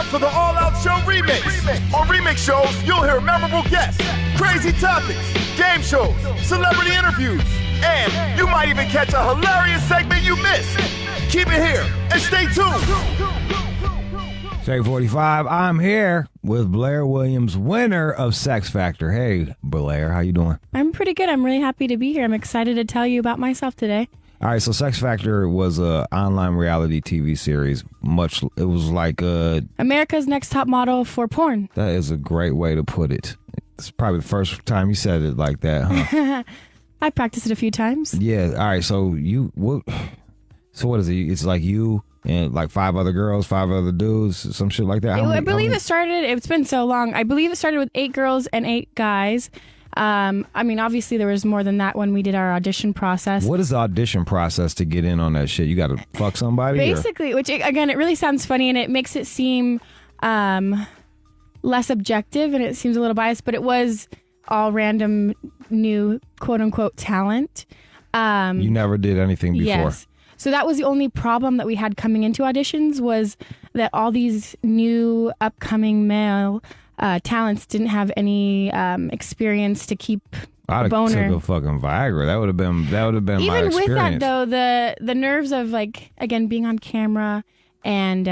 for the All Out Show remix. On remix shows, you'll hear memorable guests, crazy topics, game shows, celebrity interviews, and you might even catch a hilarious segment you missed. Keep it here and stay tuned. Shake 45, I'm here with Blair Williams, winner of Sex Factor. Hey, Blair, how you doing? I'm pretty good. I'm really happy to be here. I'm excited to tell you about myself today. All right, so Sex Factor was a online reality TV series. It was like America's Next Top Model for porn. That is a great way to put it. It's probably the first time you said it like that, huh? I practiced it a few times. Yeah. All right. So what is it? It's like you and like 5 other girls, 5 other dudes, some shit like that. I believe it started. It's been so long. I believe it started with 8 girls and 8 guys. I mean, obviously there was more than that when we did our audition process. What is the audition process to get in on that shit? You got to fuck somebody? Basically, which again, it really sounds funny and it makes it seem less objective and it seems a little biased, but it was all random new quote unquote talent. You never did anything before. Yes. So that was the only problem that we had coming into auditions was that all these new upcoming male talents didn't have any experience to keep a boner. I'd have took a fucking Viagra. That would have been Even my experience. with that though, the nerves of like again being on camera and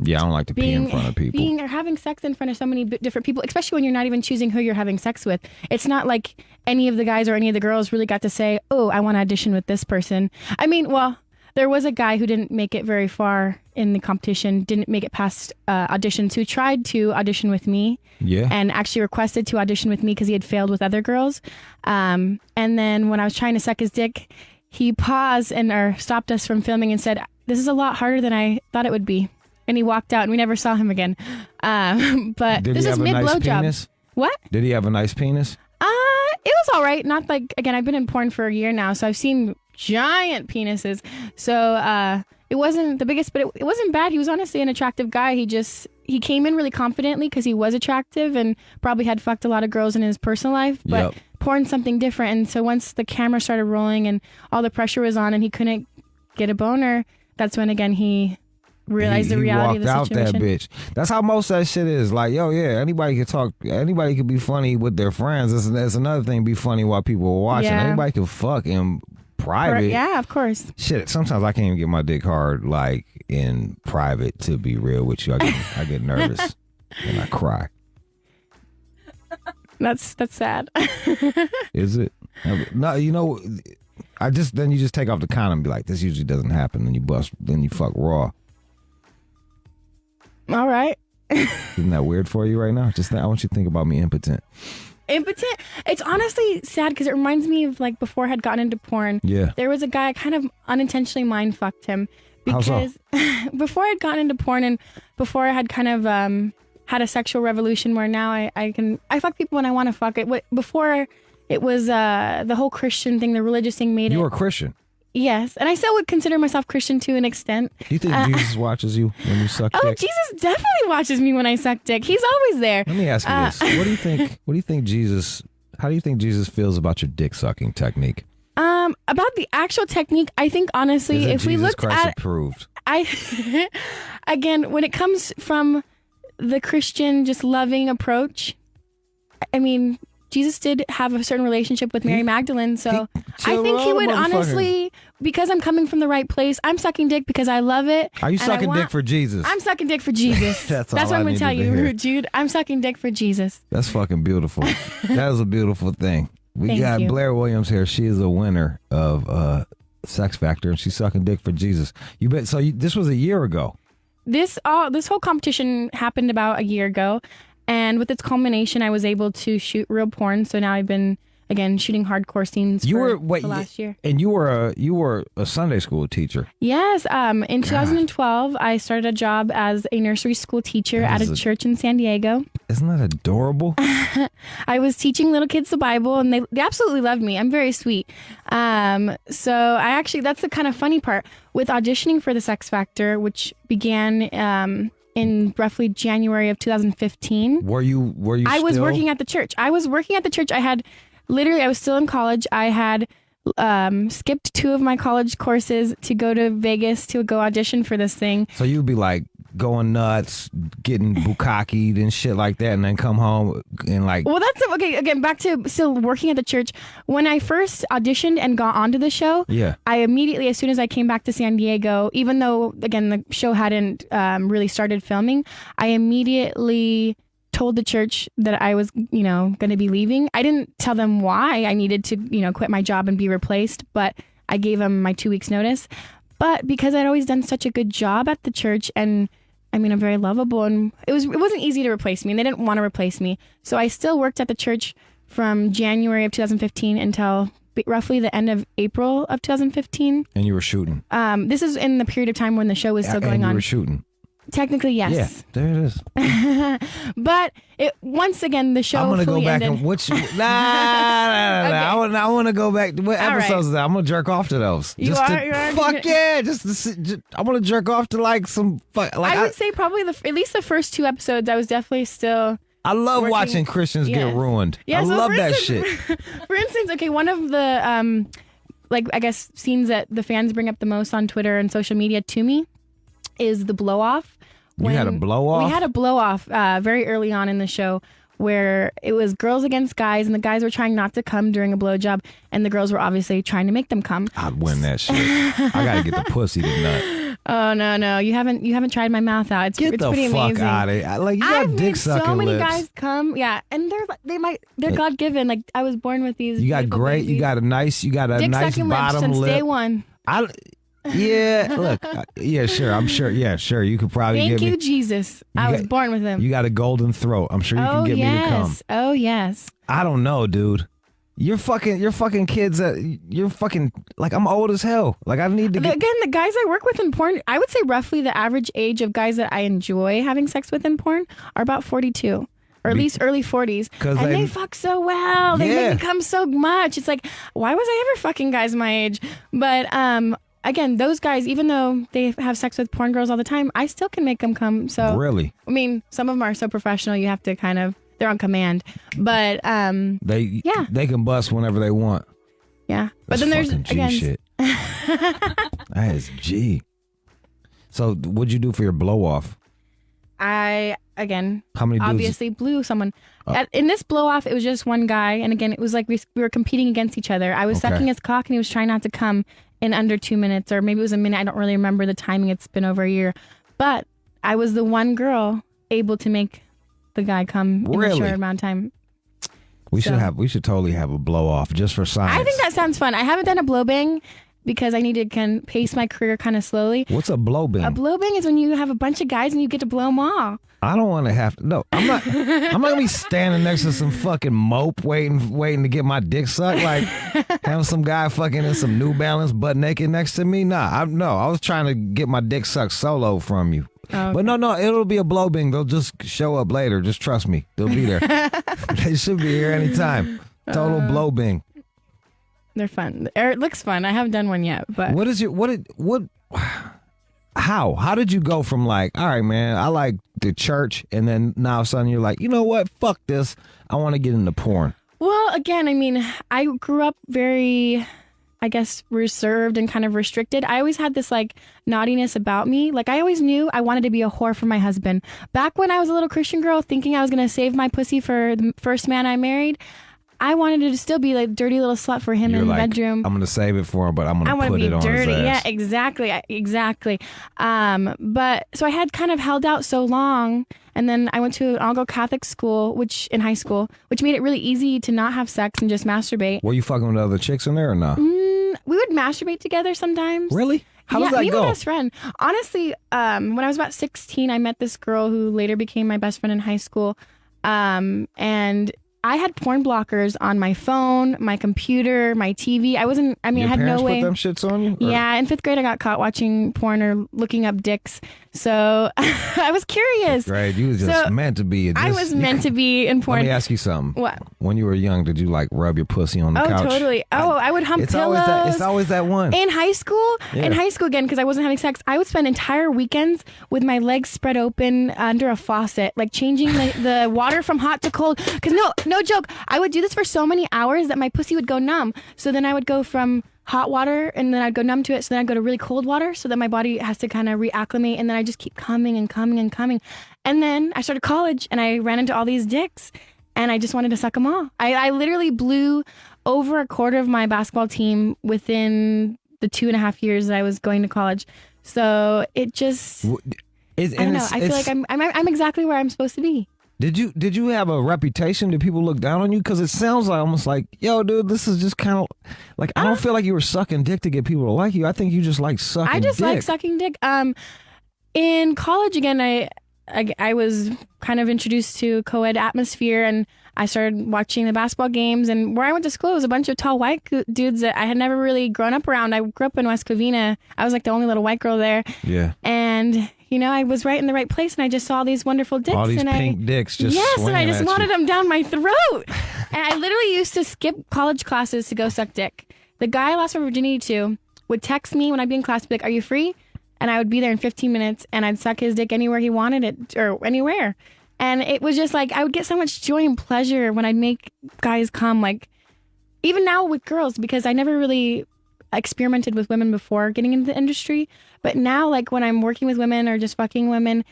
yeah, I don't like to pee in front of people. Or having sex in front of so many different people, especially when you're not even choosing who you're having sex with. It's not like any of the guys or any of the girls really got to say, "Oh, I want to audition with this person." I mean, well, there was a guy who didn't make it very far in the competition, didn't make it past auditions, who tried to audition with me. Yeah. And actually requested to audition with me because he had failed with other girls. And then when I was trying to suck his dick, he paused or stopped us from filming and said, "This is a lot harder than I thought it would be." And he walked out and we never saw him again. But Did this he is have a nice mid-blowjob. penis? What? Did he have a nice penis? It was all right. Not like, again, I've been in porn for a year now, so I've seen giant penises. So it wasn't the biggest, but it wasn't bad. He was honestly an attractive guy. He came in really confidently because he was attractive and probably had fucked a lot of girls in his personal life. But porn's something different. And so once the camera started rolling and all the pressure was on and he couldn't get a boner, that's when, again, he realized the reality of the situation. He walked out that bitch. That's how most of that shit is. Like, yo, yeah, anybody can talk. Anybody can be funny with their friends. That's another thing. Be funny while people are watching. Yeah. Anybody can fuck in private. Yeah, of course. Shit, sometimes I can't even get my dick hard like in private. To be real with you, I get nervous and I cry. That's sad. Is it? No, you know. Then you just take off the condom and be like, this usually doesn't happen. Then you fuck raw. All right. Isn't that weird for you right now? I want you to think about me impotent. Impotent? It's honestly sad because it reminds me of like before I had gotten into porn. Yeah. There was a guy, I kind of unintentionally mind fucked him. How so? Because before I'd gotten into porn and before I had kind of had a sexual revolution where now I fuck people when I want to fuck it. Before it was the whole Christian thing, the religious thing made it. You were a Christian? Yes, and I still would consider myself Christian to an extent. Do you think Jesus watches you when you suck dick? Oh, Jesus definitely watches me when I suck dick. He's always there. Let me ask you this: What do you think Jesus? How do you think Jesus feels about your dick sucking technique? About the actual technique, I think honestly, if Jesus we looked Christ at approved. Again, when it comes from the Christian just loving approach, I mean, Jesus did have a certain relationship with Mary Magdalene, so I think he would honestly, because I'm coming from the right place, I'm sucking dick because I love it. Are you sucking dick for Jesus? I'm sucking dick for Jesus. That's what I'm going to tell you, hear. Rude Jude. I'm sucking dick for Jesus. That's fucking beautiful. That is a beautiful thing. We got Blair Williams here. She is a winner of Sex Factor, and she's sucking dick for Jesus. You bet. So this was a year ago. This whole competition happened about a year ago. And with its culmination, I was able to shoot real porn. So now I've been, again, shooting hardcore scenes the last year. And you were a Sunday school teacher. Yes. In 2012, I started a job as a nursery school teacher at a church in San Diego. Isn't that adorable? I was teaching little kids the Bible, and they absolutely loved me. I'm very sweet. So that's the kind of funny part. With auditioning for the Sex Factor, which began in roughly January of 2015. Were you I was working at the church. I was still in college. I had skipped 2 of my college courses to go to Vegas to go audition for this thing. So you'd be like going nuts, getting bukkakied and shit like that, and then come home and like. Well, that's okay. Again, back to still working at the church. When I first auditioned and got onto the show, I immediately, as soon as I came back to San Diego, even though again the show hadn't really started filming, I immediately told the church that I was, going to be leaving. I didn't tell them why I needed to, quit my job and be replaced, but I gave them my 2 weeks notice. But because I'd always done such a good job at the church, and I mean, I'm very lovable, and it wasn't easy to replace me, and they didn't want to replace me. So I still worked at the church from January of 2015 until roughly the end of April of 2015. And you were shooting. This is in the period of time when the show was still going on. And you were shooting. Technically, yes. Yeah, there it is. But once again, the show. I'm gonna go back ended. and which. Nah. Okay. I want to go back. What episodes is that? I'm gonna jerk off to those. You are. Fuck yeah! Just I want to jerk off to like some. I would say probably at least the first 2 episodes. I was definitely still. I love watching Christians get ruined. Yeah, I love that shit. For instance, okay, one of the I guess scenes that the fans bring up the most on Twitter and social media to me is the blow off. You had a blow off? We had a blow off very early on in the show where it was girls against guys, and the guys were trying not to come during a blowjob, and the girls were obviously trying to make them come. I'd win that shit. I gotta get the pussy to nut. Oh no, you haven't tried my mouth out. It's pretty amazing. Get the fuck out of it. Like, you got I've dick made sucking so many lips. guys come, and they're God given. Like, I was born with these. You got great. babies. You got a nice dick bottom lips since lip. day one. Yeah, look, yeah, sure. I'm sure. Yeah, sure. You could probably Thank get me. you, Jesus. I was born with him. You got a golden throat. I'm sure you can get me to come. Oh yes. I don't know, dude. You're fucking kids. You're fucking like, I'm old as hell. Like, I need to get. Again, the guys I work with in porn, I would say roughly the average age of guys that I enjoy having sex with in porn are about 42. Or at least early 40s. And they fuck so well. They make me come so much. It's like, why was I ever fucking guys my age? But again, those guys, even though they have sex with porn girls all the time, I still can make them come. So really, I mean, some of them are so professional, you have to they're on command. But they can bust whenever they want. Yeah, but then there's G shit. That is G. So, what'd you do for your blow off? How many dudes? Obviously blew someone. In this blow off, it was just one guy, and again, it was like we were competing against each other. I was sucking his cock, and he was trying not to come in under 2 minutes, or maybe it was a minute. I don't really remember the timing. It's been over a year, but I was the one girl able to make the guy come in a short amount of time. We should totally have a blow off just for science. I think that sounds fun. I haven't done a blow bang because I need to pace my career kind of slowly. What's a blow bang? A blow bang is when you have a bunch of guys and you get to blow them all. I don't want to have to. No, I'm not. I'm not gonna be standing next to some fucking mope waiting to get my dick sucked. Like, having some guy fucking in some New Balance butt naked next to me. Nah, I was trying to get my dick sucked solo from you. Oh, okay. But no, it'll be a blow bang. They'll just show up later. Just trust me, they'll be there. They should be here anytime. Total blow bang. They're fun. It looks fun. I haven't done one yet, but how did you go from like, all right, man, I like the church, and then now suddenly you're like, you know what, fuck this, I want to get into porn? Well, again, I mean, I grew up very, I guess, reserved and kind of restricted. I always had this like naughtiness about me. Like, I always knew I wanted to be a whore for my husband. Back when I was a little Christian girl thinking I was going to save my pussy for the first man I married, I wanted to still be like dirty little slut for him in the bedroom. I'm gonna save it for him, but I'm gonna put it on dirty. his ass. Yeah, exactly. But so I had kind of held out so long, and then I went to an all-girl Catholic school, in high school, which made it really easy to not have sex and just masturbate. Were you fucking with other chicks in there or not? We would masturbate together sometimes. Really? How does that me go? and my best friend. Honestly, when I was about 16, I met this girl who later became my best friend in high school, and I had porn blockers on my phone, my computer, my TV. I had no way. Put them shits on you? Or? Yeah, in 5th grade, I got caught watching porn or looking up dicks. So I was curious. Right, you was just meant to be. I was meant to be in porn. Let me ask you something. What? When you were young, did you like rub your pussy on the couch? Oh, totally. I would hump pillows. It's always that one. In high school, again, because I wasn't having sex, I would spend entire weekends with my legs spread open under a faucet, like changing the water from hot to cold. Because no joke, I would do this for so many hours that my pussy would go numb. So then I would go from hot water and then I'd go numb to it. So then I'd go to really cold water so that my body has to kind of reacclimate. And then I just keep coming and coming and coming. And then I started college and I ran into all these dicks and I just wanted to suck them all. I literally blew over a quarter of my basketball team within the 2.5 years that I was going to college. So it just, I don't know. I feel like I'm exactly where I'm supposed to be. Did you have a reputation? Did people look down on you? Because it sounds like almost like, yo, dude, this is just kind of like, I don't feel like you were sucking dick to get people to like you. I think you just like sucking dick. I just like sucking dick. In college, again, I was kind of introduced to co-ed atmosphere and I started watching the basketball games. And where I went to school was a bunch of tall white dudes that I had never really grown up around. I grew up in West Covina. I was like the only little white girl there. Yeah. And I was right in the right place, and I just saw these wonderful dicks. All these and pink dicks just swinging and I just at wanted you. them down my throat. And I literally used to skip college classes to go suck dick. The guy I lost my virginity to would text me when I'd be in class, be like, "Are you free?" And I would be there in 15 minutes, and I'd suck his dick anywhere he wanted it, or anywhere. And it was just like, I would get so much joy and pleasure when I'd make guys come, like, even now with girls, because I never really experimented with women before getting into the industry. But now, like, when I'm working with women or just fucking women,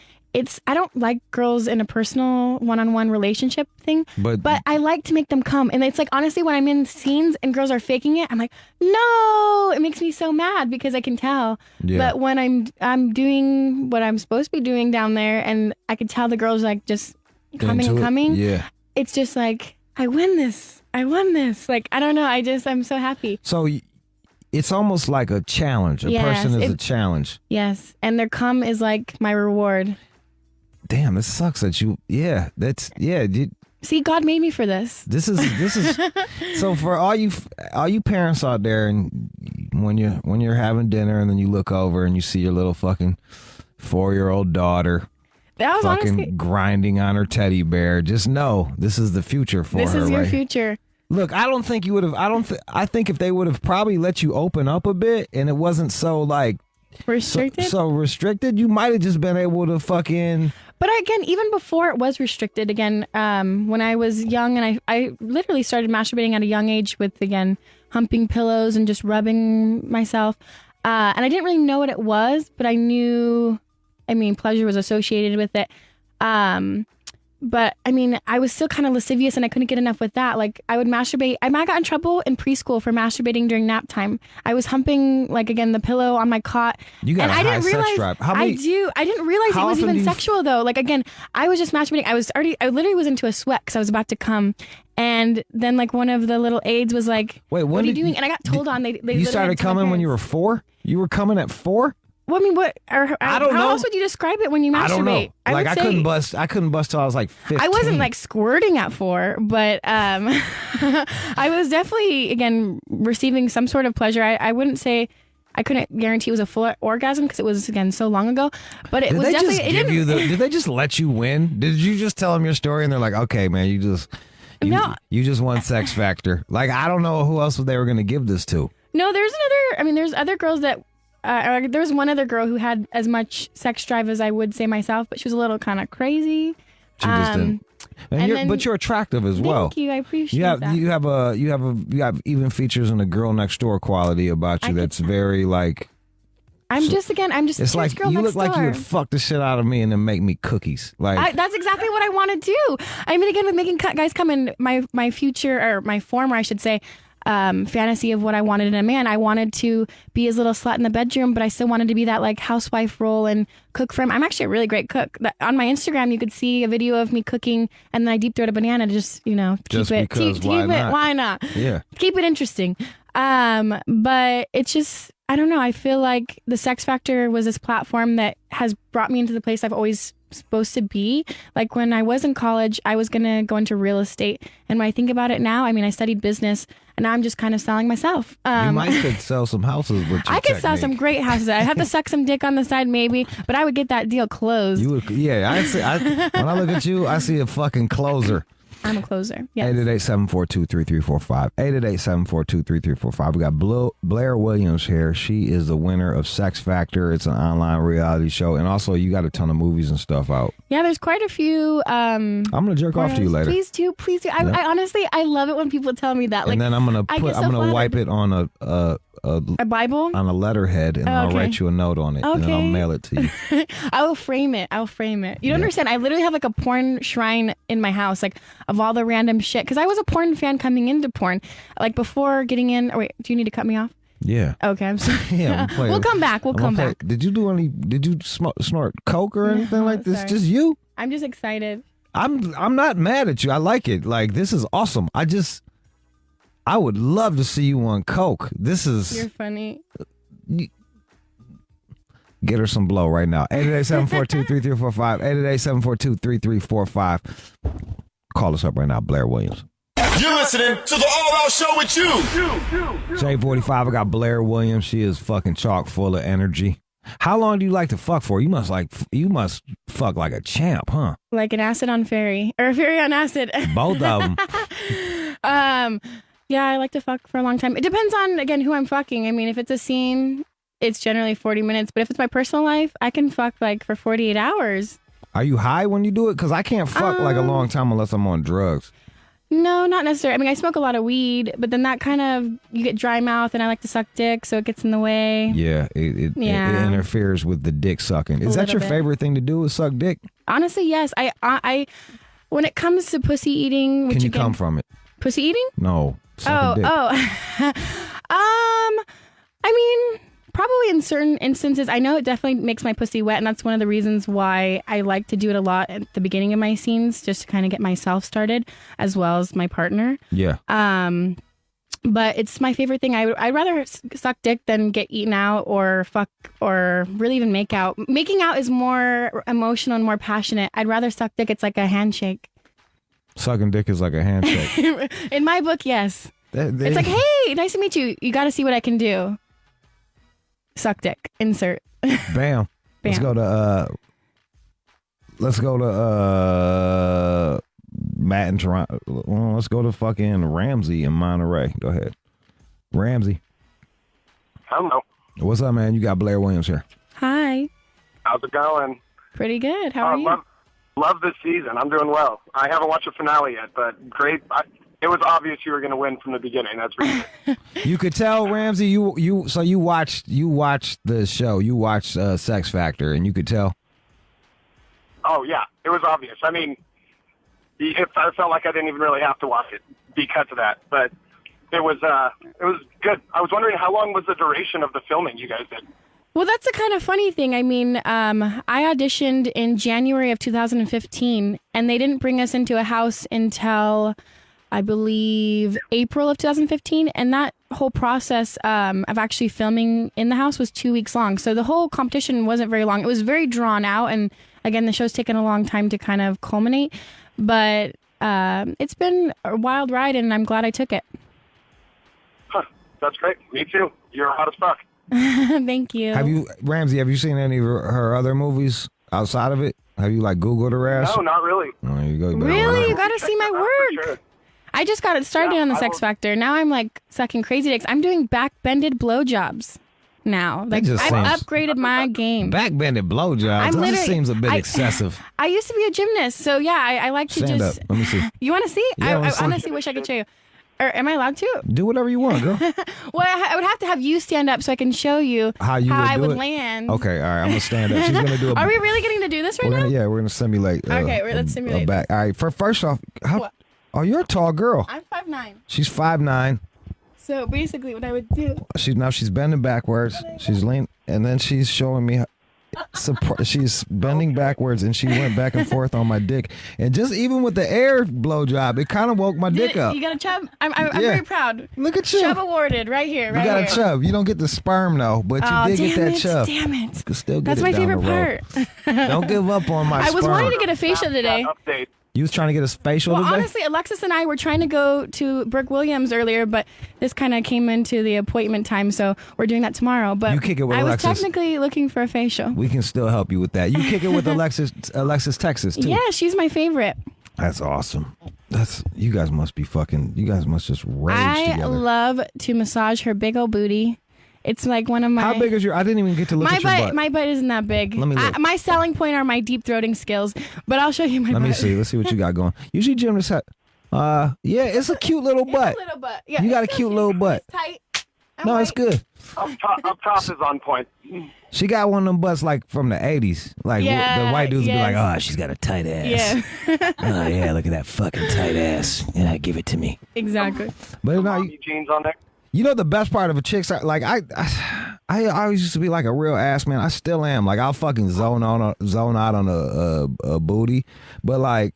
I don't like girls in a personal one-on-one relationship thing, but I like to make them come. And it's like, honestly, when I'm in scenes and girls are faking it, I'm like, no, it makes me so mad because I can tell. Yeah. But when I'm doing what I'm supposed to be doing down there and I could tell the girls like just coming and coming, yeah, it's just like, I won this. Like, I don't know. I'm so happy. So it's almost like a challenge. A person is a challenge. Yes. And their cum is like my reward. Damn, this sucks that you. Yeah, that's See, God made me for this. This is so for all you parents out there, and when you're having dinner and then you look over and you see your little fucking 4-year-old daughter that was fucking honestly grinding on her teddy bear, just know this is the future for her. This is your future. Look, I don't think you would have. I think if they would have probably let you open up a bit and it wasn't so like restricted, so restricted, you might have just been able to fucking. But again, even before it was restricted, again, when I was young and I literally started masturbating at a young age with, again, humping pillows and just rubbing myself. And I didn't really know what it was, but I knew, pleasure was associated with it. But I was still kind of lascivious and I couldn't get enough with that. Like, I would masturbate. I got in trouble in preschool for masturbating during nap time. I was humping, like, again, the pillow on my cot. You got a high sex drive. I didn't realize it was even sexual, though. Like, again, I was just masturbating. I literally was into a sweat because I was about to come. And then, like, one of the little aides was like, "Wait, what are you doing?" And I got told on. You started coming when you were 4? You were coming at 4? Well, I don't know. How else would you describe it when you masturbate? I don't know. I couldn't bust till I was like 15. I wasn't like squirting at 4, but I was definitely, again, receiving some sort of pleasure. I wouldn't say, I couldn't guarantee it was a full orgasm because it was, again, so long ago. But it was definitely. Did they just let you win? Did you just tell them your story and they're like, okay, man, you just won Sex Factor? Like, I don't know who else they were going to give this to. No, there's other girls that. There was one other girl who had as much sex drive as I would say myself, but she was a little kind of crazy. She just didn't. But you're attractive as well. Thank you, I appreciate that. You have even features in the girl next door quality about you that's very like. It's like you look like you would fuck the shit out of me and then make me cookies. Like that's exactly what I want to do. Again, with making guys come in, my future, or my former, I should say. Fantasy of what I wanted in a man. I wanted to be his little slut in the bedroom, but I still wanted to be that like housewife role and cook for him. I'm actually a really great cook. On my Instagram, you could see a video of me cooking, and then I deep throat a banana to just keep it. Why not? Yeah, keep it interesting. But it's just, I don't know. I feel like the Sex Factor was this platform that has brought me into the place I've always supposed to be. Like, when I was in college, I was gonna go into real estate, and when I think about it now, I studied business, and now I'm just kind of selling myself. You might could sell some houses with your I could sell some great houses. I'd have to suck some dick on the side maybe, but I would get that deal closed. You would, yeah. When I look at you, I see a fucking closer. I'm a closer. Yes. 888-742-3345. 888-742-3345. We got Blair Williams here. She is the winner of Sex Factor. It's an online reality show. And also, you got a ton of movies and stuff out. Yeah, there's quite a few. I'm going to jerk off to you later. Please do. I honestly, I love it when people tell me that. Like, and then I'm going to wipe it on a Bible on a letterhead, and I'll write you a note on it, and then I'll mail it to you. I will frame it. You don't understand. I literally have like a porn shrine in my house, like of all the random shit. Because I was a porn fan coming into porn, like before getting in. Wait, do you need to cut me off? Yeah. Okay, I'm sorry. Yeah, we'll come back. We'll come back. Did you snort coke or anything like this? Sorry. Just you? I'm just excited. I'm not mad at you. I like it. Like, this is awesome. I would love to see you on coke. You're funny. Get her some blow right now. 888-742-3345. 888-742-3345. Call us up right now, Blair Williams. You're listening to the All Out Show with you. J45, I got Blair Williams. She is fucking chock full of energy. How long do you like to fuck for? You must fuck like a champ, huh? Like an acid on fairy. Or a fairy on acid. Both of them. Yeah, I like to fuck for a long time. It depends on, again, who I'm fucking. I mean, if it's a scene, it's generally 40 minutes. But if it's my personal life, I can fuck like for 48 hours. Are you high when you do it? Because I can't fuck like a long time unless I'm on drugs. No, not necessarily. I mean, I smoke a lot of weed, but then that kind of, you get dry mouth, and I like to suck dick, so it gets in the way. Yeah, it interferes with the dick sucking. Is that your favorite thing to do, is suck dick? Honestly, yes. I when it comes to pussy eating, can you come from it? Pussy eating? No. Sucking dick. I mean, probably in certain instances. I know it definitely makes my pussy wet, and that's one of the reasons why I like to do it a lot at the beginning of my scenes, just to kind of get myself started, as well as my partner. Yeah. But it's my favorite thing. I'd rather suck dick than get eaten out or fuck or really even make out. Making out is more emotional and more passionate. I'd rather suck dick. It's like a handshake. Sucking dick is like a handshake. In my book, yes. It's like, hey, nice to meet you. You got to see what I can do. Suck dick. Insert. Bam. Let's go to Matt in Toronto. Well, let's go to fucking Ramsey in Monterey. Go ahead. Ramsey. Hello. What's up, man? You got Blair Williams here. Hi. How's it going? Pretty good. How are you? Love this season. I'm doing well. I haven't watched the finale yet, but great. It was obvious you were going to win from the beginning. That's really good. You could tell, Ramsey. You watched the show. You watched Sex Factor, and you could tell. Oh yeah, it was obvious. I mean, I felt like I didn't even really have to watch it because of that. But it was good. I was wondering, how long was the duration of the filming you guys did? Well, that's a kind of funny thing. I mean, I auditioned in January of 2015, and they didn't bring us into a house until, I believe, April of 2015. And that whole process of actually filming in the house was 2 weeks long. So the whole competition wasn't very long. It was very drawn out. And again, the show's taken a long time to kind of culminate. But it's been a wild ride, and I'm glad I took it. Huh, that's great. Me too. You're hot as fuck. Thank you. Ramsey, have you seen any of her other movies outside of it? Have you googled her ass? No, not really. Oh, there you go. Really? You gotta see my work. Sure. I just got it started on the Sex Factor. Now I'm sucking crazy dicks. I'm doing back-bended blowjobs now. I've upgraded my game. Back-bended blowjobs? That just seems a bit excessive. I used to be a gymnast, so yeah, I like to Stand just... up. Let me see. You want to see? Yeah, I honestly wish I could show you. Or am I allowed to? Do whatever you want, girl. Well, I would have to have you stand up so I can show you how I would land. Okay, all right, I'm going to stand up. She's going to do Are we really getting to do this right now? Yeah, we're going to simulate. Okay, let's simulate. Back. All right, first off, you're a tall girl. I'm 5'9". She's 5'9". So basically what I would do. She's bending backwards. She's leaning, and then she's showing me... she's bending backwards, and she went back and forth on my dick, and just even with the air blowjob, it kind of woke my dick up. You got a chub? I'm very proud. Look at you. Chub awarded right here. You got a chub. You don't get the sperm though, but you did get that chub. Damn it! You can still get That's my favorite part. Don't give up on my sperm. I was wanting to get a facial today. Update. You was trying to get a facial today? Honestly, Alexis and I were trying to go to Brooke Williams earlier, but this kind of came into the appointment time, so we're doing that tomorrow. But you kick it with Alexis. I was technically looking for a facial. We can still help you with that. You kick it with Alexis Texas, too. Yeah, she's my favorite. That's awesome. You guys must be fucking, you guys must just rage together. I love to massage her big old booty. It's like one of my... How big is I didn't even get to look at your butt. My butt isn't that big. Let me look. My selling point are my deep throating skills, but I'll show you my butt. Let me see. Let's see what you got going. Usually gymnasts have... yeah, it's a cute little butt. It's a little butt. Yeah, you got a cute little butt. It's tight. No, it's good. Up top is on point. She got one of them butts like from the 80s. Like the white dudes be like, oh, she's got a tight ass. Yeah. Oh, yeah, look at that fucking tight ass. Yeah, give it to me. Exactly. But no, jeans on there. You know the best part of a chick's like I always used to be like a real ass man. I still am. Like I'll fucking zone out on a booty, but like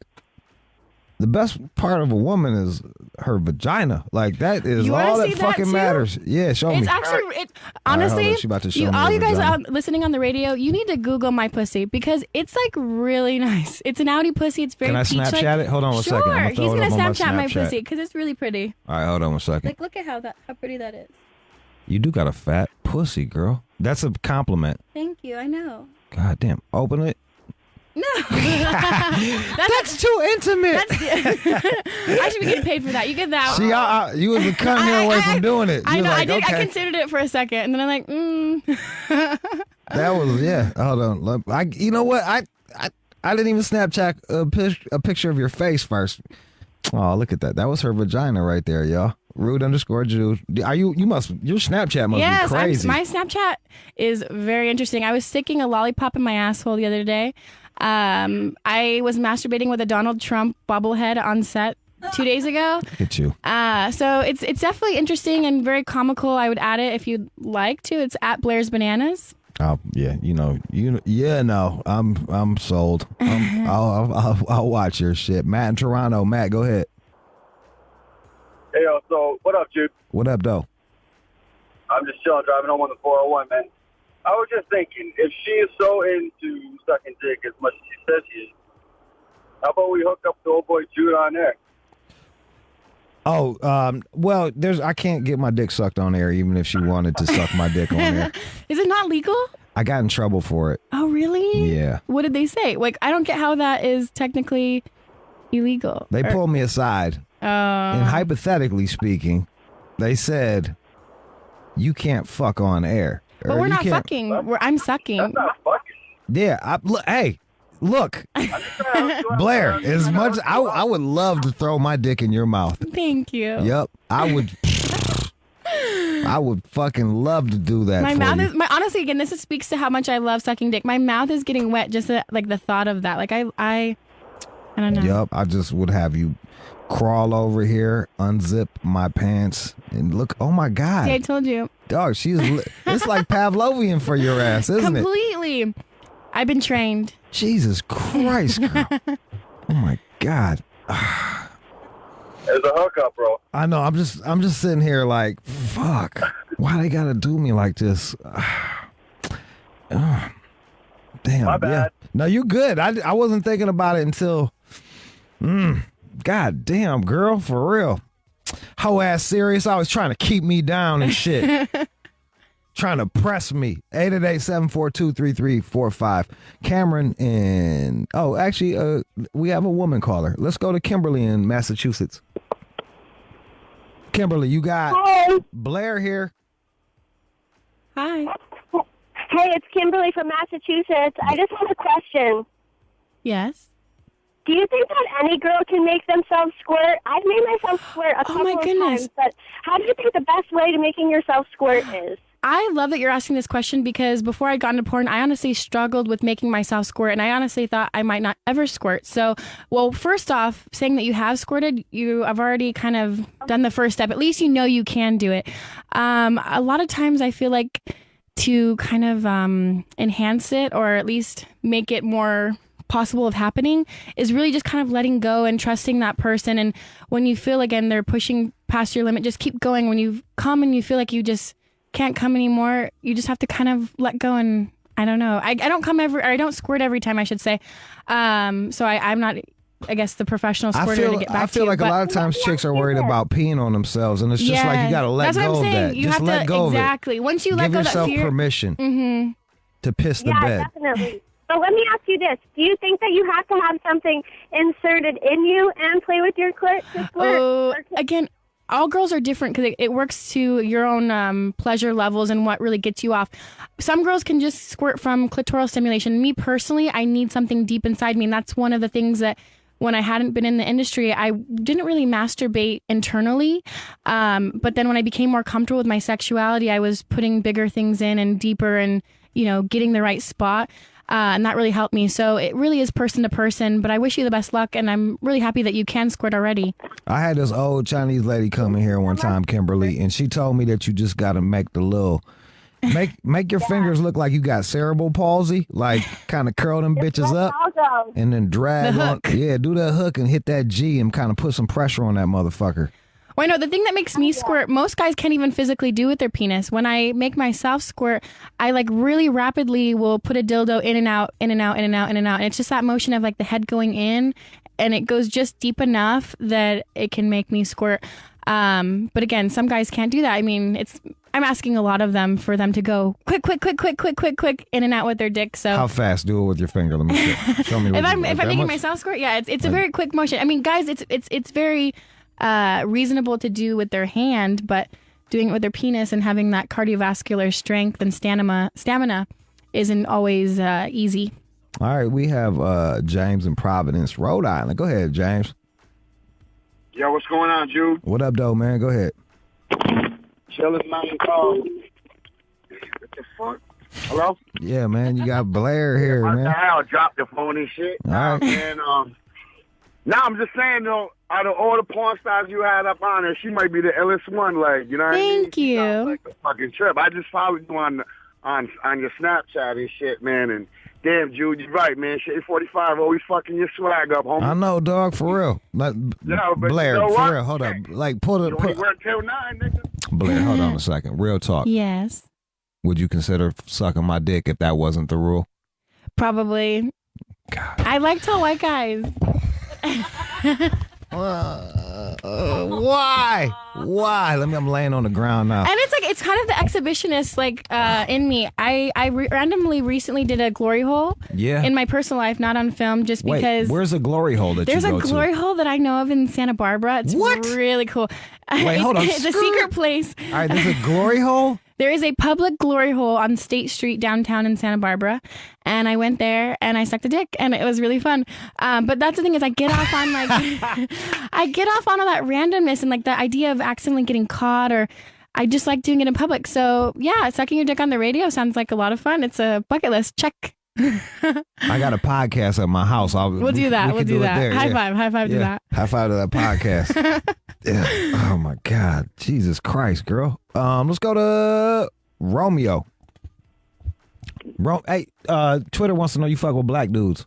the best part of a woman is her vagina. Like that is all that fucking matters. Yeah, show me. It's actually honestly, she about to show me all you guys vagina. listening on the radio, you need to Google my pussy because it's like really nice. It's an Audi pussy. It's very. Can I Snapchat it? Hold on one second. Sure, he's gonna Snapchat my Snapchat. pussy because it's really pretty. All right, hold on one second. Like, look at how pretty that is. You do got a fat pussy, girl. That's a compliment. Thank you. I know. God damn, open it. No. That's too intimate. I should be getting paid for that. You get that. See, you was a cunt here away from doing it. I know. Like, I considered it for a second, and then I'm like, That was Hold on. You know what? I didn't even Snapchat a picture of your face first. Oh, look at that. That was her vagina right there, y'all. Rude_Jude. Your Snapchat must be crazy. My Snapchat is very interesting. I was sticking a lollipop in my asshole the other day. I was masturbating with a Donald Trump bobblehead on set 2 days ago. Look at you. So it's definitely interesting and very comical. I would add it if you'd like to. It's at Blair's Bananas. Oh yeah, no, I'm sold. I'll watch your shit. Matt in Toronto. Matt, go ahead. Hey, so what up, Jude? What up, though? I'm just chilling, driving home on the 401, man. I was just thinking, if she is so into sucking dick as much as she says she is, how about we hook up the old boy Jude on there? Oh, well, I can't get my dick sucked on air, even if she wanted to suck my dick on air. Is it not legal? I got in trouble for it. Oh, really? Yeah. What did they say? Like, I don't get how that is technically illegal. They pulled me aside. And hypothetically speaking, they said, you can't fuck on air. But we're not fucking. I'm sucking. That's not fucking. Yeah. Look. Blair, as much I would love to throw my dick in your mouth. Thank you. Yep. I would fucking love to do that. My mouth is honestly, again, this speaks to how much I love sucking dick. My mouth is getting wet just like the thought of that. Like I don't know. Yep. I just would have you crawl over here, unzip my pants, and look. Oh my God! See, I told you. Dog, it's like Pavlovian for your ass, isn't it? Completely. I've been trained. Jesus Christ, girl. Oh my God. There's a hookup, bro. I know. I'm just sitting here like, fuck. Why they gotta do me like this? Damn. My bad. Yeah. No, you good. I wasn't thinking about it until. God damn, girl, for real. Hoe ass serious. I was trying to keep me down and shit. Trying to press me. 888-742-3345. Cameron and actually, we have a woman caller. Let's go to Kimberly in Massachusetts. Kimberly, you got Blair here. Hi. Hey, it's Kimberly from Massachusetts. I just have a question. Yes. Do you think that any girl can make themselves squirt? I've made myself squirt a couple of times, but how do you think the best way to making yourself squirt is? I love that you're asking this question because before I got into porn, I honestly struggled with making myself squirt, and I honestly thought I might not ever squirt. So, well, first off, saying that you have squirted, you have already kind of done the first step. At least you know you can do it. A lot of times I feel like to kind of enhance it or at least make it more possible of happening is really just kind of letting go and trusting that person. And when you feel again they're pushing past your limit, just keep going. When you come and you feel like you just can't come anymore, you just have to kind of let go. And I don't know, I don't squirt every time, I should say. So I'm not, I guess, the professional squirter to get back to. I feel like a lot of times chicks are worried about peeing on themselves, and it's just like you got to let go of that. You just have let to, go exactly. of it. Once you let go of that fear, give yourself permission to piss the bed. Yeah, definitely. But let me ask you this. Do you think that you have to have something inserted in you and play with your clit to squirt? Oh, again, all girls are different because it works to your own pleasure levels and what really gets you off. Some girls can just squirt from clitoral stimulation. Me personally, I need something deep inside me, and that's one of the things that when I hadn't been in the industry, I didn't really masturbate internally. But then when I became more comfortable with my sexuality, I was putting bigger things in and deeper and, getting the right spot. And that really helped me. So it really is person to person, but I wish you the best luck. And I'm really happy that you can squirt already. I had this old Chinese lady come in here one time, Kimberly, and she told me that you just got to make the little... Make your fingers look like you got cerebral palsy, like kind of curl them bitches up and then drag on. Yeah, do that hook and hit that G and kind of put some pressure on that motherfucker. Well, I know the thing that makes me squirt, most guys can't even physically do with their penis. When I make myself squirt, I like really rapidly will put a dildo in and out, in and out, in and out, in and out. And it's just that motion of like the head going in, and it goes just deep enough that it can make me squirt. But again, some guys can't do that. I mean, I'm asking a lot of them for them to go quick, in and out with their dick. So how fast? Do it with your finger. Let me see. Show me. if I'm making myself squirt, yeah, it's a very quick motion. I mean, guys, it's very reasonable to do with their hand, but doing it with their penis and having that cardiovascular strength and stamina isn't always easy. All right, we have James in Providence, Rhode Island. Go ahead, James. Yo, what's going on, Jude? What up, though, man? Go ahead. Chillin' man call. What the fuck? Hello? Yeah, man, you got Blair here, man. What the hell? Drop the phone and shit. All right. Man, now I'm just saying, though, out of all the porn stars you had up on her, she might be the illest one, like, you know what I mean? Thank you. She sounds like a fucking trip. I just followed you on your Snapchat and shit, man, and damn, Jude, you're right, man. Shit, 45 always fucking your swag up, homie. I know, dog, for real. Like, but Blair, you know for what? real, hold up. Like, put You only work till 9, nigga. Blair, hold on a second. Real talk. Yes. Would you consider sucking my dick if that wasn't the rule? Probably. God. I like tall white guys. Why? I'm laying on the ground now. And it's kind of the exhibitionist in me. I randomly recently did a glory hole. Yeah. In my personal life, not on film, just Wait, because. where's the glory hole that you go to? There's a glory hole that I know of in Santa Barbara. It's really cool. Wait, hold on. It's a secret place. All right, there's a glory hole? There is a public glory hole on State Street downtown in Santa Barbara, and I went there and I sucked a dick, and it was really fun. But that's the thing is, I get off on all that randomness and like the idea of accidentally getting caught, or I just like doing it in public. So yeah, sucking your dick on the radio sounds like a lot of fun. It's a bucket list check. I got a podcast at my house. We'll do that. We'll do that. There, high five to that. High five to that podcast. Yeah. Oh my God, Jesus Christ, girl. Let's go to Romeo. Hey, Twitter wants to know you fuck with black dudes.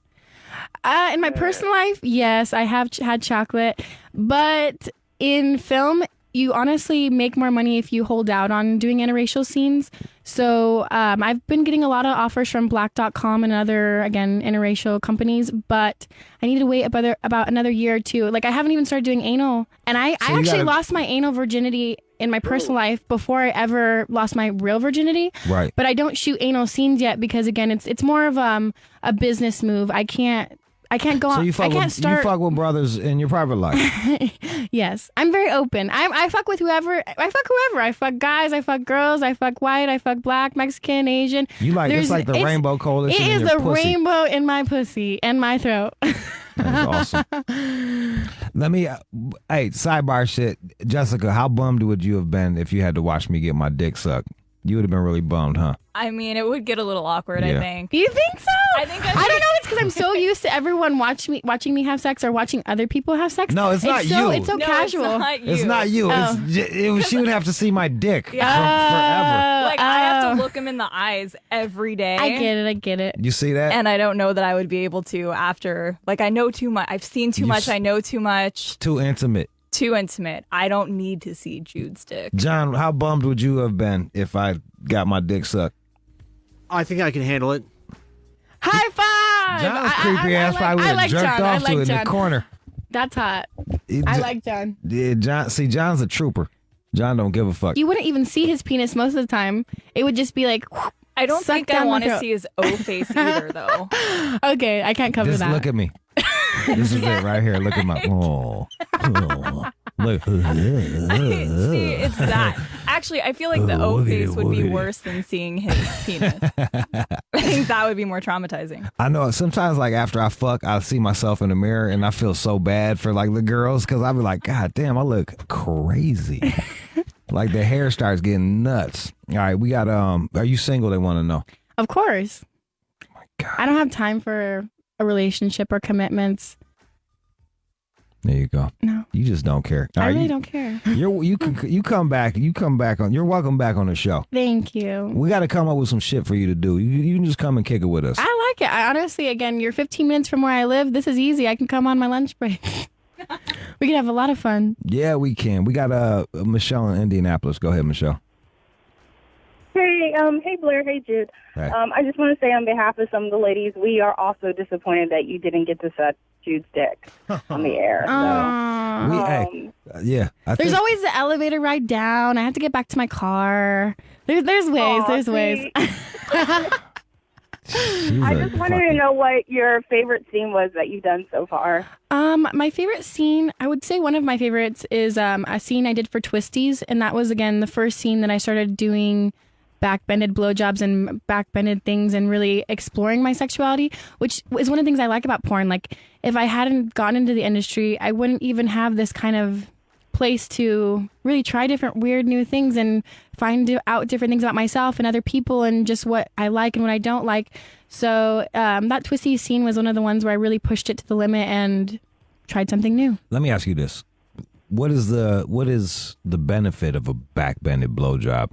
In my personal life, yes, I have had chocolate, but in film, you honestly make more money if you hold out on doing interracial scenes. So I've been getting a lot of offers from Black.com and other, again, interracial companies, but I need to wait about another year or two. Like, I haven't even started doing anal. And I actually lost my anal virginity in my personal life before I ever lost my real virginity. Right. But I don't shoot anal scenes yet because, again, it's more of a business move. I can't go on. So you fuck with brothers in your private life. Yes, I'm very open. I fuck with whoever. I fuck guys. I fuck girls. I fuck white. I fuck black, Mexican, Asian. It's like the rainbow coalition. It in is your the pussy. rainbow in my pussy and my throat. That's awesome. Hey, sidebar shit. Jessica, how bummed would you have been if you had to watch me get my dick sucked? You would have been really bummed, huh? I mean, it would get a little awkward, Yeah. I think. You think so? I think I don't know. It's because I'm so used to everyone watching me have sex or watching other people have sex. No, it's not you. It's so No, casual. It's not you. It's not you. Oh. She would have to see my dick forever. Like, I have to look him in the eyes every day. I get it. You see that? And I don't know that I would be able to after. Like, I know too much. I've seen too much. I know too much. Too intimate. Too intimate. I don't need to see Jude's dick. John, how bummed would you have been if I got my dick sucked? I think I can handle it. High five! John's creepy ass probably would have jerked off to it in the corner. That's hot. I like John. Yeah, John's a trooper. John don't give a fuck. You wouldn't even see his penis most of the time. It would just be like. I don't suck think I down want the to throat. see his O face either, though. Okay, I can't cover Just that. look at me. This is it right here. Look at my. Oh. Look. See, it's that. Actually, I feel like the O face would be worse than seeing his penis. I think that would be more traumatizing. I know. Sometimes, like, after I fuck, I see myself in the mirror and I feel so bad for, like, the girls because I be like, God damn, I look crazy. Like, the hair starts getting nuts. All right, we got, are you single? They want to know. Of course. Oh, my God. I don't have time for a relationship or commitments. There you go. No. You just don't care. I really don't care. You come back on. You're welcome back on the show. Thank you. We got to come up with some shit for you to do. You can just come and kick it with us. I like it. I honestly, again, you're 15 minutes from where I live. This is easy. I can come on my lunch break. We can have a lot of fun. Yeah, we can. We got Michelle in Indianapolis. Go ahead, Michelle. Hey Blair, hey Jude. Hey. I just want to say on behalf of some of the ladies, we are also disappointed that you didn't get to suck Jude's dick on the air. There's always the elevator ride down. I have to get back to my car. There's ways. There's ways. I just wanted to know what your favorite scene was that you've done so far. My favorite scene, I would say one of my favorites is a scene I did for Twisties, and that was, again, the first scene that I started doing backbended blowjobs and backbended things and really exploring my sexuality, which is one of the things I like about porn. Like, if I hadn't gone into the industry, I wouldn't even have this kind of place to really try different weird new things and find out different things about myself and other people and just what I like and what I don't like. So that Twisty scene was one of the ones where I really pushed it to the limit and tried something new. Let me ask you this. What is the benefit of a backbended blowjob?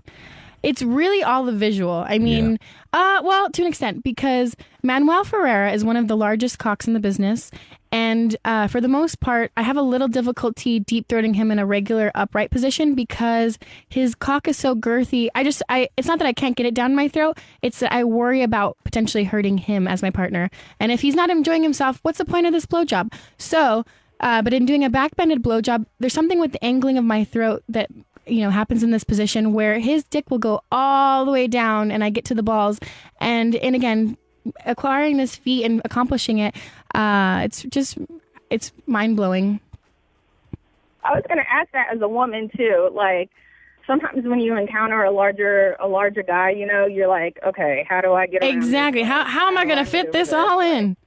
It's really all the visual. I mean, well, to an extent, because Manuel Ferreira is one of the largest cocks in the business. And for the most part, I have a little difficulty deep throating him in a regular upright position because his cock is so girthy. It's not that I can't get it down my throat. It's that I worry about potentially hurting him as my partner. And if he's not enjoying himself, what's the point of this blowjob? So, but in doing a backbended blowjob, there's something with the angling of my throat that happens in this position where his dick will go all the way down and I get to the balls. And again, acquiring this feat and accomplishing it, it's mind-blowing. I was going to ask that as a woman, too. Like, sometimes when you encounter a larger guy, you're like, okay, how do I get around exactly? this? How am I going to fit this all in?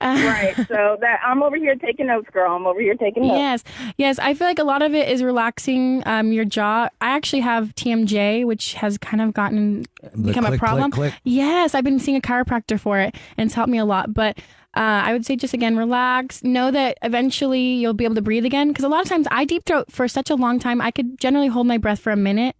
Right. So that I'm over here taking notes, girl. I'm over here taking notes. Yes. I feel like a lot of it is relaxing your jaw. I actually have TMJ, which has kind of become a problem. Click. Yes, I've been seeing a chiropractor for it, and it's helped me a lot. But I would say just, again, relax. Know that eventually you'll be able to breathe again. Because a lot of times I deep throat for such a long time, I could generally hold my breath for a minute.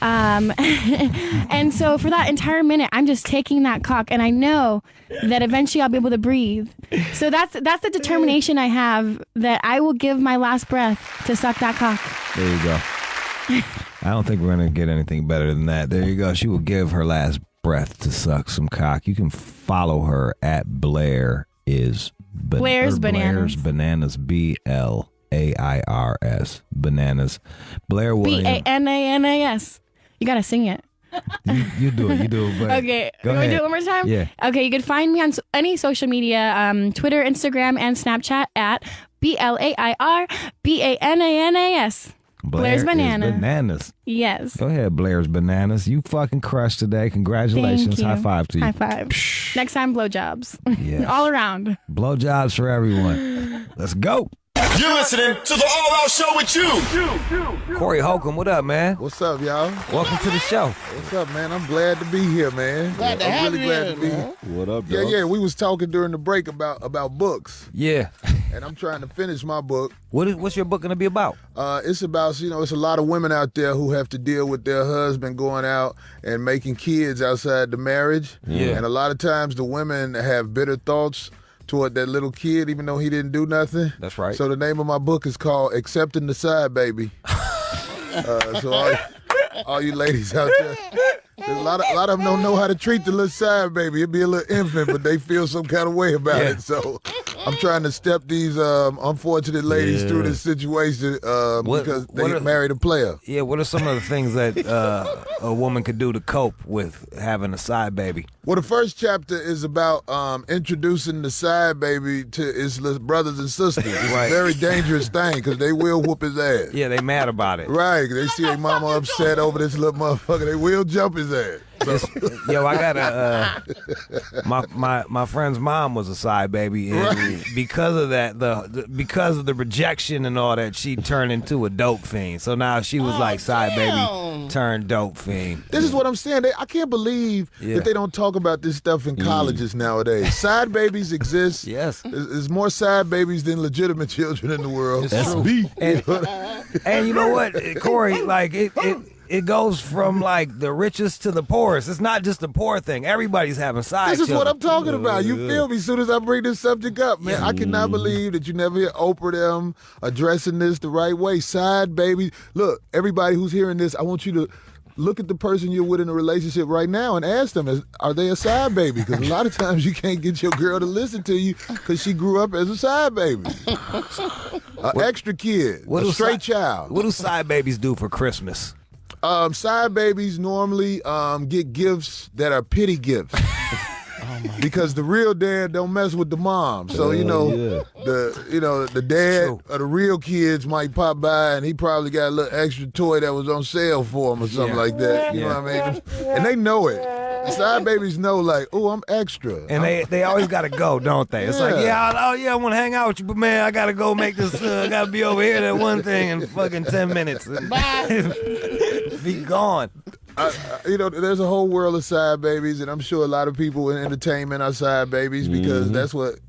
And so for that entire minute, I'm just taking that cock, and I know that eventually I'll be able to breathe. So that's the determination I have, that I will give my last breath to suck that cock. There you go. I don't think we're going to get anything better than that. There you go. She will give her last breath to suck some cock. You can follow her at Blair's Bananas. Blair's Bananas, BLAIRS Bananas. Blair Williams. BANANAS. You gotta sing it. You do it. But okay. Go you want ahead. to do it one more time? Yeah. Okay. You can find me on any social media, Twitter, Instagram, and Snapchat at BLAIRBANANAS. Blair's Bananas. Yes. Go ahead, Blair's Bananas. You fucking crushed today. Congratulations. Thank you. High five to you. High five. Next time, blowjobs. Yes. All around. Blowjobs for everyone. Let's go. You're listening to the All Out Show with you. Corey Holcomb, what up, man? What's up, y'all? Welcome to the show. What's up, man? I'm glad to be here, man. Glad to have you glad here, to be man. What up, dog? Yeah. We was talking during the break about books. Yeah. And I'm trying to finish my book. What's your book going to be about? It's about, it's a lot of women out there who have to deal with their husband going out and making kids outside the marriage. Yeah. And a lot of times the women have bitter thoughts toward that little kid, even though he didn't do nothing. That's right. So the name of my book is called Accepting the Side Baby. So all you ladies out there, a lot of them don't know how to treat the little side baby. It'd be a little infant, but they feel some kind of way about it. So I'm trying to step these unfortunate ladies through this situation because they married a player. Yeah, what are some of the things that a woman could do to cope with having a side baby? Well, the first chapter is about introducing the side baby to his brothers and sisters. It's a very dangerous thing because they will whoop his ass. Yeah, they mad about it. Right, they see their mama upset over this little motherfucker. They will jump his ass. Yo, I got my friend's mom was a side baby, and because of that, because of the rejection and all that, she turned into a dope fiend. So now she was side baby turned dope fiend. This is what I'm saying. I can't believe that they don't talk about this stuff in colleges nowadays. Side babies exist. Yes, there's more side babies than legitimate children in the world. It's true. And you know what, Corey? It goes from the richest to the poorest. It's not just a poor thing. Everybody's having side This is children. what I'm talking about. You feel me? As soon as I bring this subject up, man, I cannot believe that you never hear Oprah them addressing this the right way. Side babies. Look, everybody who's hearing this, I want you to look at the person you're with in a relationship right now and ask them, are they a side baby? Because a lot of times you can't get your girl to listen to you because she grew up as a side baby. An extra kid, a straight child. What do side babies do for Christmas? Side babies normally get gifts that are pity gifts. Because the real dad don't mess with the mom. So the dad of the real kids might pop by and he probably got a little extra toy that was on sale for him or something like that. You know what I mean? And they know it. Side babies know oh, I'm extra. And they always gotta go, don't they? It's I want to hang out with you, but man, I gotta go make this. I gotta be over here that one thing in fucking 10 minutes. Bye. Be gone. There's a whole world of side babies, and I'm sure a lot of people in entertainment are side babies because that's what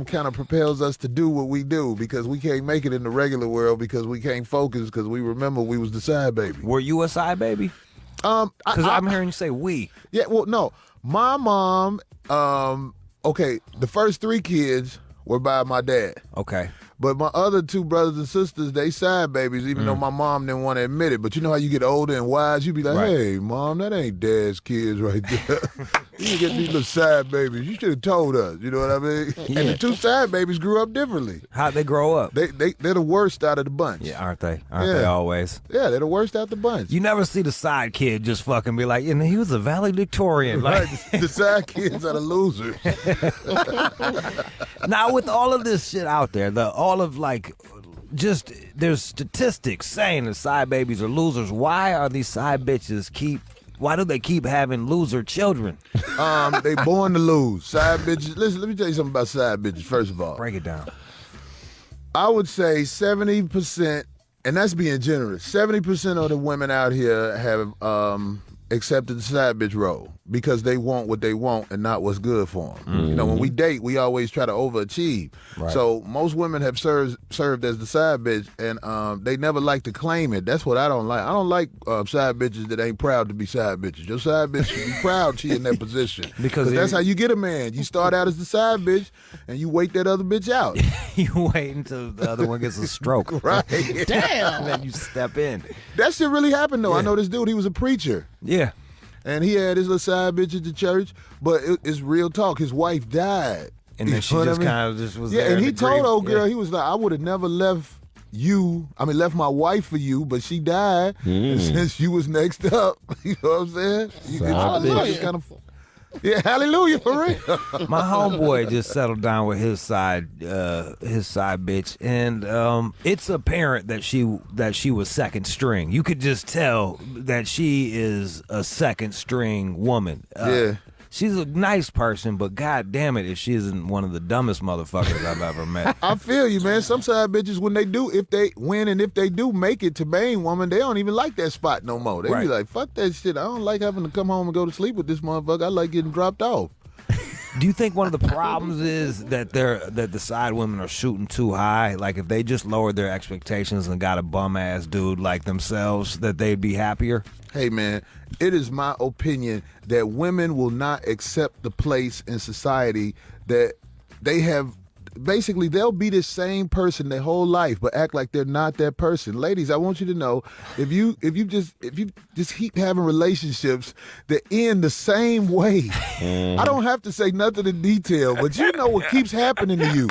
kind of propels us to do what we do, because we can't make it in the regular world because we can't focus because we remember we was the side baby. Were you a side baby? Because I'm hearing you say we. Yeah, well, no. My mom, the first 3 kids were by my dad. Okay. But my other 2 brothers and sisters, they side babies, even though my mom didn't want to admit it. But you know how you get older and wise, you be like, hey, Mom, that ain't Dad's kids right there. You get these little side babies. You should have told us. You know what I mean? Yeah. And the 2 side babies grew up differently. How'd they grow up? They're the worst out of the bunch. Yeah, aren't they? Aren't they always? Yeah, they're the worst out the bunch. You never see the side kid just fucking be like, he was a valedictorian. Right. The side kids are the losers. Now, with all of this shit out there, there's statistics saying that side babies are losers. Why are these side bitches why do they keep having loser children? They born to lose. Side bitches. Listen, let me tell you something about side bitches, first of all. Break it down. I would say 70%, and that's being generous, 70% of the women out here have accepted the side bitch role because they want what they want and not what's good for them. Mm-hmm. When we date, we always try to overachieve. Right. So most women have served as the side bitch, and they never like to claim it. That's what I don't like. I don't like side bitches that ain't proud to be side bitches. Your side bitch should be proud she in that position. Because that's how you get a man. You start out as the side bitch, and you wait that other bitch out. You wait until the other one gets a stroke. Right. Damn. And then you step in. That shit really happened, though. Yeah. I know this dude, he was a preacher. Yeah. And he had his little side bitch at the church, but it's real talk. His wife died. And then she just kind of just was there. Yeah, and he told old girl, he was like, I would have never left my wife for you, but she died. And since you was next up, you know what I'm saying? Hallelujah. Hallelujah, for real. My homeboy just settled down with his side bitch, and it's apparent that she was second string. You could just tell that she is a second string woman. She's a nice person, but god damn it if she isn't one of the dumbest motherfuckers I've ever met. I feel you, man. Some side bitches, when they do make it to main woman, they don't even like that spot no more. They be like, fuck that shit. I don't like having to come home and go to sleep with this motherfucker. I like getting dropped off. Do you think one of the problems is that the side women are shooting too high? Like if they just lowered their expectations and got a bum ass dude like themselves, that they'd be happier? Hey man, it is my opinion that women will not accept the place in society that they have basically they'll be the same person their whole life, but act like they're not that person. Ladies, I want you to know if you just keep having relationships that end the same way. I don't have to say nothing in detail, but you know what keeps happening to you.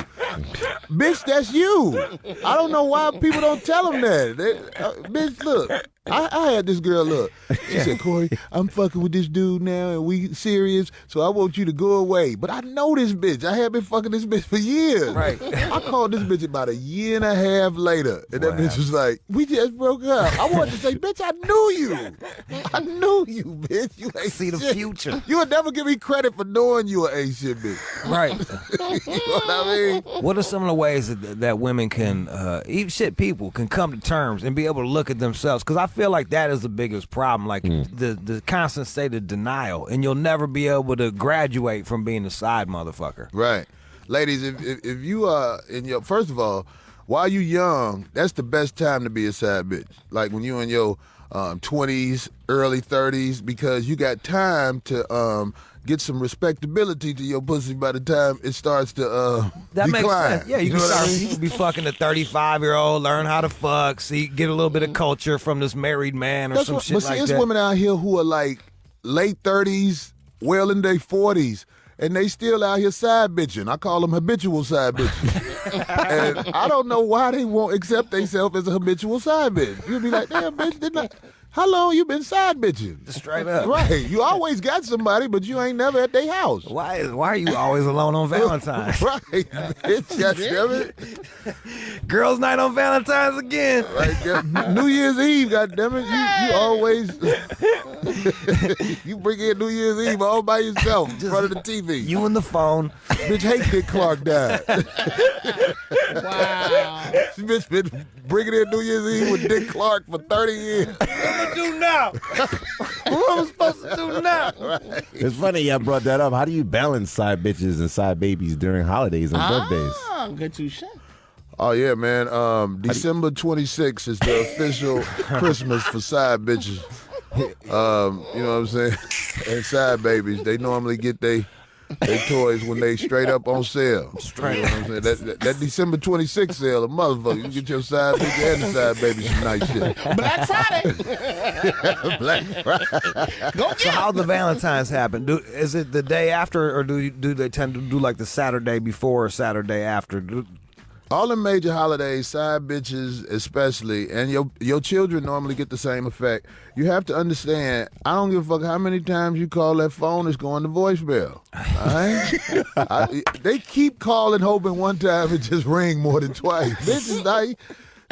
Bitch, that's you. I don't know why people don't tell them that. Bitch, look. I had this girl, look. She said, Corey, I'm fucking with this dude now and we serious, so I want you to go away. But I know this bitch. I have been fucking this bitch for years. Right. I called this bitch about a year and a half later. And that bitch was like, we just broke up. I wanted to say, bitch, I knew you. I knew you, bitch. You ain't see the shit. future. You would never give me credit for knowing you ain't shit, bitch. Right. You know what I mean? What are some of the ways that women can, even people can come to terms and be able to look at themselves? Because I feel like that is the biggest problem, like the constant state of denial, and you'll never be able to graduate from being a side motherfucker. Right. Ladies, if you are first of all, while you young, that's the best time to be a side bitch. Like when you in your 20s, early 30s, because you got time to get some respectability to your pussy by the time it starts to that decline. makes sense. Yeah, you can can be fucking a 35-year-old, learn how to fuck, get a little bit of culture from this married man or some shit like that. But see, it's women out here who are like late 30s, well in their 40s, and they still out here side bitching. I call them habitual side bitches. And I don't know why they won't accept themselves as a habitual side bitch. You'll be like, damn, bitch, didn't I? How long you been side bitching? Straight up. Right. You always got somebody, but you ain't never at their house. Why are you always alone on Valentine's? Right. Bitch, goddammit. Girls' night on Valentine's again. Right. New Year's Eve, goddammit. You always you bring in New Year's Eve all by yourself in front of the TV. You and the phone. Bitch, hate Dick Clark died. Wow. This bitch been bringing in New Year's Eve with Dick Clark for 30 years. Do now? What am I supposed to do now? Right. It's funny y'all brought that up. How do you balance side bitches and side babies during holidays and birthdays? Good touche. Oh yeah, man. December 26th is the official Christmas for side bitches. You know what I'm saying? And side babies, they normally get they toys when they straight up on sale. Straight you know what I'm saying? That December 26th sale, a motherfucker. You get your side bitch and the side baby some nice shit. Black Friday. Black Friday. Go get So how the Valentine's happen? Is it the day after, or do they tend to do like the Saturday before or Saturday after? All the major holidays, side bitches especially, and your children normally get the same effect. You have to understand, I don't give a fuck how many times you call that phone, it's going to voicemail. All right? They keep calling, hoping one time it just ring more than twice. Bitches,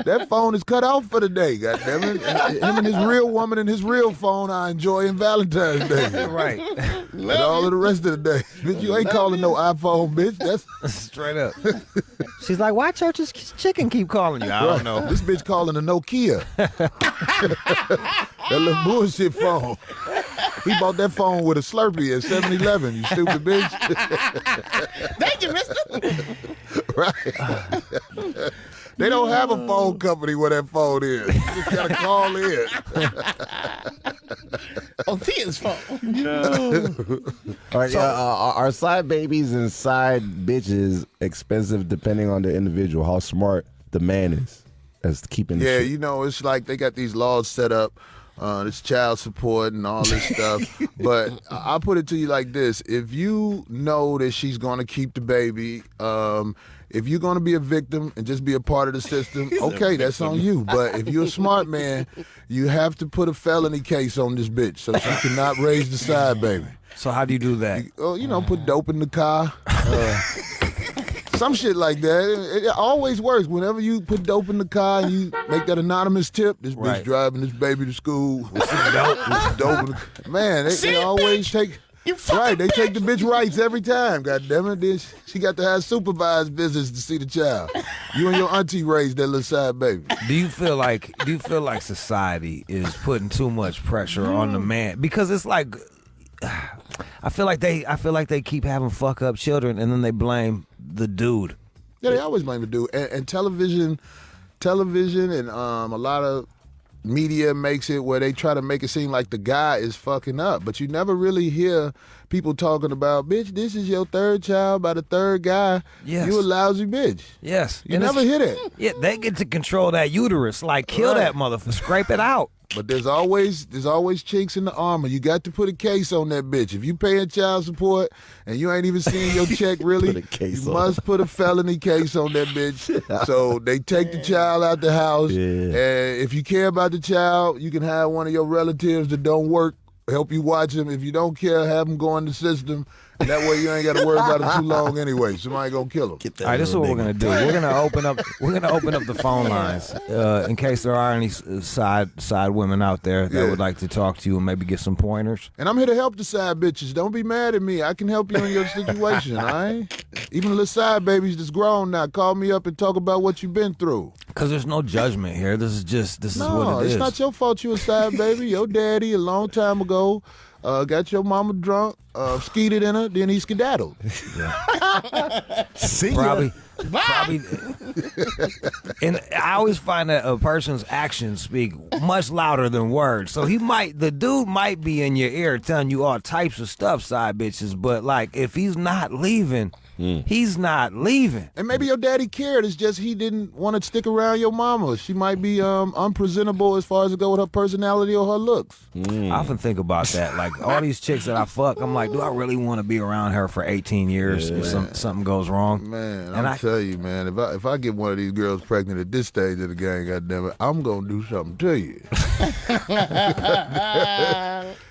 that phone is cut off for the day, goddammit. Him and his real woman and his real phone are enjoying Valentine's Day. Right. And all of the rest of the day. Bitch, you ain't calling no iPhone, bitch. That's straight up. She's like, why Church's Chicken keep calling you? I don't know. This bitch calling a Nokia. That little bullshit phone. He bought that phone with a Slurpee at 7-Eleven, you stupid bitch. Thank you, mister. Right. They don't have a phone company where that phone is. You just gotta call in. On Tia's phone. All right, are side babies and side bitches expensive depending on the individual? How smart the man is as keeping the shit? You know, it's like they got these laws set up, this child support and all this stuff. But I'll put it to you like this. If you know that she's going to keep the baby, if you're going to be a victim and just be a part of the system, okay, that's on you. But if you're a smart man, you have to put a felony case on this bitch so she cannot raise the side baby. So how do you do that? Put dope in the car. Some shit like that. It always works. Whenever you put dope in the car and you make that anonymous tip, this bitch driving this baby to school with some dope. Man, they always take... Right, they take the bitch rights every time, goddammit. Then she got to have supervised visits to see the child. You and your auntie raised that little side baby. Do you feel like society is putting too much pressure on the man? Because it's like I feel like they keep having fuck up children and then they blame the dude. Yeah, they always blame the dude. And television and a lot of media makes it where they try to make it seem like the guy is fucking up, but you never really hear people talking about, bitch, this is your third child by the third guy. Yes. You a lousy bitch. Yes. You never hear that. Yeah, they get to control that uterus. Like, kill that motherfucker. Scrape it out. But there's always chinks in the armor. You got to put a case on that bitch. If you paying child support and you ain't even seeing your check really, you must put a felony case on that bitch. So they take the child out the house. Yeah. And if you care about the child, you can have one of your relatives that don't work help you watch him. If you don't care, have him go in the system. And that way you ain't got to worry about it too long anyway. Somebody gonna kill him. All right, this is what we're gonna do. We're gonna open up the phone lines in case there are any side women out there that would like to talk to you and maybe get some pointers. And I'm here to help the side bitches. Don't be mad at me. I can help you in your situation. All right. Even the little side babies that's grown now, call me up and talk about what you've been through. Because there's no judgment here. This is what it is. No, it's not your fault you a side baby. Your daddy a long time ago got your mama drunk, skeeted in her, then he skedaddled. See probably. And I always find that a person's actions speak much louder than words. So the dude might be in your ear telling you all types of stuff, side bitches, but like if he's not leaving, he's not leaving. And maybe your daddy cared. It's just he didn't want to stick around your mama. She might be unpresentable as far as to go with her personality or her looks. I often think about that. Like all these chicks that I fuck, I'm like, do I really want to be around her for 18 years if something goes wrong? Man, I tell you, man, if I get one of these girls pregnant at this stage of the game, goddamn it, I'm gonna do something to you.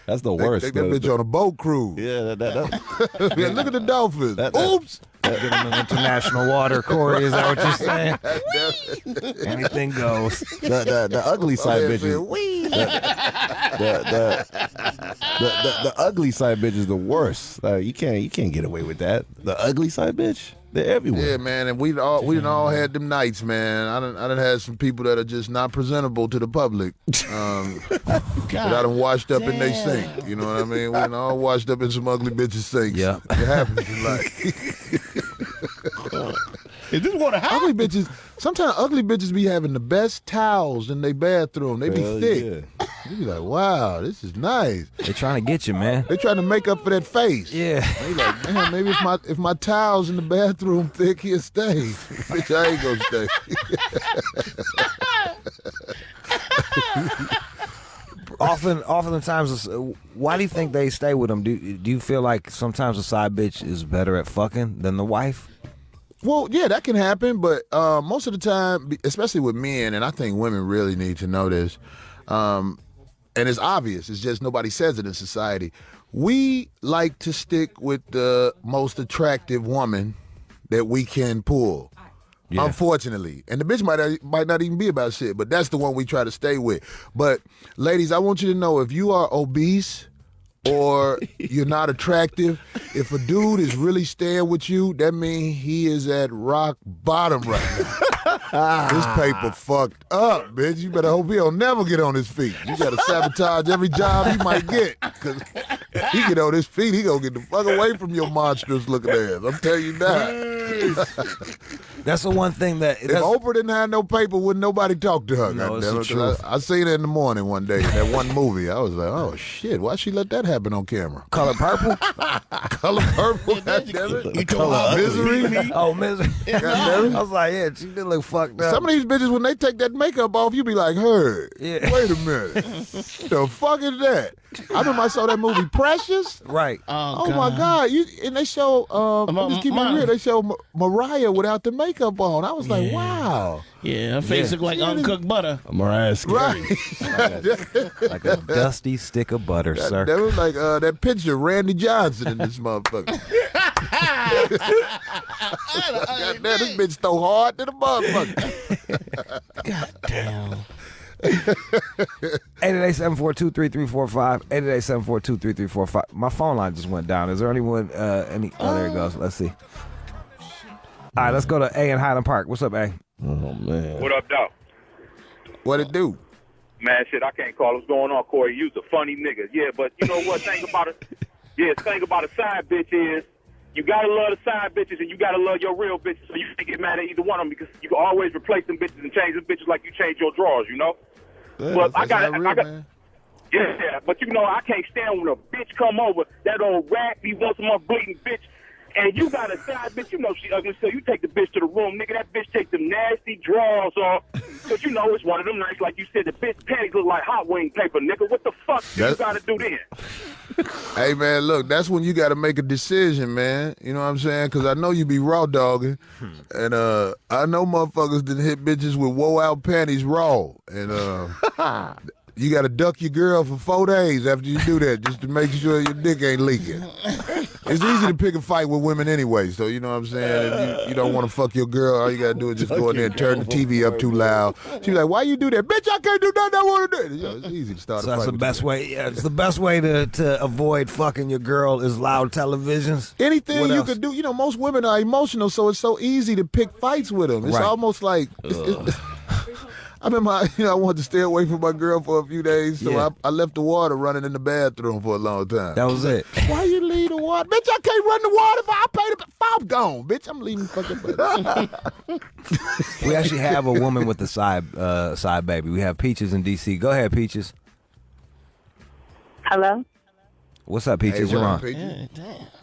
That's the worst. Take that bitch on a boat cruise. Yeah, yeah, look at the dolphins. Oops. Get them in international water, Corey. Is that what you're saying? Anything goes. The ugly side bitches. The ugly side bitch is the worst. Like you can't get away with that. The ugly side bitch. They're everywhere. Yeah, man, and we done all had them nights, man. I done had some people that are just not presentable to the public. But I done washed up in they sink. You know what I mean? We done all washed up in some ugly bitches' sinks. Yeah, it happens in life. Is this what happens? Ugly bitches. Sometimes ugly bitches be having the best towels in their bathroom. They be thick. Yeah. You be like, wow, this is nice. They trying to get you, man. They trying to make up for that face. Yeah. They like, man, maybe if my towels in the bathroom thick, he'll stay. Bitch, I ain't gonna stay. Oftentimes, why do you think they stay with them? Do you feel like sometimes the side bitch is better at fucking than the wife? Well, yeah, that can happen, but most of the time, especially with men, and I think women really need to know this, and it's obvious, it's just nobody says it in society. We like to stick with the most attractive woman that we can pull. Yeah. Unfortunately. And the bitch might not even be about shit, but that's the one we try to stay with. But ladies, I want you to know, if you are obese or you're not attractive, if a dude is really staying with you, that means he is at rock bottom right now. This paper fucked up, bitch. You better hope he'll never get on his feet. You gotta sabotage every job he might get. Cause he get on his feet, he gonna get the fuck away from your monstrous looking ass. I'm telling you that. That's the one thing that... If Oprah didn't have no paper, wouldn't nobody talk to her. No, it's the truth. I seen it in the morning one day in that one movie. I was like, oh shit, why she let that happen on camera? Color Purple? Color Purple, goddammit. You Color Misery? Oh, Misery. Goddammit. I was like, yeah, she did look fucked up. Some of these bitches, when they take that makeup off, you be like, hey, wait a minute. The fuck is that? I remember I saw that movie Precious. Right. Oh my God. And they show, I'm just keeping it real, they show Mariah without the makeup on. I was like, wow. Yeah, her face look like uncooked butter. Mariah's scary. Right. Like a dusty stick of butter, sir. That was like that picture of Randy Johnson in this motherfucker. God damn, this bitch so hard to the motherfucker. God damn. 888-742-3345. 888-742-3345. My phone line just went down. Is there anyone? Oh, there it goes. Let's see. All right, let's go to A in Highland Park. What's up, A? Oh man. What up, dog? What it do? Man, shit, I can't call. What's going on, Corey? You's a funny nigga. Yeah, but you know what? Thing about a side bitch is you gotta love the side bitches and you gotta love your real bitches, so you can't get mad at either one of them, because you can always replace them bitches and change them bitches like you change your drawers, you know? Well, I got. Yeah, but you know, I can't stand when a bitch come over, that old raggedy, once a month bleeding bitch, and you got a side bitch, you know she ugly, so you take the bitch to the room, nigga, that bitch take them nasty drawers off, because you know it's one of them nights, like you said, the bitch panties look like hot wing paper, nigga, what the fuck do you got to do then? Hey, man, look, that's when you got to make a decision, man. You know what I'm saying? Because I know you be raw dogging, and I know motherfuckers done hit bitches with woe-out panties raw, and you got to duck your girl for 4 days after you do that just to make sure your dick ain't leaking. It's easy to pick a fight with women anyway, so you know what I'm saying? If you don't want to fuck your girl, all you got to do is just go in there and turn the TV up too loud. She's like, why you do that? Bitch, I can't do nothing I want to do. You know, it's easy to start a fight. That's the best way. Yeah, it's the best way to avoid fucking your girl is loud televisions. Anything you could do. You know, most women are emotional, so it's so easy to pick fights with them. It's almost like... I remember, I wanted to stay away from my girl for a few days, so I left the water running in the bathroom for a long time. That was it. Why you leave the water? Bitch, I can't run the water if I pay the... I'm gone, bitch. I'm leaving fucking... We actually have a woman with a side baby. We have Peaches in D.C. Go ahead, Peaches. Hello? What's up, Peaches? You're on.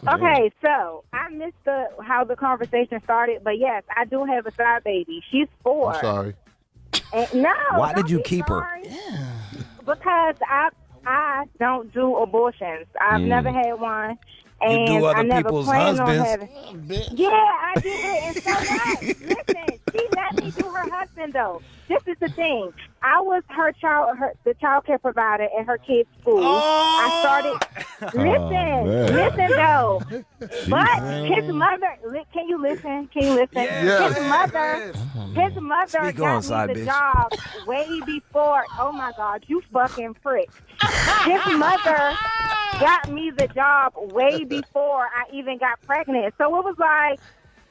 Okay, so I missed how the conversation started, but yes, I do have a side baby. She's 4. I'm sorry. No. Why did you keep her? Because I don't do abortions. I've never had one. And you do other I never people's planned husbands. On having... Yeah, I did it. And so what? Listen, she let me do her husband, though. This is the thing. I was the child care provider at her kid's school. I started. Listen, though. But his mother. Can you listen? Yeah. His mother got me the job way before. Oh my God, you fucking prick. His mother got me the job way before I even got pregnant. So it was like,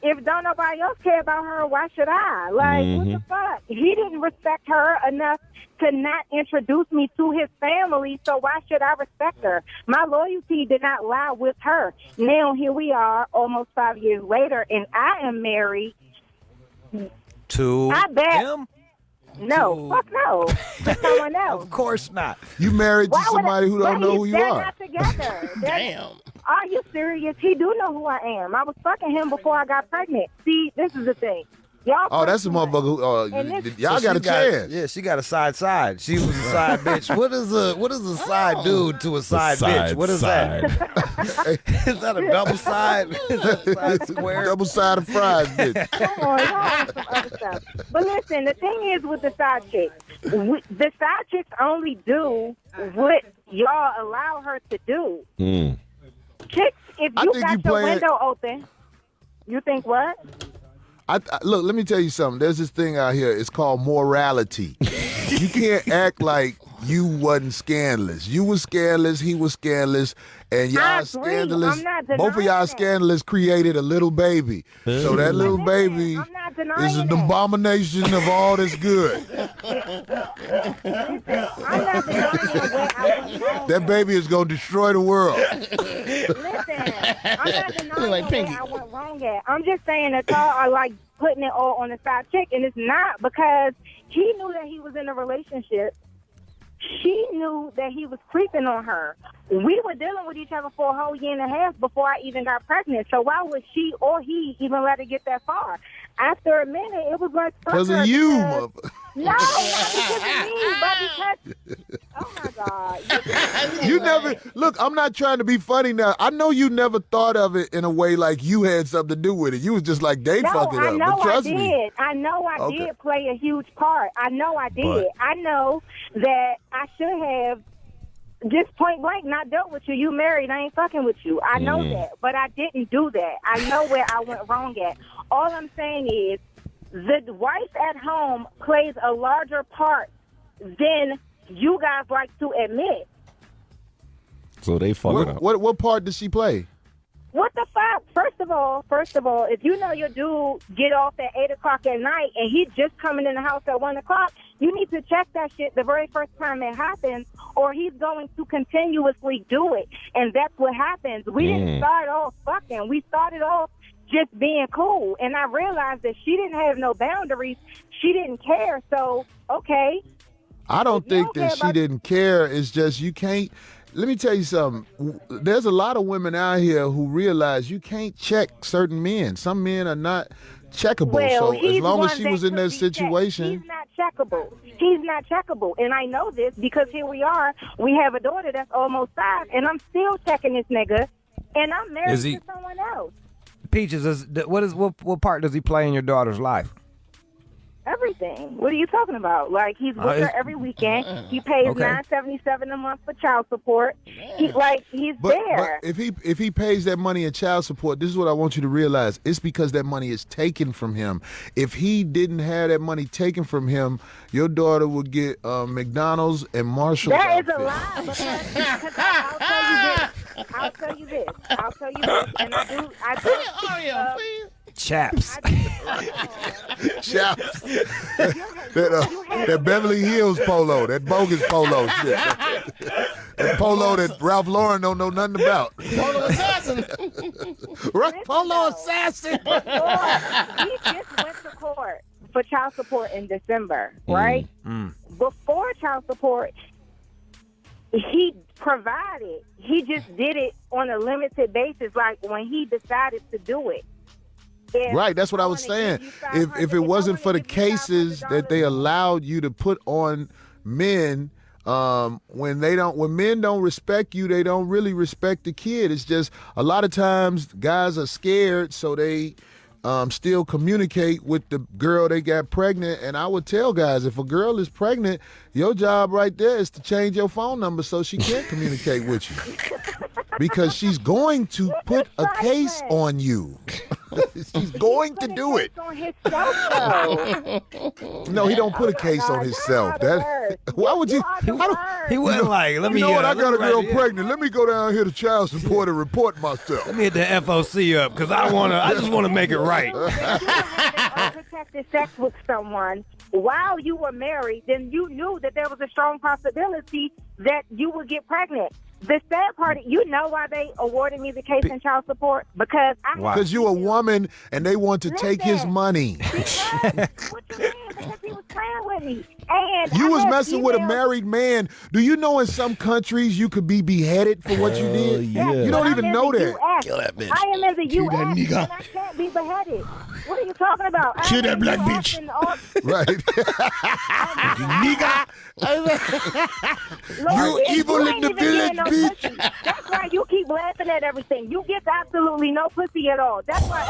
if don't nobody else care about her, why should I? Like, what the fuck? He didn't respect her enough to not introduce me to his family, so why should I respect her? My loyalty did not lie with her. Now, here we are, almost 5 years later, and I am married to him? No, fuck no. To someone else. Of course not. You married to somebody who don't know who you they're are. Not together. Damn. Are you serious? He do know who I am. I was fucking him before I got pregnant. See, this is the thing. Y'all that's a motherfucker who, y'all got a chance. Yeah, she got a side. She was a side bitch. What is a side dude to a side bitch? What is that? Is that a double side? Is that a side square? Double sided fries, bitch. Come on, y'all want some other stuff. But listen, the thing is with the side chicks, the side chicks only do what y'all allow her to do. Chicks, if you got your window open, you think what? Look, let me tell you something. There's this thing out here. It's called morality. You can't act like you wasn't scandalous. You was scandalous. He was scandalous. And y'all scandalous. Both of y'all scandalous created a little baby. So that little baby is an abomination of all that's good. That baby is going to destroy the world. Listen, I'm not denying where I went wrong at. I'm just saying that y'all are like putting it all on the side chick, and it's not, because he knew that he was in a relationship. She knew that he was creeping on her. We were dealing with each other for a whole year and a half before I even got pregnant. So why would she or he even let her get that far? After a minute, it was like... Because of you, mother. No, not because of me, but because... Oh, my God. You never... Look, I'm not trying to be funny now. I know you never thought of it in a way like you had something to do with it. You was just like, they fucked it up. But trust me. I know I did play a huge part. I know I did. But I know that I should have just point blank not dealt with you. You married. I ain't fucking with you. I know that. But I didn't do that. I know where I went wrong at. All I'm saying is the wife at home plays a larger part than you guys like to admit. So they fuck it up. What part does she play? What the fuck? First of all, if you know your dude get off at 8 o'clock at night and he just coming in the house at 1 o'clock, you need to check that shit the very first time it happens, or he's going to continuously do it. And that's what happens. We didn't start off fucking. We started off just being cool. And I realized that she didn't have no boundaries. She didn't care. So, okay, I don't think that she didn't care. It's just you can't. Let me tell you something. There's a lot of women out here who realize you can't check certain men. Some men are not checkable. Well, so as long as she was in that situation. He's not checkable. He's not checkable. And I know this because here we are. We have a daughter that's almost 5, and I'm still checking this nigga, and I'm married to someone else. Peaches, what part does he play in your daughter's life? Everything. What are you talking about? Like, he's with her every weekend. He pays $9.77 a month for child support. He's there. But if he pays that money in child support, this is what I want you to realize. It's because that money is taken from him. If he didn't have that money taken from him, your daughter would get McDonald's and Marshall. That is a lie. Because I'll tell you this. And I do. Chaps. Chaps. That Beverly Hills polo, that bogus polo shit. That polo that Ralph Lauren don't know nothing about. Polo assassin. Right? Polo assassin. He just went to court for child support in December, right? Before child support, he provided. He just did it on a limited basis, like when he decided to do it. Right, that's what I was saying. If it wasn't for the cases that they allowed you to put on men, when men don't respect you, they don't really respect the kid. It's just a lot of times guys are scared, so they still communicate with the girl they got pregnant. And I would tell guys, if a girl is pregnant, your job right there is to change your phone number so she can't communicate with you. Because she's going to put a case on you. She's going to do it. No, he don't put a case on himself. Why would you? He wasn't like, let me. You know what? I got a girl pregnant. Let me go down here to child support and report myself. Let me hit the FOC up because I just want to make it right. Unprotected sex with someone while you were married, then you knew that there was a strong possibility that you would get pregnant. The sad part, you know why they awarded me the case in child support? Because you're a woman and they want to take his money. What you mean? Because he was playing with me. And you was messing with a married man. Do you know in some countries you could be beheaded for what you did? Yeah. You don't even know that. Kill that bitch. I am in the Kill U.S. that nigga. and I can't be beheaded. What are you talking about? Kill that black bitch. Right. Nigga. You evil in the village, bitch. That's why you keep laughing at everything. You get absolutely no pussy at all. That's why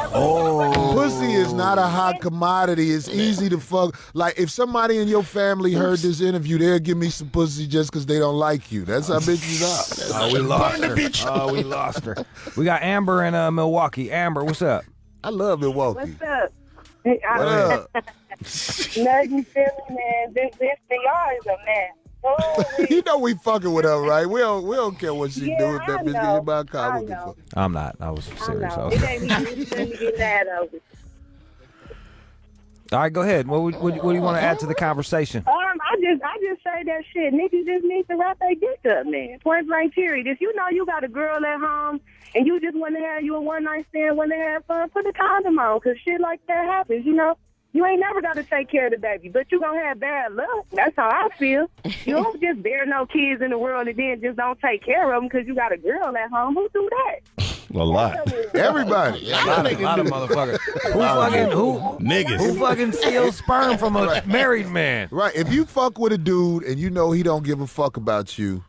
pussy is not a hot commodity. It's easy to fuck. Like, if somebody in your family heard this interview, they'll give me some pussy just because they don't like you. That's how bitches are. Oh, we lost her. We lost her. We got Amber in Milwaukee. Amber, what's up? I love Milwaukee. What's up? What up? Nothing silly, man. This VR is a mess. Oh, You know we fucking with her, right? We don't care what she do with that bitch getting my car. I'm not. I was serious. It ain't me get mad over. All right, go ahead. What do you want to add to the conversation? I just say that shit. Niggas just need to wrap their dick up, man. Point blank period. If you know you got a girl at home and you just want to have you a one night stand, want to have fun, put a condom on, because shit like that happens. You know, you ain't never got to take care of the baby, but you gonna have bad luck. That's how I feel. You don't just bear no kids in the world and then just don't take care of them because you got a girl at home. Who do that? A lot. Everybody. A lot of motherfuckers. Who fucking steals sperm from a married man? Right. If you fuck with a dude and you know he don't give a fuck about you,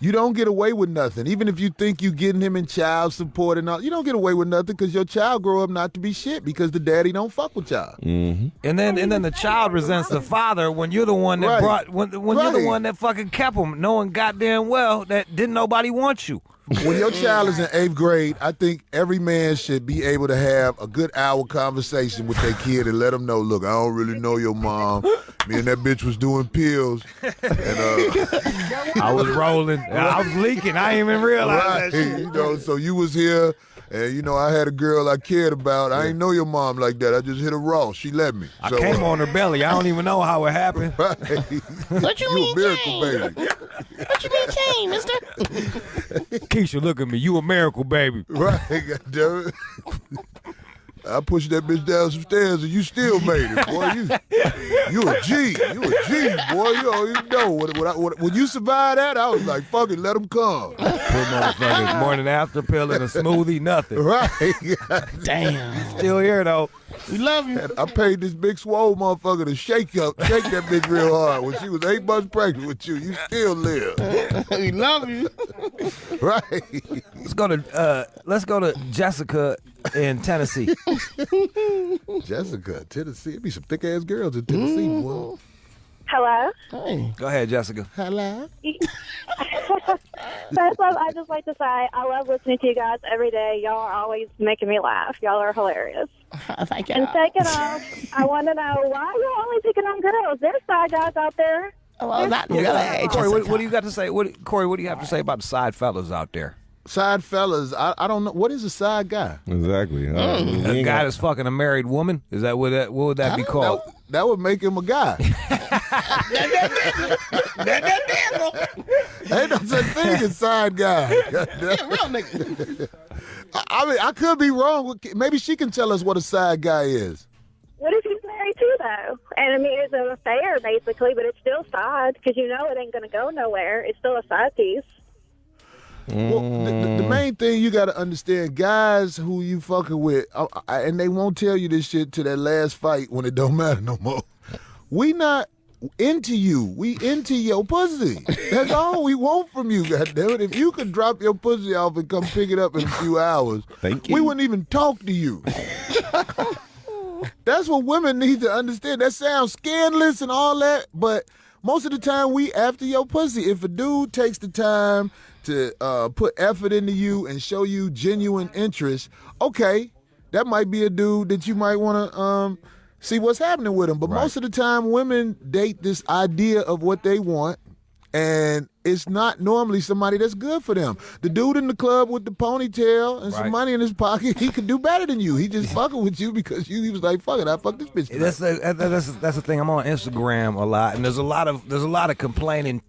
you don't get away with nothing. Even if you think you getting him in child support and all, you don't get away with nothing because your child grow up not to be shit because the daddy don't fuck with y'all. Mm-hmm. And then the child resents the father when you're the one that brought when you're the one that fucking kept him, knowing goddamn well that didn't nobody want you. When your child is in 8th grade, I think every man should be able to have a good hour conversation with their kid and let them know, look, I don't really know your mom. Me and that bitch was doing pills. And I was rolling. I was leaking. I didn't even realize that shit. You know, so you was here. And, you know, I had a girl I cared about. I ain't know your mom like that. I just hit her raw. She let me. I came on her belly. I don't even know how it happened. Right. What you mean, a miracle baby. What you mean, Kane, mister? Keisha, look at me. You a miracle baby. Right, goddammit. I pushed that bitch down some stairs and you still made it, boy. You a G. You a G, boy. You don't even know. When you survive that, I was like, fuck it, let them come. Put motherfuckers morning after pill in a smoothie, nothing. Right. Damn. Still here, though. We love you. I paid this big swole motherfucker to shake that bitch real hard. When she was 8 months pregnant with you, you still live. We love you. Right. Let's go to Jessica in Tennessee. Jessica, Tennessee. It'd be some thick ass girls in Tennessee, boy. Hello? Hey. Go ahead, Jessica. Hello. First off, I just like to say I love listening to you guys every day. Y'all are always making me laugh. Y'all are hilarious. Thank you. And second off, I want to know why are you only picking on girls? There's side guys out there. Well, not really. Corey, what do you got to say? Corey, what do you have to say about the side fellas out there? Side fellas, I don't know. What is a side guy? Exactly. A guy that's fucking a married woman? Is that what would that be called? That would make him a guy. Ain't no such thing as side guy. Real nigga. I mean, I could be wrong. Maybe she can tell us what a side guy is. What if he's married too, though? And I mean, it's an affair, basically, but it's still side because you know it ain't going to go nowhere. It's still a side piece. Well, the main thing you got to understand, guys who you fucking with, and they won't tell you this shit to that last fight when it don't matter no more. We not into you. We into your pussy. That's all we want from you, goddammit. If you could drop your pussy off and come pick it up in a few hours, we wouldn't even talk to you. That's what women need to understand. That sounds scandalous and all that, but most of the time we after your pussy. If a dude takes the time to put effort into you and show you genuine interest, okay, that might be a dude that you might want to see what's happening with him. But most of the time, women date this idea of what they want, and it's not normally somebody that's good for them. The dude in the club with the ponytail and some money in his pocket, he could do better than you. He just fucking with you because he was like, fuck it, I fuck this bitch. That's the thing. I'm on Instagram a lot, and there's a lot of complaining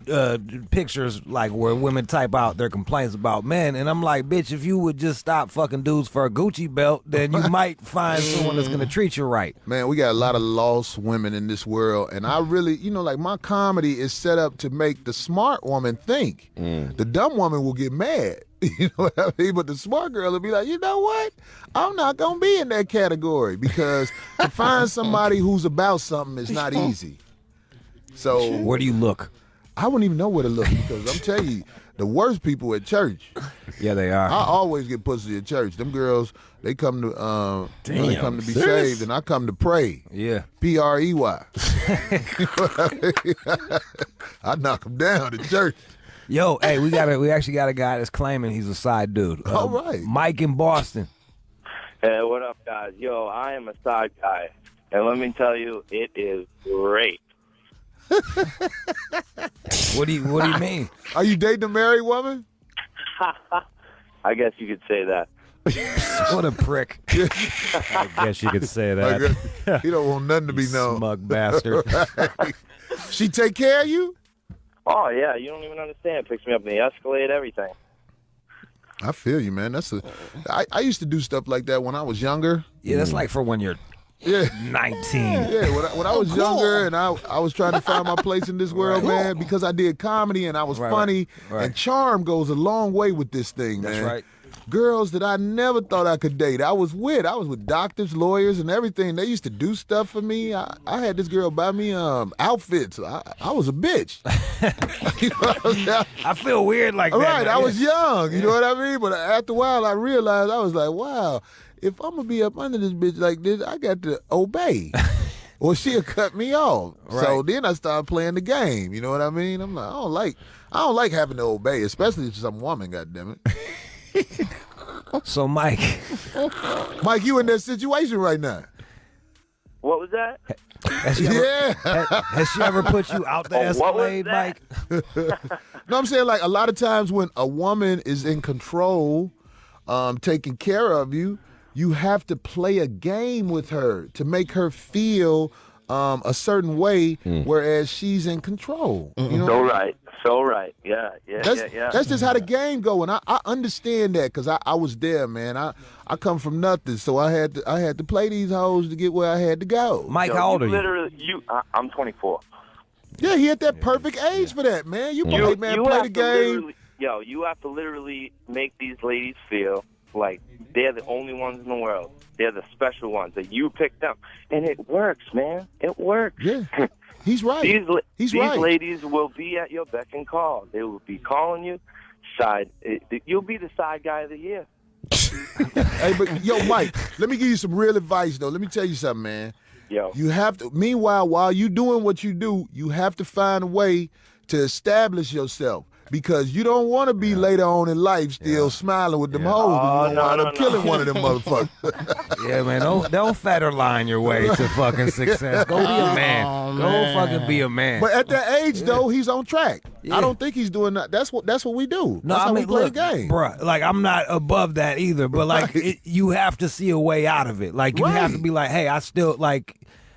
pictures like where women type out their complaints about men, and I'm like, bitch, if you would just stop fucking dudes for a Gucci belt, then you might find someone that's gonna treat you right. Man, we got a lot of lost women in this world, and I really, like my comedy is set up to make the smart woman think. The dumb woman will get mad. You know what I mean? But the smart girl will be like, you know what? I'm not going to be in that category because to find somebody who's about something is not easy. So where do you look? I wouldn't even know where to look because I'm telling you, the worst people at church. Yeah, they are. I always get pussy at church. Them girls, they come to they come to be saved, and I come to pray. Yeah. Prey. I knock them down at church. Yo, hey, we actually got a guy that's claiming he's a side dude. All right. Mike in Boston. Hey, what up, guys? Yo, I am a side guy, and let me tell you, it is great. What do you mean? Are you dating a married woman? I guess you could say that. What a prick. I guess you could say that. He don't want nothing to be known. Smug bastard. Right. She take care of you? Oh, yeah, you don't even understand. Picks me up in the Escalade, everything. I feel you, man. I used to do stuff like that when I was younger. Yeah, that's like for when you're 19. Yeah, when I was younger and I was trying to find my place in this world, man, because I did comedy and I was funny, and charm goes a long way with this thing, man. That's right. Girls that I never thought I could date. I was with doctors, lawyers, and everything. They used to do stuff for me. I had this girl buy me outfits. I was a bitch. You know what I'm saying? I feel weird like that. Right, man. I was young. You know what I mean? But after a while, I realized, I was like, wow, if I'm going to be up under this bitch like this, I got to obey. Or she'll cut me off. Right. So then I started playing the game. You know what I mean? I'm like, I don't like having to obey, especially if some woman, goddammit. So, Mike, you in that situation right now. What was that? Has she ever put you out the Escalade, Mike? No, I'm saying like a lot of times when a woman is in control, taking care of you, you have to play a game with her to make her feel a certain way, whereas she's in control. You know? So right. so right. Yeah. That's just how the game go, and I understand that because I was there, man. I come from nothing, so I had to play these hoes to get where I had to go. Mike, how old are you? I'm 24. Yeah, he at that perfect age for that, man. You play the game. You have to literally make these ladies feel like they're the only ones in the world. They're the special ones, that you picked them. And it works, man. It works. Yeah, he's right. These ladies will be at your beck and call. They will be calling you. You'll be the side guy of the year. Hey, but Mike, let me give you some real advice, though. Let me tell you something, man. You have to, meanwhile, while you doing what you do, you have to find a way to establish yourself. Because you don't want to be later on in life still smiling with them hoes. You don't wind up killing one of them motherfuckers. Yeah, man. Don't feather line your way to fucking success. Go be a man. Go fucking be a man. But at that age, though, he's on track. I don't think he's doing that. That's what we do. No, That's how we play look, the game. Bruh, like, I'm not above that either. But, like, you have to see a way out of it. Like, you have to be like, hey, I still, like,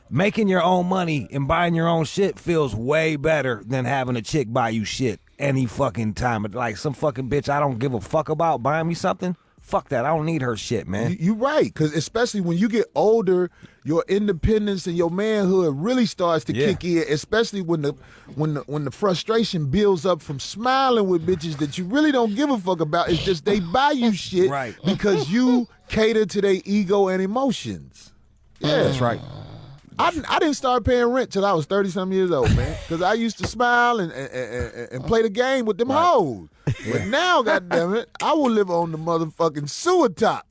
making your own money and buying your own shit feels way better than having a chick buy you shit any fucking time. Like some fucking bitch I don't give a fuck about buying me something. Fuck that. I don't need her shit, man. You right, because especially when you get older, your independence and your manhood really starts to kick in. Especially when the frustration builds up from smiling with bitches that you really don't give a fuck about. It's just they buy you shit because you cater to their ego and emotions. Yeah, that's right. I didn't start paying rent till I was 30-something years old, man, because I used to smile and play the game with them hoes. But now, goddammit, I will live on the motherfucking sewer top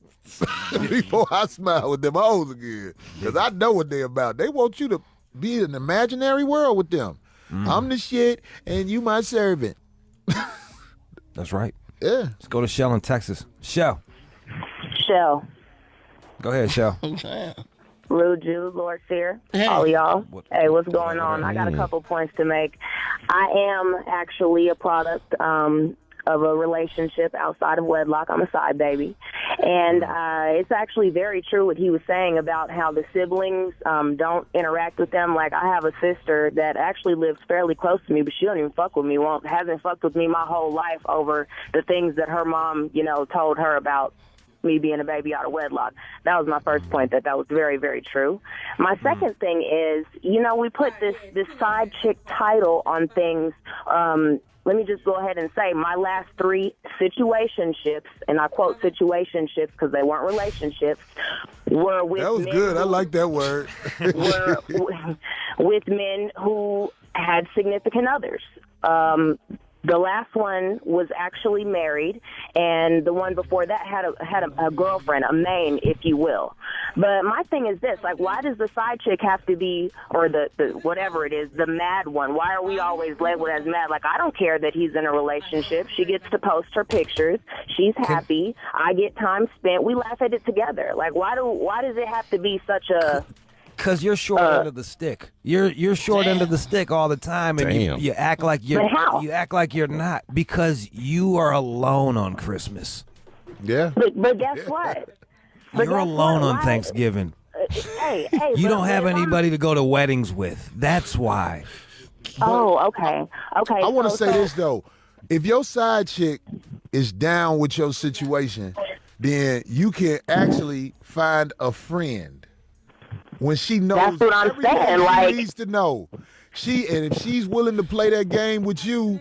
before I smile with them hoes again, because I know what they're about. They want you to be in an imaginary world with them. I'm the shit, and you my servant. That's right. Yeah. Let's go to Shell in Texas. Shell. Shell. Go ahead, Shell. Rude Jude, Lord Fear, all y'all. Hey, what's going on? I got a couple points to make. I am actually a product of a relationship outside of wedlock. I'm a side baby. And it's actually very true what he was saying about how the siblings don't interact with them. Like, I have a sister that actually lives fairly close to me, but she don't even fuck with me. Hasn't fucked with me my whole life over the things that her mom, told her about me being a baby out of wedlock. That was my first point, that was very, very true. My second thing is, we put this side chick title on things. Let me just go ahead and say my last 3 situationships, and I quote situationships because they weren't relationships, were with That was men good. I like that word. were with men who had significant others. The last one was actually married, and the one before that had a girlfriend, a main, if you will. But my thing is this, like, why does the side chick have to be, or the whatever it is, the mad one? Why are we always labeled as mad? Like, I don't care that he's in a relationship. She gets to post her pictures. She's happy. I get time spent. We laugh at it together. Like, why does it have to be such a... Because you're short end of the stick. You're short end of the stick all the time, and you act like you're. But how? You act like you're not, because you are alone on Christmas. Yeah. But guess what? You're alone on Thanksgiving. Hey, you don't have anybody to go to weddings with. That's why. Okay. I want to say this though: if your side chick is down with your situation, then you can actually find a friend. When she knows That's what I'm everything saying, she like, needs to know, and if she's willing to play that game with you,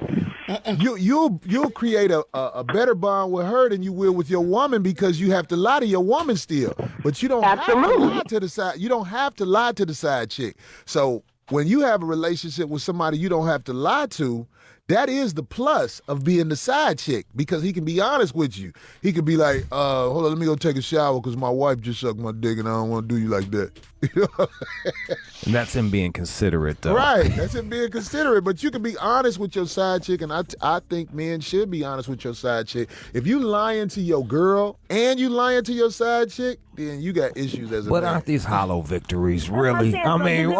you'll create a better bond with her than you will with your woman, because you have to lie to your woman still, but you don't have to lie to the side. You don't have to lie to the side chick. So when you have a relationship with somebody you don't have to lie to, that is the plus of being the side chick, because he can be honest with you. He could be like, hold on, let me go take a shower because my wife just sucked my dick and I don't want to do you like that. And that's him being considerate, though. Right, that's him being considerate. But you can be honest with your side chick, and I think men should be honest with your side chick. If you lying to your girl and you lying to your side chick, then you got issues as a But man. aren't these hollow victories, really? I mean,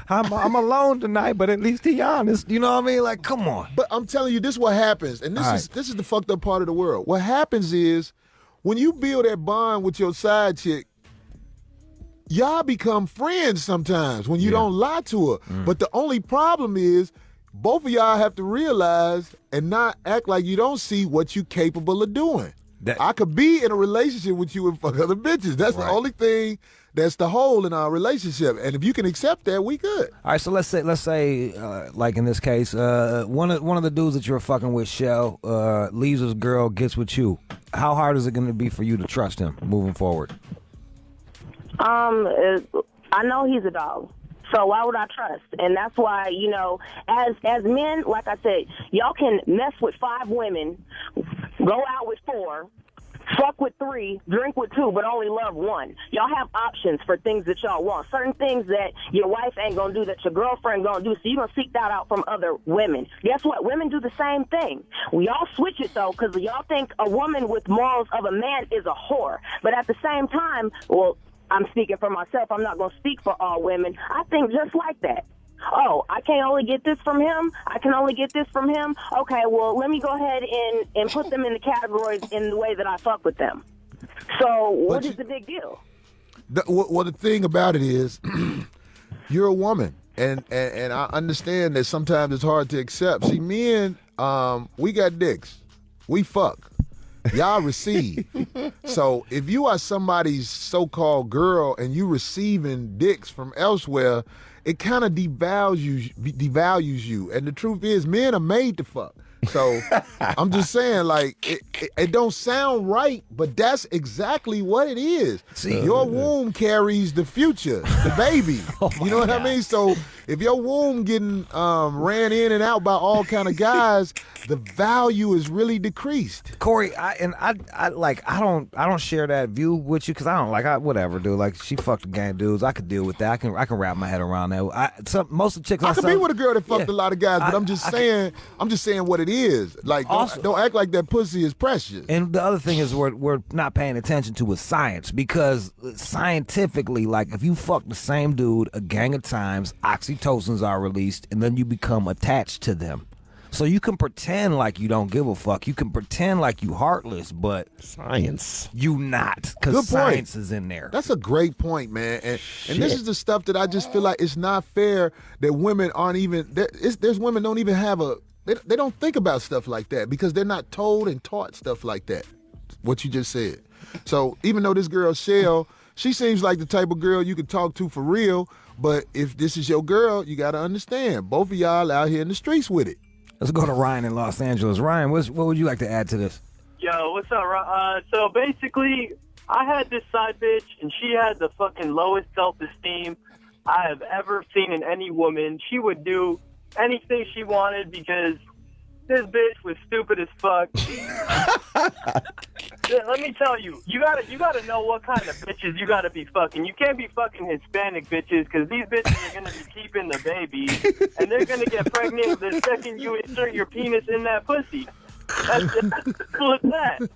I'm alone tonight, but at least he honest. You know what I mean? Like, come on. But I'm telling you, this is what happens, and this is the fucked up part of the world. What happens is, when you build that bond with your side chick, y'all become friends sometimes when you don't lie to her. But the only problem is, both of y'all have to realize and not act like you don't see what you're capable of doing. I could be in a relationship with you and fuck other bitches. That's the only thing that's the hole in our relationship. And if you can accept that, we good. All right, so let's say, like in this case, one of the dudes that you're fucking with, Shell, leaves his girl, gets with you. How hard is it going to be for you to trust him moving forward? I know he's a dog. So why would I trust? And that's why, as men, like I said, y'all can mess with 5 women, go out with 4, fuck with 3, drink with 2, but only love 1. Y'all have options for things that y'all want. Certain things that your wife ain't gonna do that your girlfriend gonna do, so you're gonna seek that out from other women. Guess what? Women do the same thing. We all switch it, though, because y'all think a woman with morals of a man is a whore. But at the same time, well, I'm speaking for myself. I'm not going to speak for all women. I think just like that. Oh, I can't only get this from him. I can only get this from him. Okay, well, let me go ahead and put them in the categories in the way that I fuck with them. So what is the big deal? Well, the thing about it is you're a woman, and I understand that sometimes it's hard to accept. See, men, we got dicks. We fuck. Y'all receive. So if you are somebody's so-called girl and you receiving dicks from elsewhere, it kind of devalues you. And the truth is, men are made to fuck. So I'm just saying, like, it don't sound right, but that's exactly what it is. See, your womb carries the future, the baby. You know what I mean? So if your womb getting ran in and out by all kind of guys, the value is really decreased. Corey, I don't share that view with you because whatever, dude. Like, she fucked the gang dudes. I could deal with that. I can wrap my head around that. Most of the chicks I could be with a girl that fucked a lot of guys, but I'm just saying what it is. Like, don't act like that pussy is precious. And the other thing is we're not paying attention to is science, because scientifically, like, if you fuck the same dude a gang of times, oxytocins are released, and then you become attached to them. So you can pretend like you don't give a fuck. You can pretend like you heartless, but science, you not, because science is in there. That's a great point, man. And this is the stuff that I just feel like it's not fair that women aren't even. There's women don't even have a. They don't think about stuff like that because they're not told and taught stuff like that. What you just said. So even though this girl Shell, she seems like the type of girl you could talk to for real. But if this is your girl, you got to understand, both of y'all out here in the streets with it. Let's go to Ryan in Los Angeles. Ryan, what would you like to add to this? Yo, what's up, Ryan? So basically, I had this side bitch, and she had the fucking lowest self-esteem I have ever seen in any woman. She would do anything she wanted because this bitch was stupid as fuck. Let me tell you, you gotta know what kind of bitches you gotta be fucking. You can't be fucking Hispanic bitches because these bitches are gonna be keeping the baby, and they're gonna get pregnant the second you insert your penis in that pussy. That's simple as that.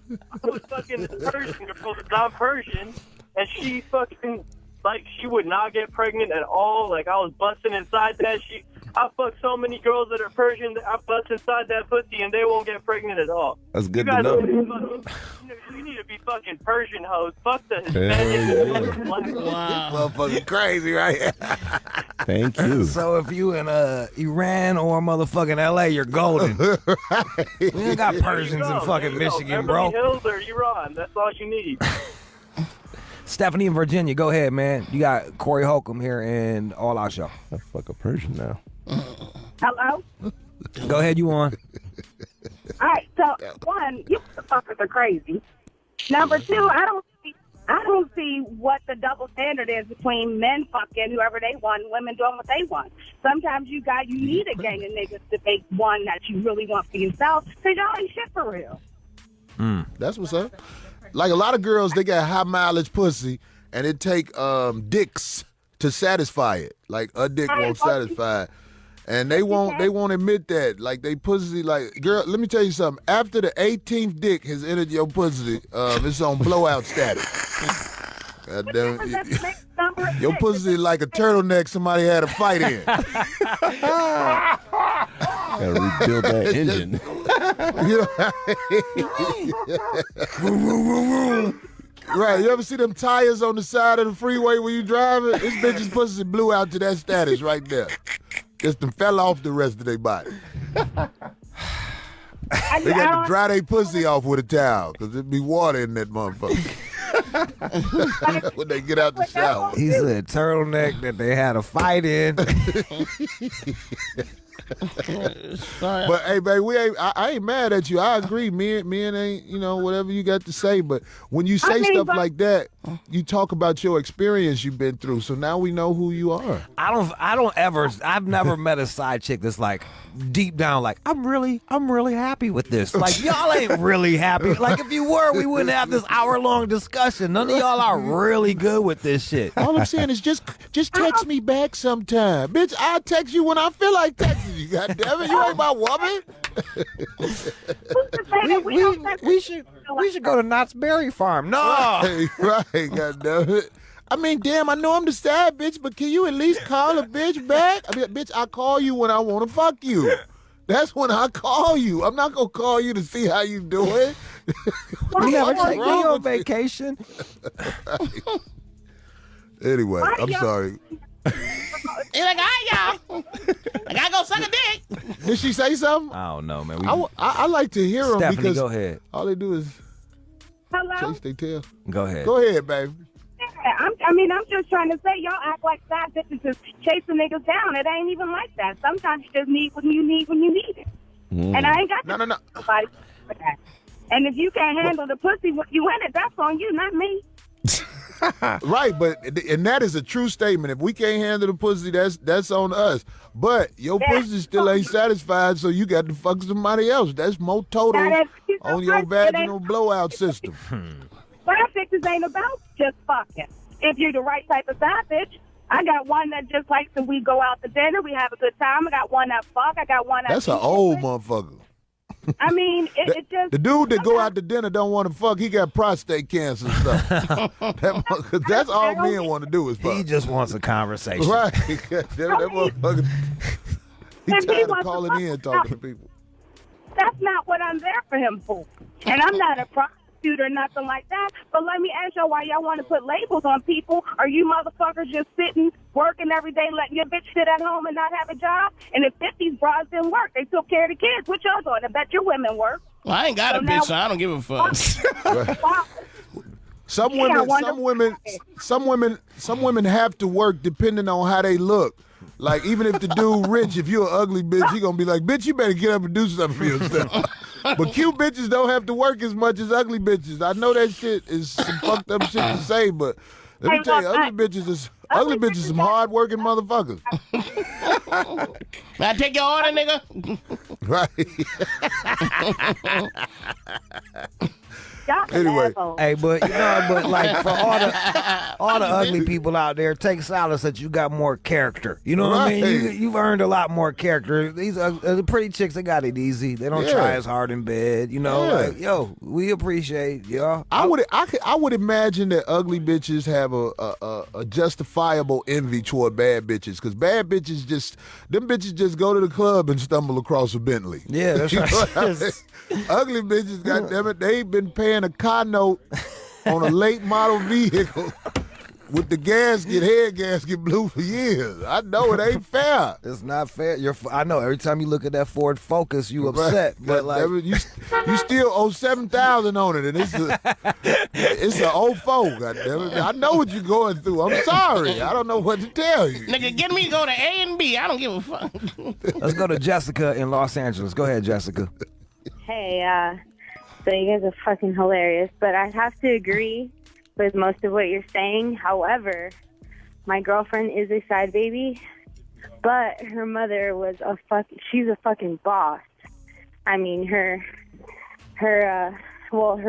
I was fucking this Persian girl, not Persian, and she fucking, like, she would not get pregnant at all. Like, I was busting inside that. I fucked so many girls that are Persian that I bust inside that pussy and they won't get pregnant at all. That's good to know. You need to be fucking Persian hoes. Fuck the Hispanic. Wow. Motherfucking crazy, right? Thank you. So if you in Iran or motherfucking LA, you're golden. We ain't got Persians in fucking Michigan, bro. Hills or Iran. That's all you need. Stephanie in Virginia, go ahead, man. You got Corey Holcomb here in All Out Show. I fuck a Persian now. Hello? Go ahead, you on. All right, so one, you motherfuckers are crazy. Number two, I don't see what the double standard is between men fucking whoever they want and women doing what they want. Sometimes you need a gang of niggas to make one that you really want for yourself because y'all ain't shit for real. That's what's up. Like a lot of girls, they got high mileage pussy, and it take dicks to satisfy it. Like a dick won't satisfy it. And they won't admit that. Like they pussy, like, girl, let me tell you something. After the 18th dick has entered your pussy, it's on blowout status. God damn it. Your pussy is like a turtleneck somebody had a fight in. Gotta rebuild that engine. Right, you ever see them tires on the side of the freeway when you driving? This bitch's pussy blew out to that status right there. Just them fell off the rest of their body. They got to dry their pussy off with a towel because there'd be water in that motherfucker. When they get out the shower. He said turtleneck that they had a fight in. But hey, baby, I ain't mad at you. I agree. Men ain't, whatever you got to say. But when you say stuff like that, you talk about your experience you've been through. So now we know who you are. I've never met a side chick that's like deep down like, I'm really happy with this. Like, y'all ain't really happy. Like, if you were, we wouldn't have this hour-long discussion. None of y'all are really good with this shit. All I'm saying is just text me back sometime. Bitch, I'll text you when I feel like texting you. God damn it, you ain't my woman. we should go to Knott's Berry Farm. No. Right, God damn it. I mean, damn, I know I'm the side bitch, but can you at least call a bitch back? I mean, bitch, I call you when I want to fuck you. That's when I call you. I'm not going to call you to see how you doing. We never take me on vacation. Right. Anyway, I'm sorry. He's like, all right, y'all. I gotta go suck a dick. Did she say something? I don't know, man. I like to hear them Stephanie, because go ahead. all they do is Hello? chase their tail. Go ahead. Go ahead, baby. I'm just trying to say, y'all act like side bitches just chasing niggas down. It ain't even like that. Sometimes you just need what you need when you need it. And I ain't got no. nobody for that. And if you can't handle the pussy when you in it, that's on you, not me. Right, and that is a true statement. If we can't handle the pussy, that's on us. But your pussy still ain't satisfied, so you got to fuck somebody else. That's more totals on your vaginal blowout system. Side bitches ain't about just fucking. If you're the right type of side bitch, I got one that just likes that we go out to dinner, we have a good time. I got one that fuck. I got one that. That's an old motherfucker. I mean, it just the dude that go out to dinner don't want to fuck. He got prostate cancer and stuff. That's all men want to do is fuck. He just wants a conversation. Right. that motherfucker. He tired of calling in talking to people. That's not what I'm there for him for. And I'm not a prostitute or nothing like that. But let me ask y'all why y'all want to put labels on people. Are you motherfuckers just sitting, working every day, letting your bitch sit at home and not have a job? And if 50s bras didn't work, they took care of the kids. What y'all doing? I bet your women work. Well, I ain't got a bitch, so I don't give a fuck. Some women have to work depending on how they look. Like, even if the dude rich, if you're an ugly bitch, he gonna be like, bitch, you better get up and do something for yourself. But cute bitches don't have to work as much as ugly bitches. I know that shit is some fucked up shit to say, but let me tell you, ugly bitches is some hard-working motherfuckers. May I take your order, nigga? Right. Anyway, hey, but like for all the ugly people out there, take solace that you got more character. You know what I mean? You've earned a lot more character. These the pretty chicks, they got it easy. They don't try as hard in bed. You know, like, yo, we appreciate y'all. I would imagine that ugly bitches have a justifiable envy toward bad bitches, because bad bitches just go to the club and stumble across a Bentley. Yeah, that's right. Ugly bitches, goddammit, they've been paying a car note on a late model vehicle with the head gasket blue for years. I know it ain't fair. It's not fair. I know every time you look at that Ford Focus, you upset. But like you still owe $7,000 on it, and it's an 04. Goddammit, I know what you're going through. I'm sorry. I don't know what to tell you. Nigga, get me to go to A and B. I don't give a fuck. Let's go to Jessica in Los Angeles. Go ahead, Jessica. Hey, so you guys are fucking hilarious, but I have to agree with most of what you're saying. However, my girlfriend is a side baby, but her mother was she's a fucking boss. I mean, her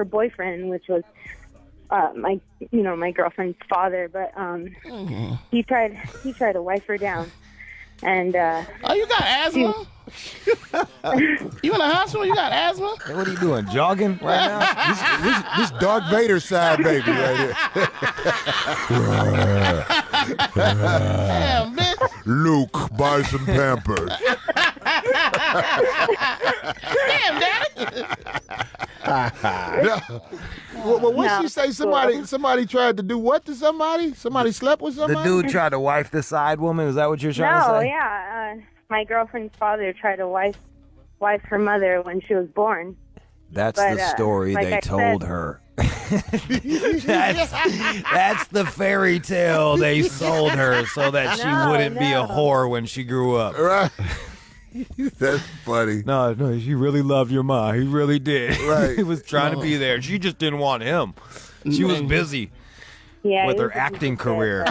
boyfriend, which was my girlfriend's father, but he tried to wife her down. And oh, you got asthma? You in the hospital? You got asthma? Hey, what are you doing? Jogging right now? This Darth Vader side baby right here. Damn, bitch. Luke, buy some Pampers. Damn, Daddy. Well, what she say? Somebody tried to do what to somebody? Somebody slept with somebody? The dude tried to wife the side woman? Is that what you're trying to say? No, yeah. my girlfriend's father tried to wife her mother when she was born. That's But, the story like they I told said- her. That's the fairy tale they sold her so that she wouldn't be a whore when she grew up. Right. That's funny. No, she really loved your ma. He really did. Right. He was trying to be there. She just didn't want him. She was busy with her acting career.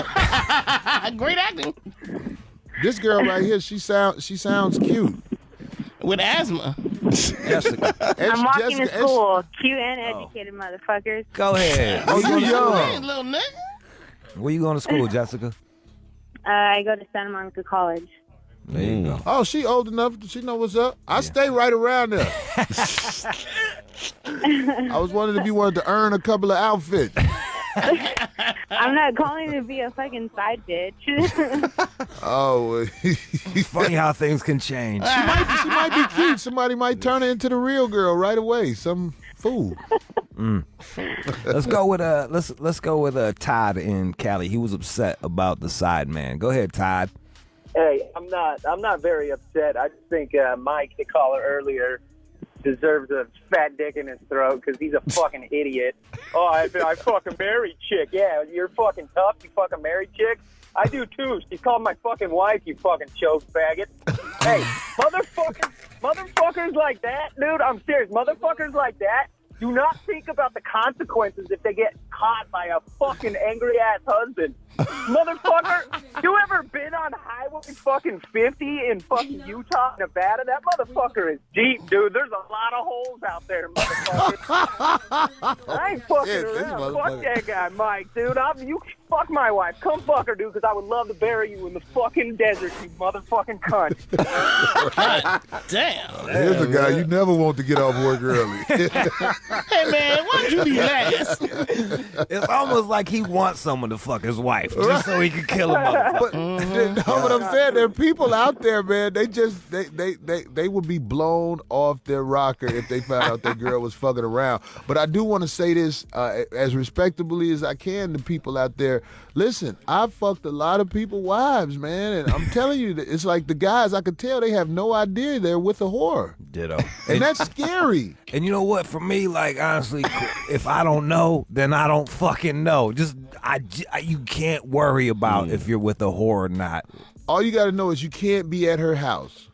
Great acting. This girl right here, she sounds cute. With asthma. Jessica. I'm walking to school. Cute and educated motherfuckers. Go ahead. Oh, you young. Little nigga. Where you going to school, Jessica? I go to Santa Monica College. There you go. Oh, she old enough. She know what's up. I stay right around there. I was wondering if you wanted to earn a couple of outfits. I'm not calling to be a fucking side bitch. Oh, it's funny how things can change. She might be cute. Somebody might turn her into the real girl right away. Some fool. Let's go with Todd in Cali. He was upset about the side man. Go ahead, Todd. Hey, I'm not very upset. I just think Mike, the caller earlier, deserves a fat dick in his throat because he's a fucking idiot. Oh, I fucking married chick. Yeah, you're fucking tough. You fucking married chick. I do too. She's called my fucking wife. You fucking choke faggot. Hey, motherfuckers like that, dude. I'm serious. Motherfuckers like that do not think about the consequences if they get caught by a fucking angry ass husband. Motherfucker, you ever been on Highway fucking 50 in fucking Utah, Nevada? That motherfucker is deep, dude. There's a lot of holes out there, motherfucker. I ain't fucking around. Fuck that guy, Mike, dude. You fuck my wife. Come fuck her, dude, because I would love to bury you in the fucking desert, you motherfucking cunt. Damn. Here's a guy you never want to get off work early. Hey, man, why don't you be last? It's almost like he wants someone to fuck his wife just so he can kill a motherfucker. But I'm saying, there are people out there, man. They would be blown off their rocker if they found out their girl was fucking around. But I do want to say this as respectably as I can to people out there. Listen, I've fucked a lot of people wives, man, and I'm telling you, it's like the guys, I could tell they have no idea they're with a whore. Ditto. And that's scary. And you know what? For me, like, honestly, if I don't know, then I don't fucking know. You can't worry about if you're with a whore or not. All you got to know is you can't be at her house.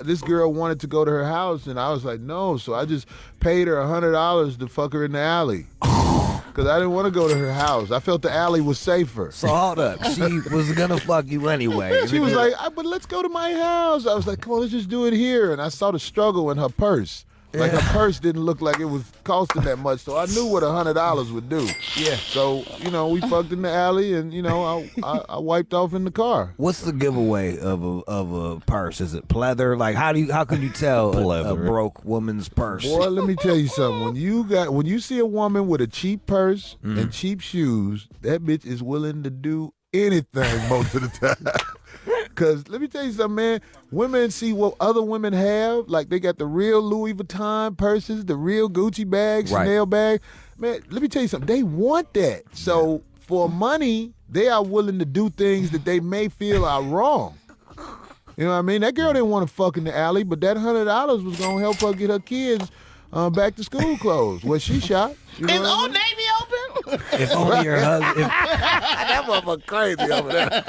This girl wanted to go to her house, and I was like, no. So I just paid her $100 to fuck her in the alley. Because I didn't want to go to her house. I felt the alley was safer. So hold up. She was going to fuck you anyway. She was like, but let's go to my house. I was like, come on, let's just do it here. And I saw the struggle in her purse. Like her purse didn't look like it was costing that much, so I knew what $100 would do. Yeah. So, we fucked in the alley, and I wiped off in the car. What's the giveaway of a purse? Is it pleather? Like how can you tell a broke woman's purse? Boy, let me tell you something. When you see a woman with a cheap purse and cheap shoes, that bitch is willing to do anything most of the time. Because let me tell you something, man. Women see what other women have. Like, they got the real Louis Vuitton purses, the real Gucci bag, Chanel bag. Man, let me tell you something. They want that. So, for money, they are willing to do things that they may feel are wrong. You know what I mean? That girl didn't want to fuck in the alley, but that $100 was going to help her get her kids back to school clothes. Where she shot. You know Is Old Navy open? If only your husband... That motherfucker crazy over there.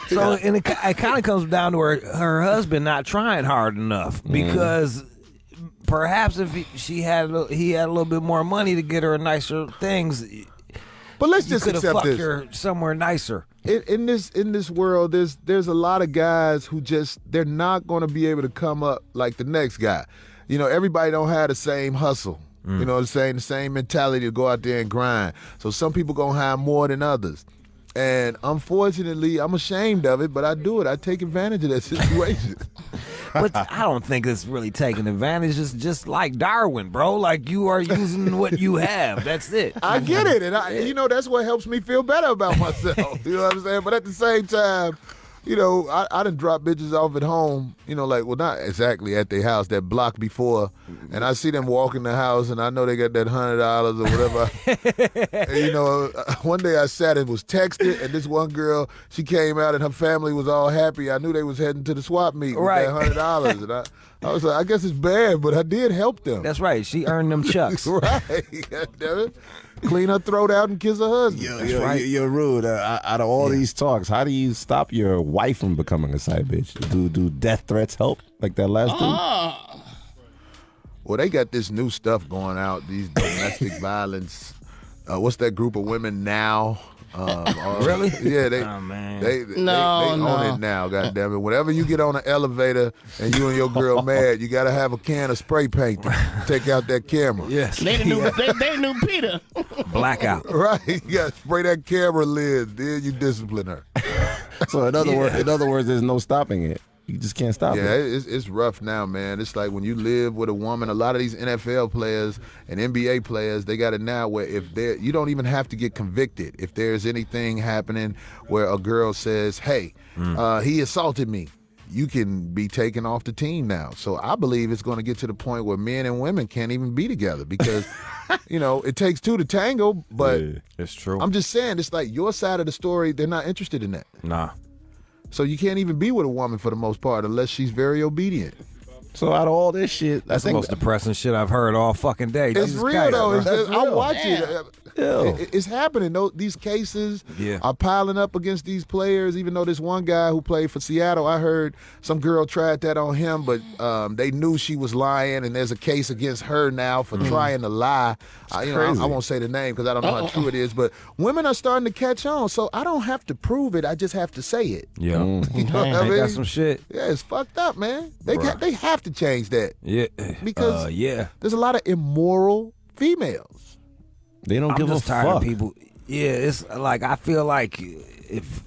So and it kind of comes down to her husband not trying hard enough because perhaps if he had a little bit more money to get her nicer things, but let's just accept fucked this. Her somewhere nicer. In this world, there's a lot of guys who they're not going to be able to come up like the next guy. Everybody don't have the same hustle. The same mentality to go out there and grind. So some people gonna have more than others. And unfortunately, I'm ashamed of it, but I do it. I take advantage of that situation. But I don't think it's really taking advantage. It's just like Darwin, bro. Like, you are using what you have. That's it. I get it. And that's what helps me feel better about myself. You know what I'm saying? But at the same time, you know, I done dropped bitches off at home, you know, like, well, not exactly at their house, that block before, and I see them walk in the house, and I know they got that $100 or whatever. And, you know, one day I sat and was texting, and this one girl, she came out, and her family was all happy. I knew they was heading to the swap meet with that $100, and I was like, I guess it's bad, but I did help them. That's right. She earned them chucks. Right. God damn it. Clean her throat out and kiss her husband. You're rude. Out of all these talks, how do you stop your wife from becoming a side bitch? Do death threats help like that last dude? Well, they got this new stuff going out, these domestic violence. What's that group of women now? Really? Yeah, they man. they own it now, goddamn it. Whenever you get on an elevator and you and your girl mad, you gotta have a can of spray paint to take out that camera. Yes. They knew Peter. Blackout. Right. You gotta spray that camera lid, then you discipline her. So in other words, there's no stopping it. You just can't stop it. Yeah, it's rough now, man. It's like when you live with a woman, a lot of these NFL players and NBA players, they got it now where you don't even have to get convicted. If there's anything happening where a girl says, hey, he assaulted me, you can be taken off the team now. So I believe it's going to get to the point where men and women can't even be together because, you know, it takes two to tango, but it's true. I'm just saying, it's like your side of the story, they're not interested in that. Nah. So you can't even be with a woman for the most part unless she's very obedient. So out of all this shit, that's the most depressing shit I've heard all fucking day. It's Jesus real Christ, though. I watch Yeah. it. It's happening. These cases are piling up against these players. Even though this one guy who played for Seattle, I heard some girl tried that on him, but they knew she was lying, and there's a case against her now for trying to lie. I won't say the name because I don't know how true it is, but women are starting to catch on. So I don't have to prove it. I just have to say it. Yeah, you know what I mean? Got some shit. Yeah, it's fucked up, man. They have to change that. Yeah, because there's a lot of immoral females. They don't give a tired fuck. Of people. Yeah, it's like I feel like if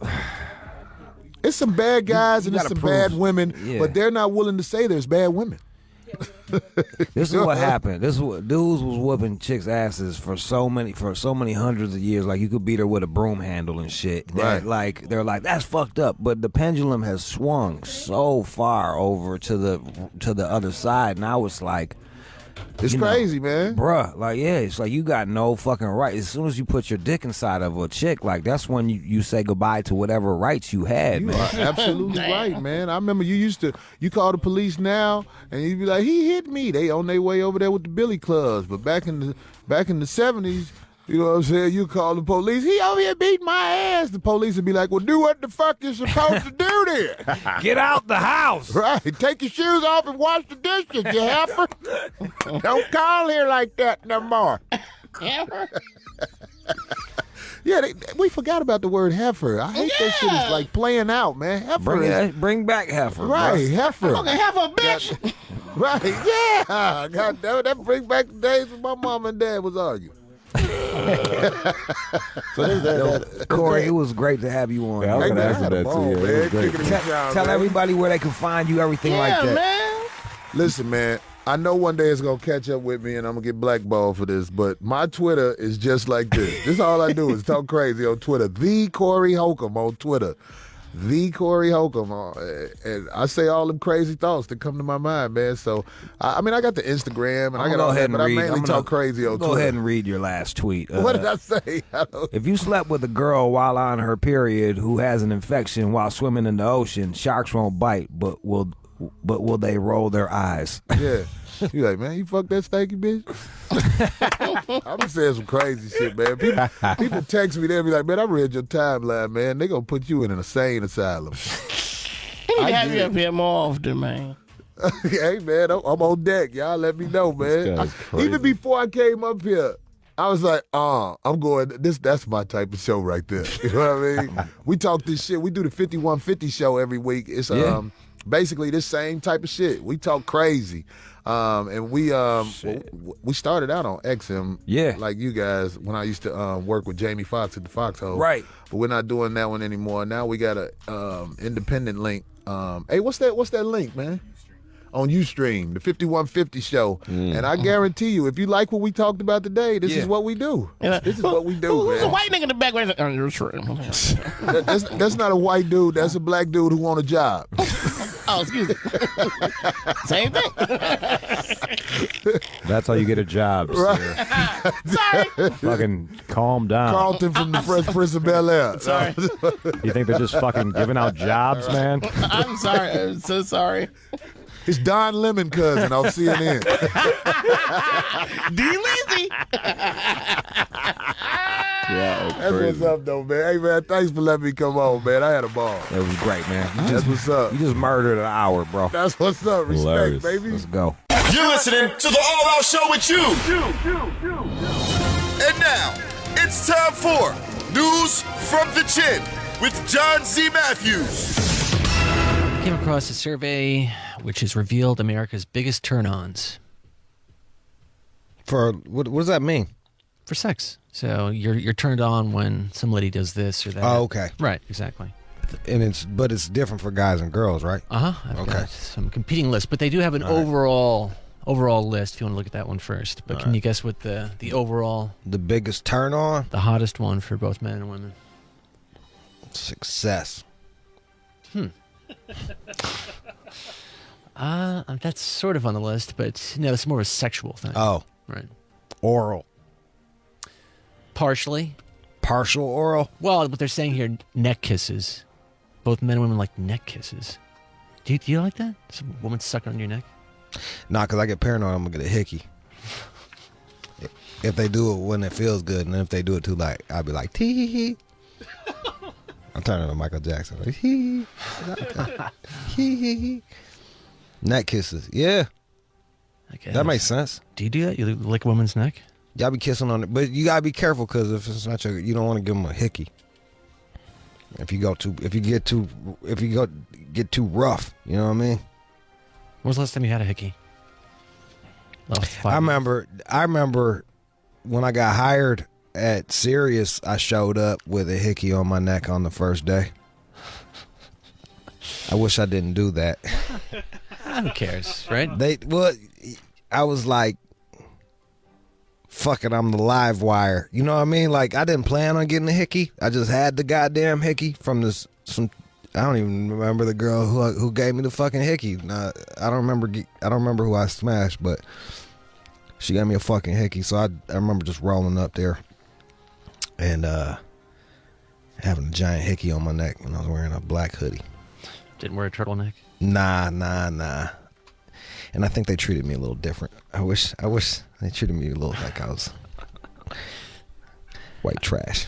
it's some bad guys and there's some bad women, but they're not willing to say there's bad women. This is what happened. This is what dudes was whooping chicks' asses for so many hundreds of years. Like you could beat her with a broom handle and shit. Right. Like they're like that's fucked up. But the pendulum has swung so far over to the other side. Now it's like. It's crazy, man. Bruh, like, it's like you got no fucking right. As soon as you put your dick inside of a chick, like, that's when you say goodbye to whatever rights you had, man. You are absolutely right, man. I remember you call the police now, and you'd be like, he hit me. They on their way over there with the billy clubs. But back in the 70s, you know what I'm saying? You call the police, he over here beat my ass. The police would be like, well, do what the fuck you're supposed to do then. Get out the house. Right. Take your shoes off and wash the dishes, you heifer. Don't call here like that no more. Yeah, we forgot about the word heifer. I hate that shit. It's like playing out, man. Heifer bring back heifer. Right, bro. heifer. Fucking heifer, bitch. Right, yeah. God damn it, that brings back the days when my mom and dad was arguing. Corey, it was great to have you on. Yeah, I was gonna ask you that too. Yeah, it was great. Tell everybody where they can find you, everything like that. Man. Listen, man, I know one day it's gonna catch up with me and I'm gonna get blackballed for this, but my Twitter is just like this. This is all I do is talk crazy on Twitter. The Corey Holcomb on Twitter. The Corey Holcomb, and I say all them crazy thoughts that come to my mind, man. So, I mean, I got the Instagram and I got all that, but I mainly talk crazy on Twitter. Go ahead and read your last tweet. What did I say? If you slept with a girl while on her period who has an infection while swimming in the ocean, sharks won't bite, but will they roll their eyes? Yeah. You like, man, you fuck that stanky bitch? I been saying some crazy shit, man. People text me, they be like, man, I read your timeline, man. They gonna put you in an insane asylum. I need to have you up here more often, man. Hey, man, I'm on deck. Y'all let me know, man. Even before I came up here, I was like, I'm going, that's my type of show right there. You know what I mean? We talk this shit. We do the 5150 show every week. It's basically this same type of shit. We talk crazy. And we started out on XM, like you guys, when I used to work with Jamie Foxx at the Foxhole. Right. But we're not doing that one anymore. Now we got a independent link. Hey, what's that link, man? on Ustream, the 5150 show. And I guarantee you, if you like what we talked about today, this is what we do. This is what we do, Who's man. a white nigga in the background? That's not a white dude. That's a black dude who want a job. Oh, excuse me. Same thing. That's how you get a job, sir. Sorry. Fucking calm down. Carlton from the Fresh Prince of Bel-Air. Sorry. You think they're just fucking giving out jobs, man? I'm sorry. I'm so sorry. It's Don Lemon cousin off CNN. D. Lizzy. That's what's up, though, man. Hey, man, thanks for letting me come on, man. I had a ball. That was great, man. That's what's up. You just murdered an hour, bro. That's what's up. Respect, Hilarious. baby. Let's go. You're listening to the All Out Show with you. And now, it's time for News from the Chin with John Z. Matthews. I came across a survey which has revealed America's biggest turn-ons. For what does that mean? For sex. So you're turned on when some lady does this or that. Oh, okay. Right, exactly. And it's different for guys and girls, right? I've got some competing lists, but they do have an overall list if you want to look at that one first. But can you guess what the overall... The biggest turn on? The hottest one for both men and women. Success. That's sort of on the list, but no, it's more of a sexual thing. Oh. Right. Oral. Partially. Partial oral? Well, what they're saying here, neck kisses. Both men and women like neck kisses. Do you like that? Some woman sucking on your neck? Nah, because I get paranoid I'm going to get a hickey. If they do it when it feels good, and then if they do it too light, I'll be like, tee-hee-hee. I'm turning to Michael Jackson. Like, hee hee. Neck kisses. Yeah. Okay, that makes sense. Do you do that? You lick a woman's neck? Y'all be kissing on it, but you gotta be careful because if it's not you don't want to give them a hickey. If you get too rough, you know what I mean. When was the last time you had a hickey? I remember when I got hired at Sirius, I showed up with a hickey on my neck on the first day. I wish I didn't do that. Who cares, right? I was like, fuck it, I'm the live wire. You know what I mean? Like, I didn't plan on getting a hickey. I just had the goddamn hickey from I don't even remember the girl who gave me the fucking hickey. I don't remember who I smashed, but she gave me a fucking hickey. So I remember just rolling up there and having a giant hickey on my neck when I was wearing a black hoodie. Didn't wear a turtleneck? Nah. And I think they treated me a little different. I wish they treated me a little like I was white trash.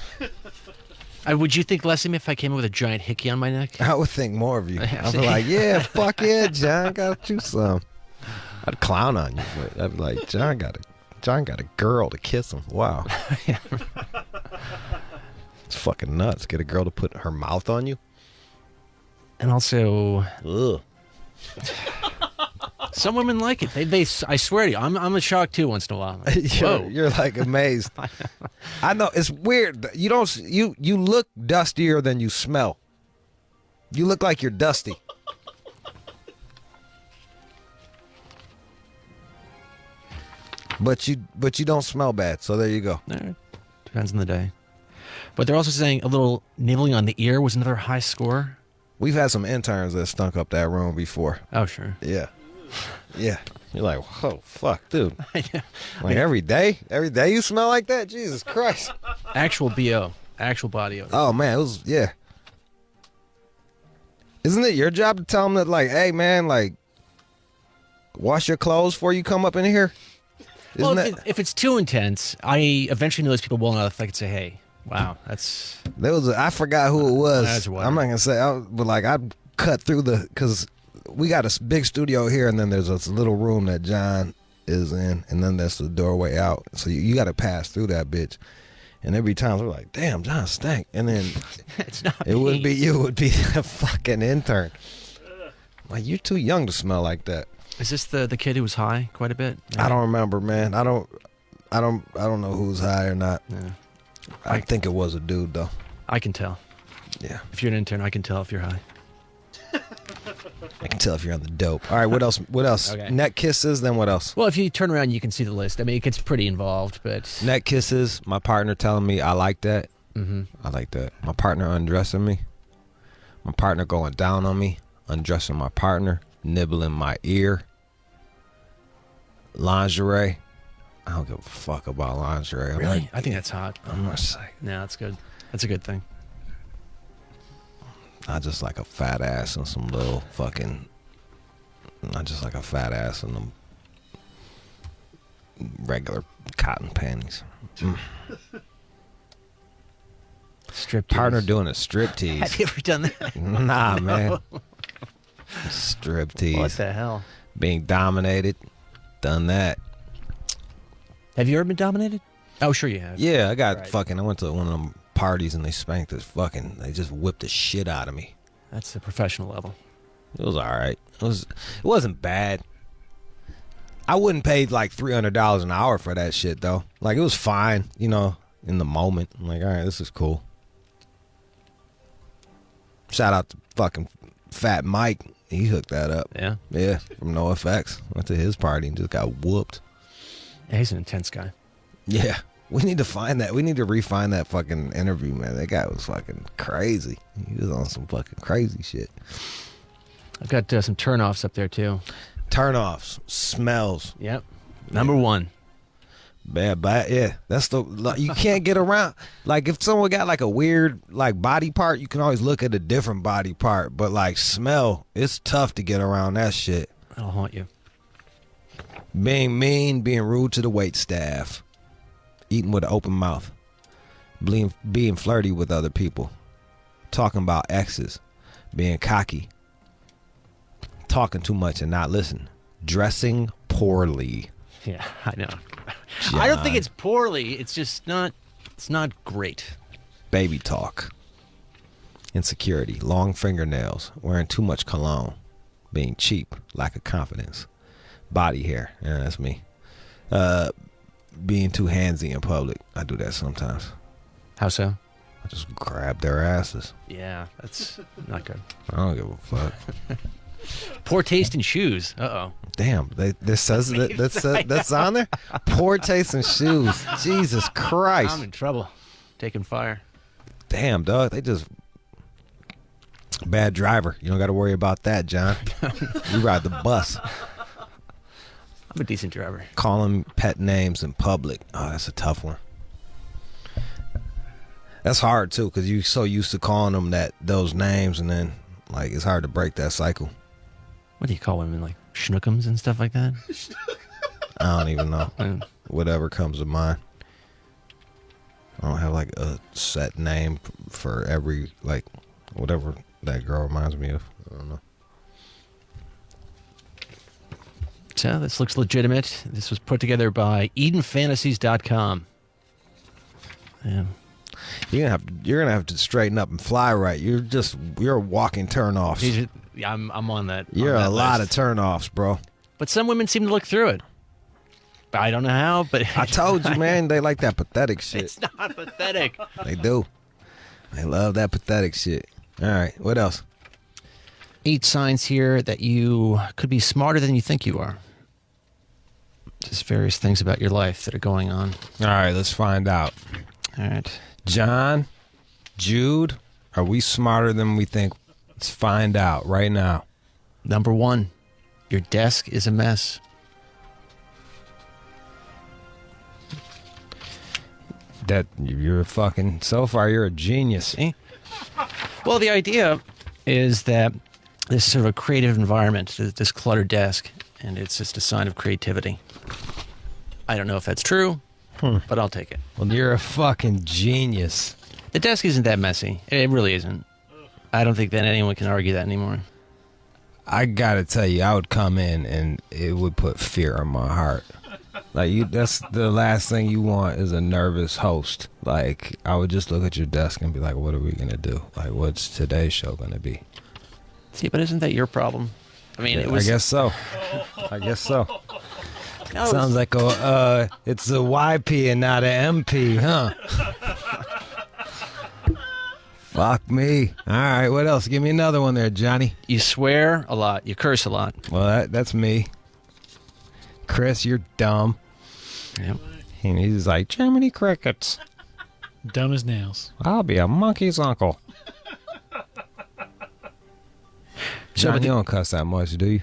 Would you think less of me if I came in with a giant hickey on my neck? I would think more of you. I'd be like, yeah, fuck yeah, John, got you some. I'd clown on you, but I'd be like, John got a girl to kiss him. Wow. It's fucking nuts. Get a girl to put her mouth on you. And also, some women like it. I swear to you, I'm a shock too once in a while. You're like amazed. I know it's weird. You look dustier than you smell. You look like you're dusty. But you don't smell bad. So there you go. Depends on the day. But they're also saying a little nibbling on the ear was another high score. We've had some interns that stunk up that room before. Oh, sure. Yeah. Yeah. You're like, whoa, fuck, dude. Like every day you smell like that? Jesus Christ. Actual BO. Actual body odor. Oh, man. It was, yeah. Isn't it your job to tell them that, like, hey, man, like, wash your clothes before you come up in here? Well, if it's too intense, I eventually notice people well enough I could say, hey, wow, that's... I forgot who it was. That's I'm not going to say, but like I cut through because we got a big studio here and then there's this little room that John is in and then there's the doorway out. So you got to pass through that bitch. And every time we're like, damn, John stank. And then it wouldn't be you, it would be the fucking intern. Like, you're too young to smell like that. Is this the kid who was high quite a bit? I don't remember, man. I don't know who's high or not. Yeah. I think it was a dude though. I can tell. Yeah. If you're an intern, I can tell if you're high. I can tell if you're on the dope. All right, what else? What else? Okay. Neck kisses, then what else? Well, if you turn around, you can see the list. I mean, it gets pretty involved, but Neck kisses, my partner telling me I like that. Mm-hmm. I like that. My partner undressing me. My partner going down on me, undressing my partner, nibbling my ear. Lingerie. I don't give a fuck about lingerie. Really? I think that's hot. I'm not saying. No, that's good. That's a good thing. I just like a fat ass and some little fucking. I just like a fat ass and them regular cotton panties. Strip partner doing a strip tease. Have you ever done that? Nah, man. Strip tease. What the hell? Being dominated. Done that. Have you ever been dominated? Oh, sure you have. Yeah, I got fucking. I went to one of them parties and they spanked this fucking. They just whipped the shit out of me. That's the professional level. It was all right. It wasn't bad. I wouldn't pay like $300 an hour for that shit though. Like it was fine, you know, in the moment. I'm like, all right, this is cool. Shout out to fucking Fat Mike. He hooked that up. Yeah? Yeah, from NoFX. Went to his party and just got whooped. Yeah, he's an intense guy. Yeah. We need to find that. We need to refine that fucking interview, man. That guy was fucking crazy. He was on some fucking crazy shit. I've got some turnoffs up there, too. Turnoffs. Smells. Yep. Number one. Bad, yeah. That's you can't get around. Like, if someone got, like, a weird, like, body part, you can always look at a different body part. But, like, smell, it's tough to get around that shit. I'll haunt you. Being mean, being rude to the wait staff. Eating with an open mouth. Being flirty with other people. Talking about exes. Being cocky. Talking too much and not listening. Dressing poorly. Yeah, I know. John. I don't think it's poorly. It's just not. It's not great. Baby talk. Insecurity. Long fingernails. Wearing too much cologne. Being cheap. Lack of confidence. Body hair. Yeah, that's me. Being too handsy in public. I do that sometimes. How so? I just grab their asses. Yeah, that's not good. I don't give a fuck. Poor taste in shoes. Uh-oh. Damn, this says that's on there? Poor taste in shoes. Jesus Christ. I'm in trouble. Taking fire. Damn, dog. They just... Bad driver. You don't got to worry about that, John. You ride the bus. I'm a decent driver. Calling pet names in public. Oh, that's a tough one. That's hard, too, because you're so used to calling them those names, and then, like, it's hard to break that cycle. What do you call women, like schnookums and stuff like that? I don't even know. Whatever comes to mind. I don't have, like, a set name for every, like, whatever that girl reminds me of. I don't know. So this looks legitimate. This was put together by EdenFantasies.com. Yeah. You're gonna have to straighten up and fly right. You're a walking turnoffs. I'm on that. You're a lot of turnoffs, bro. But some women seem to look through it. I don't know how, but I told you, man. They like that pathetic shit. It's not pathetic. They do. They love that pathetic shit. All right, what else? 8 signs here that you could be smarter than you think you are. Just various things about your life that are going on. All right, let's find out. All right. John, Jude, are we smarter than we think? Let's find out right now. Number 1, your desk is a mess. That you're fucking, so far you're a genius. See? Well, the idea is that this is sort of a creative environment, this cluttered desk, and it's just a sign of creativity. I don't know if that's true, but I'll take it. Well, you're a fucking genius. The desk isn't that messy. It really isn't. I don't think that anyone can argue that anymore. I gotta tell you, I would come in and it would put fear in my heart. Like, that's the last thing you want is a nervous host. Like, I would just look at your desk and be like, what are we gonna do? Like, what's today's show gonna be? See, but isn't that your problem? I mean, I guess so. I guess so. No, sounds like it's a YP and not an MP, huh? Fuck me. All right, what else? Give me another one there, Johnny. You swear a lot. You curse a lot. Well, that's me. Chris, you're dumb. Yep. And he's like, Germany crickets. Dumb as nails. I'll be a monkey's uncle. John, you don't cuss that much, do you?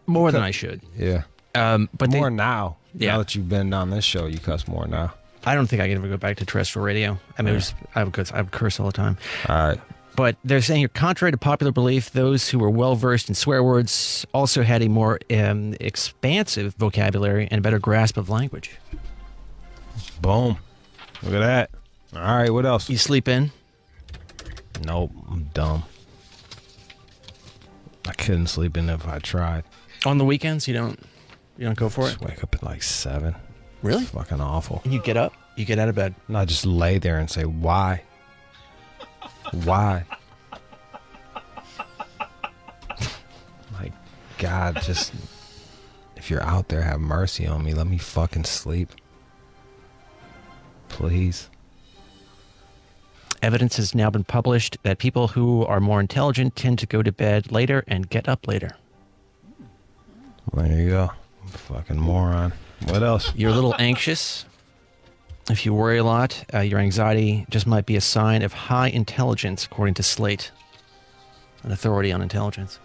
More than I should. Yeah. But more now. Yeah. Now that you've been on this show, you cuss more now. I don't think I can ever go back to terrestrial radio. I mean, I would curse all the time. All right. But they're saying here, contrary to popular belief, those who were well-versed in swear words also had a more expansive vocabulary and a better grasp of language. Boom. Look at that. All right, what else? You sleep in? Nope, I'm dumb. I couldn't sleep in if I tried. On the weekends, you don't go for Just it? wake up at like 7. Really? It's fucking awful. And you get up? You get out of bed? And I just lay there and say, why? Why? My God, just if you're out there, have mercy on me. Let me fucking sleep. Please. Evidence has now been published that people who are more intelligent tend to go to bed later and get up later. Well, there you go. Fucking moron. What else? You're a little anxious. If you worry a lot, your anxiety just might be a sign of high intelligence, according to Slate, an authority on intelligence.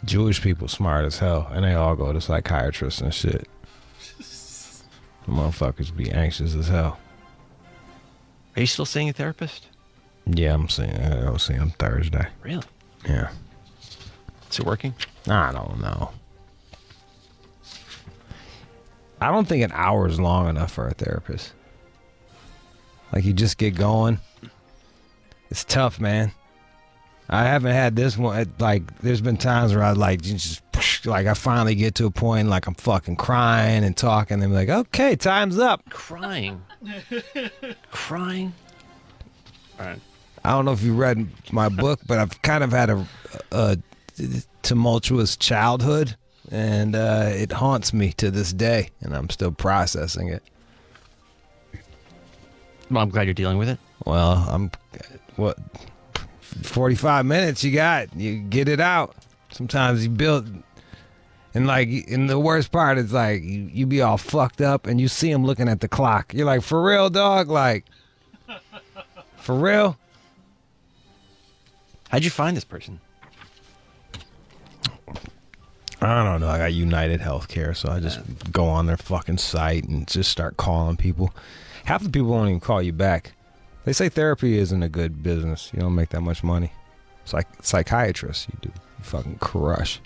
Jewish people smart as hell, and they all go to psychiatrists and shit. Motherfuckers be anxious as hell. Are you still seeing a therapist? Yeah, I'll see him Thursday. Really? Yeah. Is it working? I don't know. I don't think an hour is long enough for a therapist. Like, you just get going. It's tough, man. I haven't had this one. Like, there's been times where I finally get to a point, like, I'm fucking crying and talking, and I'm like, okay, time's up. Crying. Crying. All right. I don't know if you read my book, but I've kind of had a tumultuous childhood. And it haunts me to this day, and I'm still processing it. Well, I'm glad you're dealing with it. Well, 45 minutes you get it out. Sometimes you build, and the worst part is like you be all fucked up, and you see him looking at the clock. You're like, for real, dog? Like, for real? How'd you find this person? I don't know. I got United Healthcare, so I just go on their fucking site and just start calling people. Half the people won't even call you back. They say therapy isn't a good business. You don't make that much money. It's like psychiatrists, you fucking crush.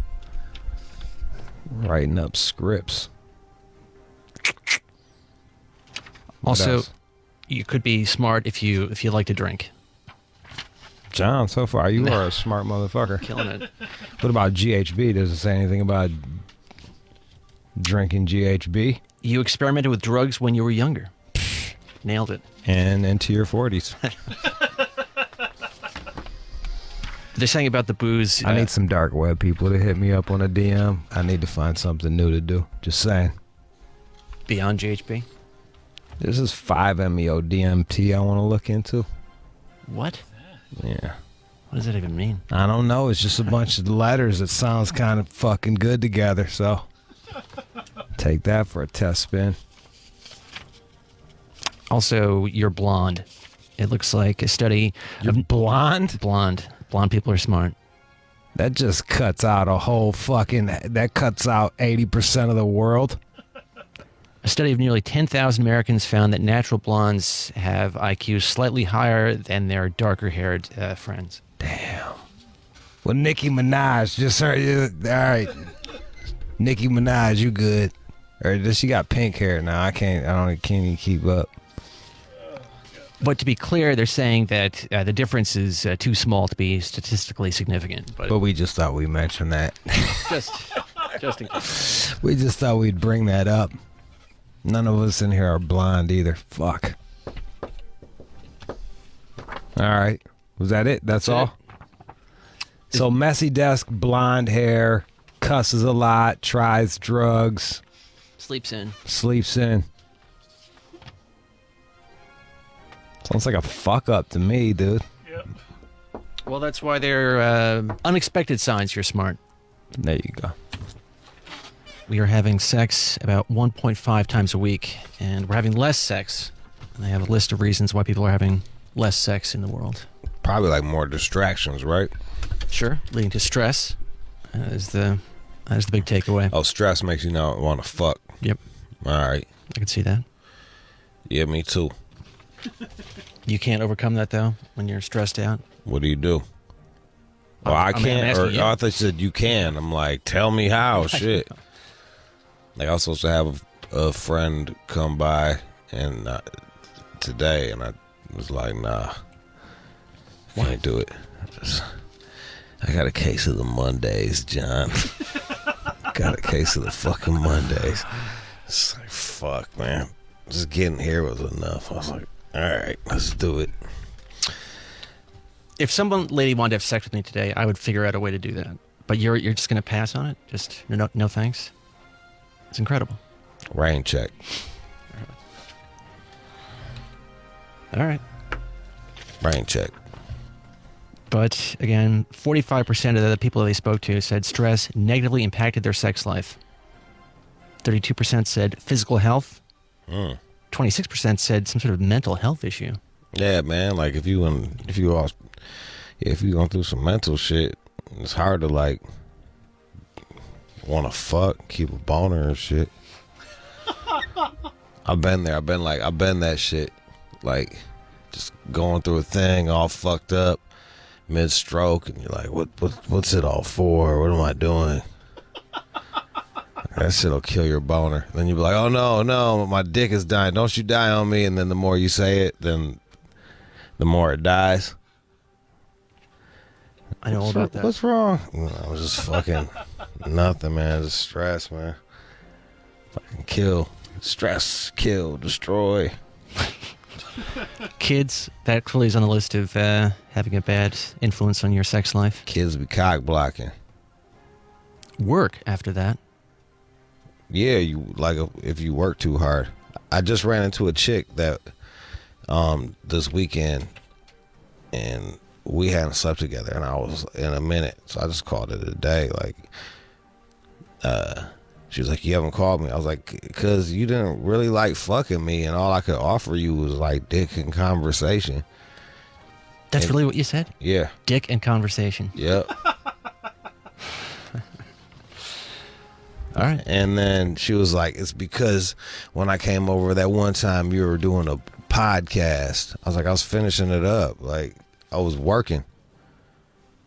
Writing up scripts. Also, you could be smart if you like to drink. John, so far you are a smart motherfucker. Killing it. What about GHB? Does it say anything about drinking GHB? You experimented with drugs when you were younger. Nailed it. And into your 40s. They're saying about the booze. I need some dark web people to hit me up on a DM. I need to find something new to do. Just saying. Beyond GHB? This is 5-MeO DMT I want to look into. What? Yeah. What does that even mean? I don't know. It's just a bunch of letters that sounds kind of fucking good together. So take that for a test spin. Also, you're blonde. It looks like a study. You're blonde? Blonde. Blonde people are smart. That just cuts out that cuts out 80% of the world. A study of nearly 10,000 Americans found that natural blondes have IQs slightly higher than their darker-haired friends. Damn. Well, Nicki Minaj just heard you. All right. Nicki Minaj, you good. Or does she got pink hair now? I can't even keep up. But to be clear, they're saying that the difference is too small to be statistically significant. But we just thought we'd mention that. just in case. We just thought we'd bring that up. None of us in here are blonde either. Fuck. All right. Was that it? That's all? So messy desk, blonde hair, cusses a lot, tries drugs. Sleeps in. Sleeps in. Sounds like a fuck up to me, dude. Well, that's why they're unexpected signs you're smart. There you go. We are having sex about 1.5 times a week, and we're having less sex. And they have a list of reasons why people are having less sex in the world. Probably like more distractions, right? Sure, leading to stress is the big takeaway. Oh, stress makes you not want to fuck. Yep. All right. I can see that. Yeah, me too. You can't overcome that, though, when you're stressed out? What do you do? Well, I can't. Or I thought you said you can. I'm like, tell me how. Shit. Like, I was supposed to have a friend come by and today, and I was like, nah, can't do it. I got a case of the Mondays, John. Got a case of the fucking Mondays. It's like, fuck, man. Just getting here was enough. I was like, all right, let's do it. If some lady wanted to have sex with me today, I would figure out a way to do that. But you're just going to pass on it? Just no thanks? It's incredible. Rain check. All right. Rain check. But again, 45% of the people they spoke to said stress negatively impacted their sex life. 32% said physical health. 26% said some sort of mental health issue. Yeah, man. Like if you going through some mental shit, it's hard to like want to fuck, keep a boner and shit. I've been there. I've been that shit. Like just going through a thing, all fucked up, mid-stroke, and you're like, what's it all for? What am I doing? That shit'll kill your boner. Then you'll be like, oh no, my dick is dying. Don't you die on me. And then the more you say it, then the more it dies. I know all about that. What's wrong? I was just fucking nothing, man. Just stress, man. Fucking kill. Stress, kill, destroy. Kids, that clearly is on the list of having a bad influence on your sex life. Kids be cock blocking. Work after that. Yeah, you like if you work too hard. I just ran into a chick that this weekend, and we hadn't slept together, and I was in a minute, so I just called it a day. Like, she was like, "You haven't called me." I was like, "Cause you didn't really like fucking me, and all I could offer you was like dick and conversation." That's really what you said? Yeah. Dick and conversation. Yep. All right. And then she was like, it's because when I came over that one time you were doing a podcast. I was like, I was finishing it up. Like, I was working.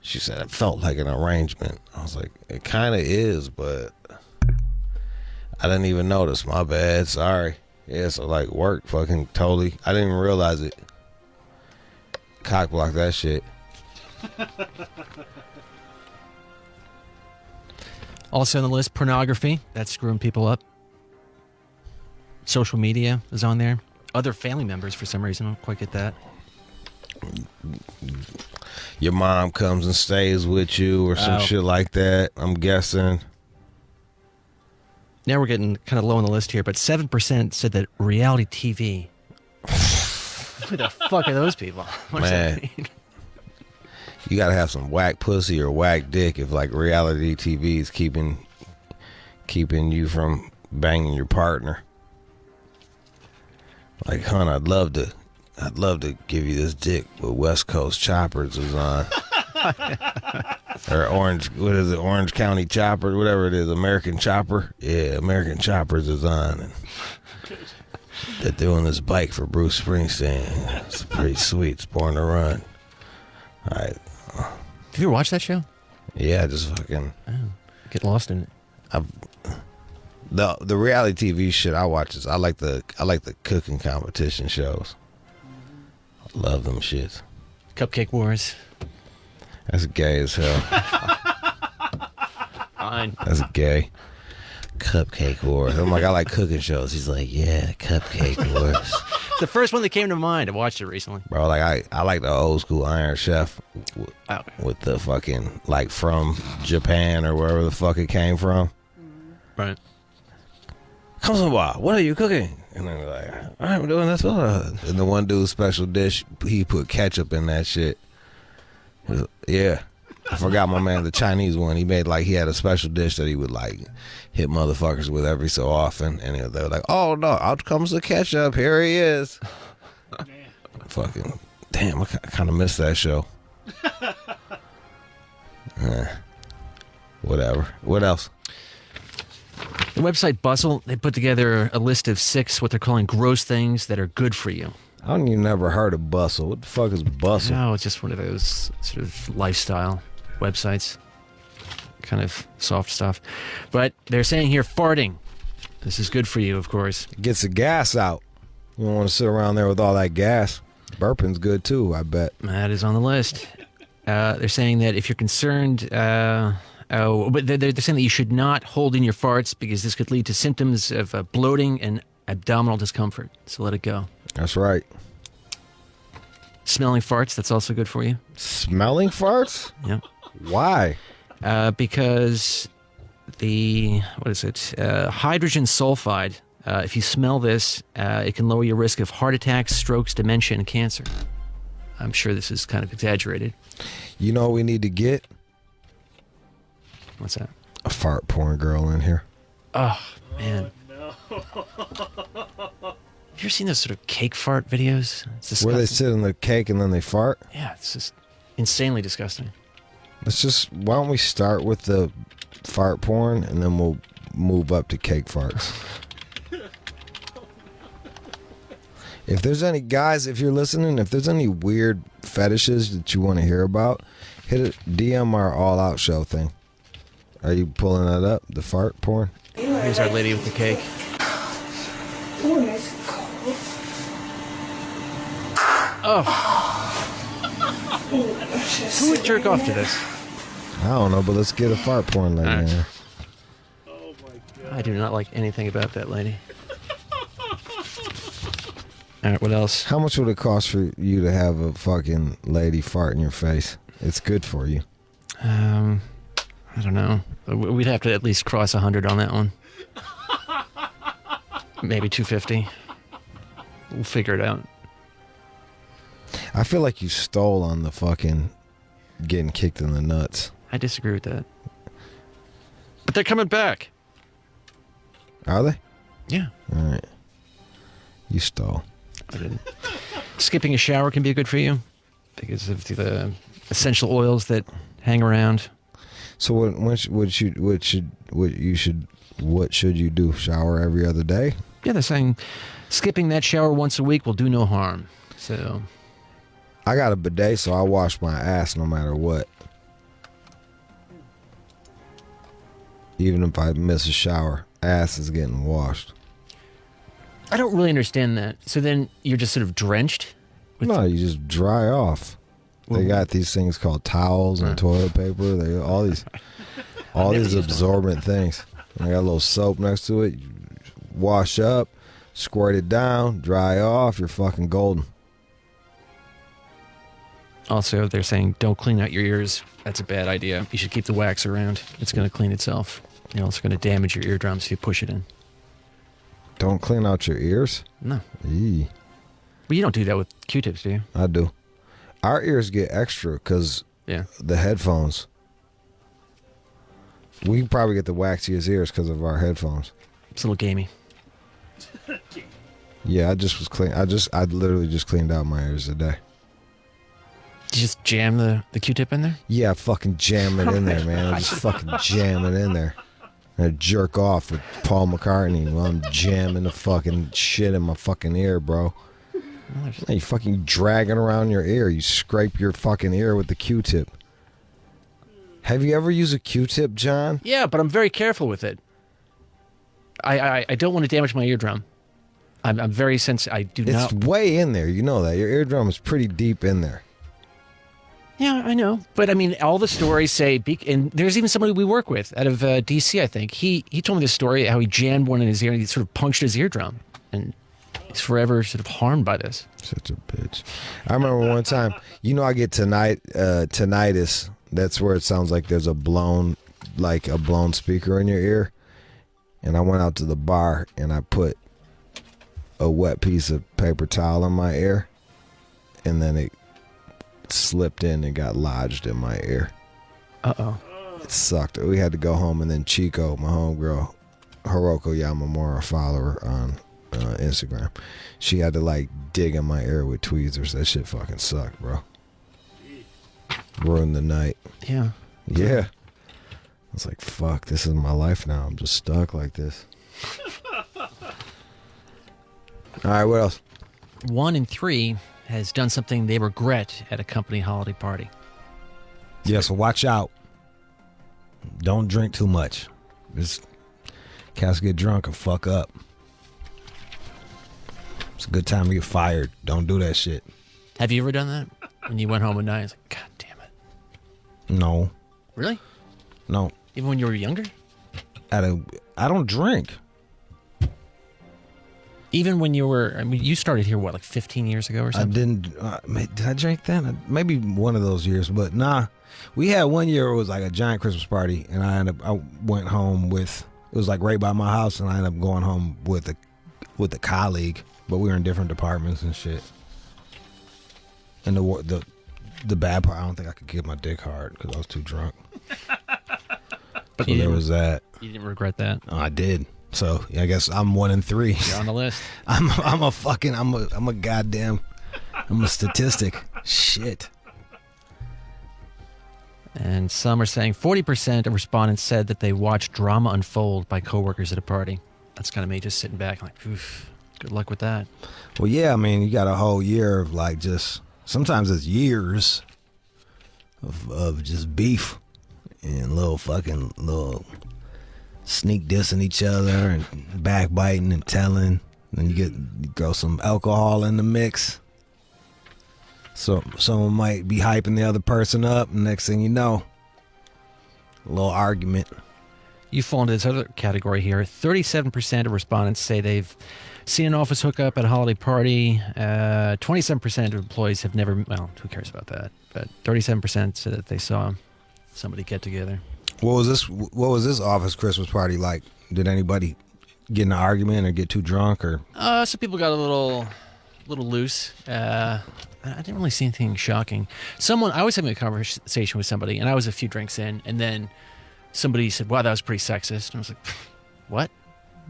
She said, it felt like an arrangement. I was like, it kind of is, but I didn't even notice. My bad. Sorry. Yeah, so like work fucking totally. I didn't even realize it. Cock block that shit. Also on the list, pornography. That's screwing people up. Social media is on there. Other family members, for some reason. I don't quite get that. Your mom comes and stays with you or some shit like that, I'm guessing. Now we're getting kind of low on the list here, but 7% said that reality TV. Who the fuck are those people? What does that mean? You gotta have some whack pussy or whack dick if like reality TV is keeping you from banging your partner. Like, hon, I'd love to give you this dick, but West Coast Choppers is on. Or Orange County Chopper, whatever it is, American Chopper. Yeah, American Choppers is on. And they're doing this bike for Bruce Springsteen. It's pretty sweet. It's Born to Run. All right. Have you ever watched that show? Yeah, just fucking get lost in it. The reality TV shit I watch is I like the cooking competition shows. I love them shits. Cupcake Wars. That's gay as hell. Fine. That's gay. Cupcake Wars. I'm like, I like cooking shows. He's like, yeah, Cupcake Wars. It's the first one that came to mind. I watched it recently. Bro, like I like the old school Iron Chef with the fucking, like, from Japan or wherever the fuck it came from. Right. Come on, what are you cooking? And then like, all right, we're doing this. And the one dude's special dish, he put ketchup in that shit. Yeah. I forgot my man, the Chinese one. He made like, he had a special dish that he would like hit motherfuckers with every so often. And they were like, oh no, out comes the ketchup. Here he is. Fucking, damn, I kind of missed that show. Whatever. What else? The website Bustle, they put together a list of 6 what they're calling gross things that are good for you. I don't even never heard of Bustle. What the fuck is Bustle? No, it's just one of those sort of lifestyle websites. Kind of soft stuff. But they're saying here, farting. This is good for you, of course. Gets the gas out. You don't want to sit around there with all that gas. Burping's good too, I bet. That is on the list. They're saying that if you're concerned... but they're saying that you should not hold in your farts because this could lead to symptoms of bloating and abdominal discomfort. So let it go. That's right. Smelling farts, that's also good for you. Smelling farts? Yeah. Why? Because hydrogen sulfide, if you smell this, it can lower your risk of heart attacks, strokes, dementia, and cancer. I'm sure this is kind of exaggerated. You know what we need to get? What's that? A fart porn girl in here. Oh, man. No. Have you ever seen those sort of cake fart videos? Where they sit on the cake and then they fart? Yeah, it's just insanely disgusting. Why don't we start with the fart porn and then we'll move up to cake farts. If there's any guys, if you're listening, if there's any weird fetishes that you want to hear about, hit it, DM our All Out Show thing. Are you pulling that up? The fart porn? Here's our lady with the cake. Oh. Who would jerk off to this? I don't know, but let's get a fart porn lady in here. I do not like anything about that lady. All right, what else? How much would it cost for you to have a fucking lady fart in your face? It's good for you. I don't know. We'd have to at least cross 100 on that one. Maybe 250. We'll figure it out. I feel like you stole on the fucking getting kicked in the nuts. I disagree with that. But they're coming back. Are they? Yeah. All right. You stole. I didn't. Skipping a shower can be good for you because of the essential oils that hang around. So what should you do? Shower every other day? Yeah, they're saying skipping that shower once a week will do no harm. So I got a bidet, so I wash my ass no matter what. Even if I miss a shower, ass is getting washed. I don't really understand that. So then you're just sort of drenched? No, you just dry off. They got these things called towels and toilet paper. They all these absorbent things. And they got a little soap next to it. You wash up, squirt it down, dry off. You're fucking golden. Also, they're saying don't clean out your ears. That's a bad idea. You should keep the wax around. It's going to clean itself. It's going to damage your eardrums if you push it in. Don't clean out your ears? No. Eee. Well, you don't do that with Q-tips, do you? I do. Our ears get extra because the headphones. We can probably get the waxiest ears because of our headphones. It's a little gamey. Yeah, I literally just cleaned out my ears today. Did you just jam the Q-tip in there? Yeah, fucking jam it in there, man. I just fucking jam it in there. And I jerk off with Paul McCartney while I'm jamming the fucking shit in my fucking ear, bro. You fucking dragging around your ear. You scrape your fucking ear with the Q-tip. Have you ever used a Q-tip, John? Yeah, but I'm very careful with it. I don't want to damage my eardrum. I'm very sensitive. I do not. It's way in there. You know that. Your eardrum is pretty deep in there. Yeah, I know. But I mean, all the stories say, and there's even somebody we work with out of DC, I think. He told me this story, how he jammed one in his ear and he sort of punctured his eardrum. And he's forever sort of harmed by this. Such a bitch. I remember one time, I get tinnitus. That's where it sounds like there's a blown speaker in your ear. And I went out to the bar and I put a wet piece of paper towel in my ear, and then it slipped in and got lodged in my ear. Uh-oh. It sucked. We had to go home, and then Chico, my homegirl, Hiroko Yamamura, follower on Instagram, she had to like dig in my ear with tweezers. That shit fucking sucked, bro. Ruined the night. Yeah. Yeah. I was like, fuck, this is my life now. I'm just stuck like this. All right, what else? 1 in 3 has done something they regret at a company holiday party. Yeah, so watch out. Don't drink too much. Just cats get drunk and fuck up. It's a good time to get fired. Don't do that shit. Have you ever done that? When you went home at night, it's like, God damn it. No. Really? No. Even when you were younger? I don't drink. Even when you were, I mean, you started here, what, like 15 years ago or something? I didn't, did I drink then? Maybe one of those years, but nah. We had one year it was like a giant Christmas party, and I went home with, it was like right by my house, and I ended up going home with a colleague, but we were in different departments and shit. And the bad part, I don't think I could get my dick hard because I was too drunk. But so there was that. You didn't regret that? Oh, I did. So I guess I'm 1 in 3. You're on the list. I'm a statistic. Shit. And some are saying 40% of respondents said that they watched drama unfold by coworkers at a party. That's kind of me just sitting back like, oof, good luck with that. Well, yeah, I mean, you got a whole year of like just, sometimes it's years of just beef and little sneak dissing each other and backbiting and telling. Then you throw some alcohol in the mix. So someone might be hyping the other person up, and next thing you know, a little argument. You fall into this other category here. 37% of respondents say they've seen an office hookup at a holiday party. 27% of employees have never, well, who cares about that? But 37% said that they saw somebody get together. What was this office Christmas party like? Did anybody get in an argument or get too drunk or? Some people got a little loose. I didn't really see anything shocking. I was having a conversation with somebody, and I was a few drinks in, and then somebody said, "Wow, that was pretty sexist." And I was like, "What?"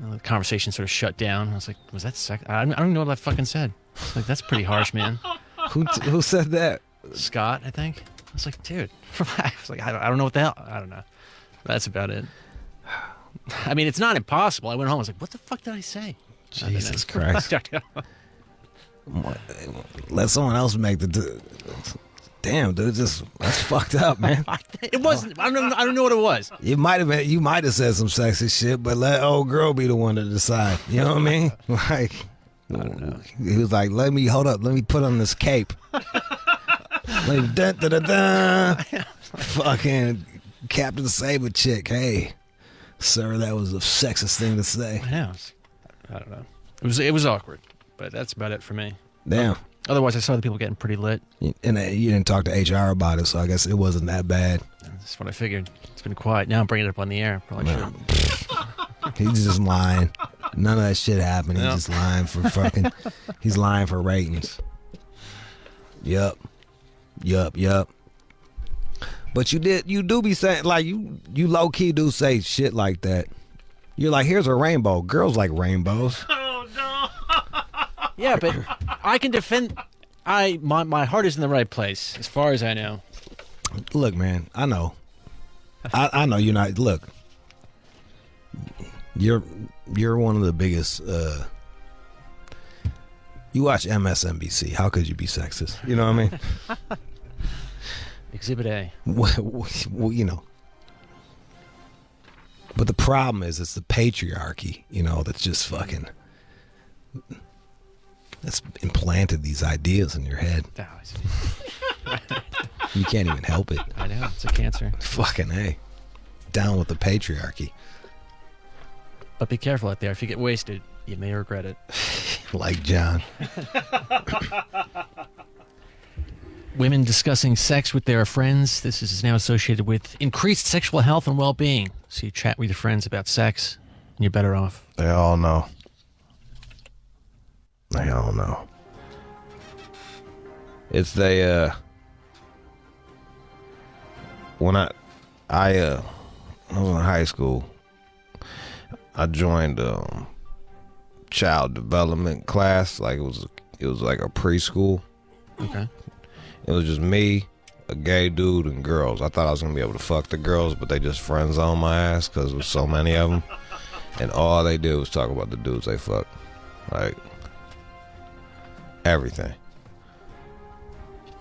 And the conversation sort of shut down. I was like, "Was that sex? I don't even know what I fucking said." I was like, "That's pretty harsh, man." Who said that? Scott, I think. I was like, "Dude," I was like, "I don't know what the hell." I don't know. That's about it. I mean, it's not impossible. I went home. I was like, "What the fuck did I say?" Jesus Christ. Let someone else make the. Damn, dude, that's fucked up, man. It wasn't. I don't know what it was. You might have said some sexy shit, but let old girl be the one to decide. You know what I mean? Like, I don't know. He was like, let me put on this cape. Like, fucking Captain Saber chick. Hey, sir, that was the sexist thing to say. Yeah, I don't know. It was awkward. But that's about it for me. Damn. Otherwise, I saw the people getting pretty lit. And you didn't talk to HR about it, so I guess it wasn't that bad. That's what I figured. It's been quiet. Now I'm bringing it up on the air. Probably shouldn't. He's just lying. None of that shit happened. He's just lying for fucking. He's lying for ratings. Yup. But you do be saying, like, you low key do say shit like that. You're like, here's a rainbow. Girls like rainbows. Yeah, but I can defend. My heart is in the right place, as far as I know. Look, man, I know. I know you're not. Look, you're one of the biggest. You watch MSNBC. How could you be sexist? You know what I mean? Exhibit A. Well, you know. But the problem is, it's the patriarchy. You know, that's just fucking. That's implanted these ideas in your head. You can't even help it. I know, it's a cancer. Fucking A. Down with the patriarchy. But be careful out there. If you get wasted, you may regret it. Like John. Women discussing sex with their friends. This is now associated with increased sexual health and well-being. So you chat with your friends about sex, and you're better off. They all know. I don't know. It's they when I was in high school, I joined child development class. Like it was like a preschool. Okay. It was just me, a gay dude, and girls. I thought I was gonna be able to fuck the girls, but they just friend zoned my ass because there was so many of them, and all they did was talk about the dudes they fucked, like everything.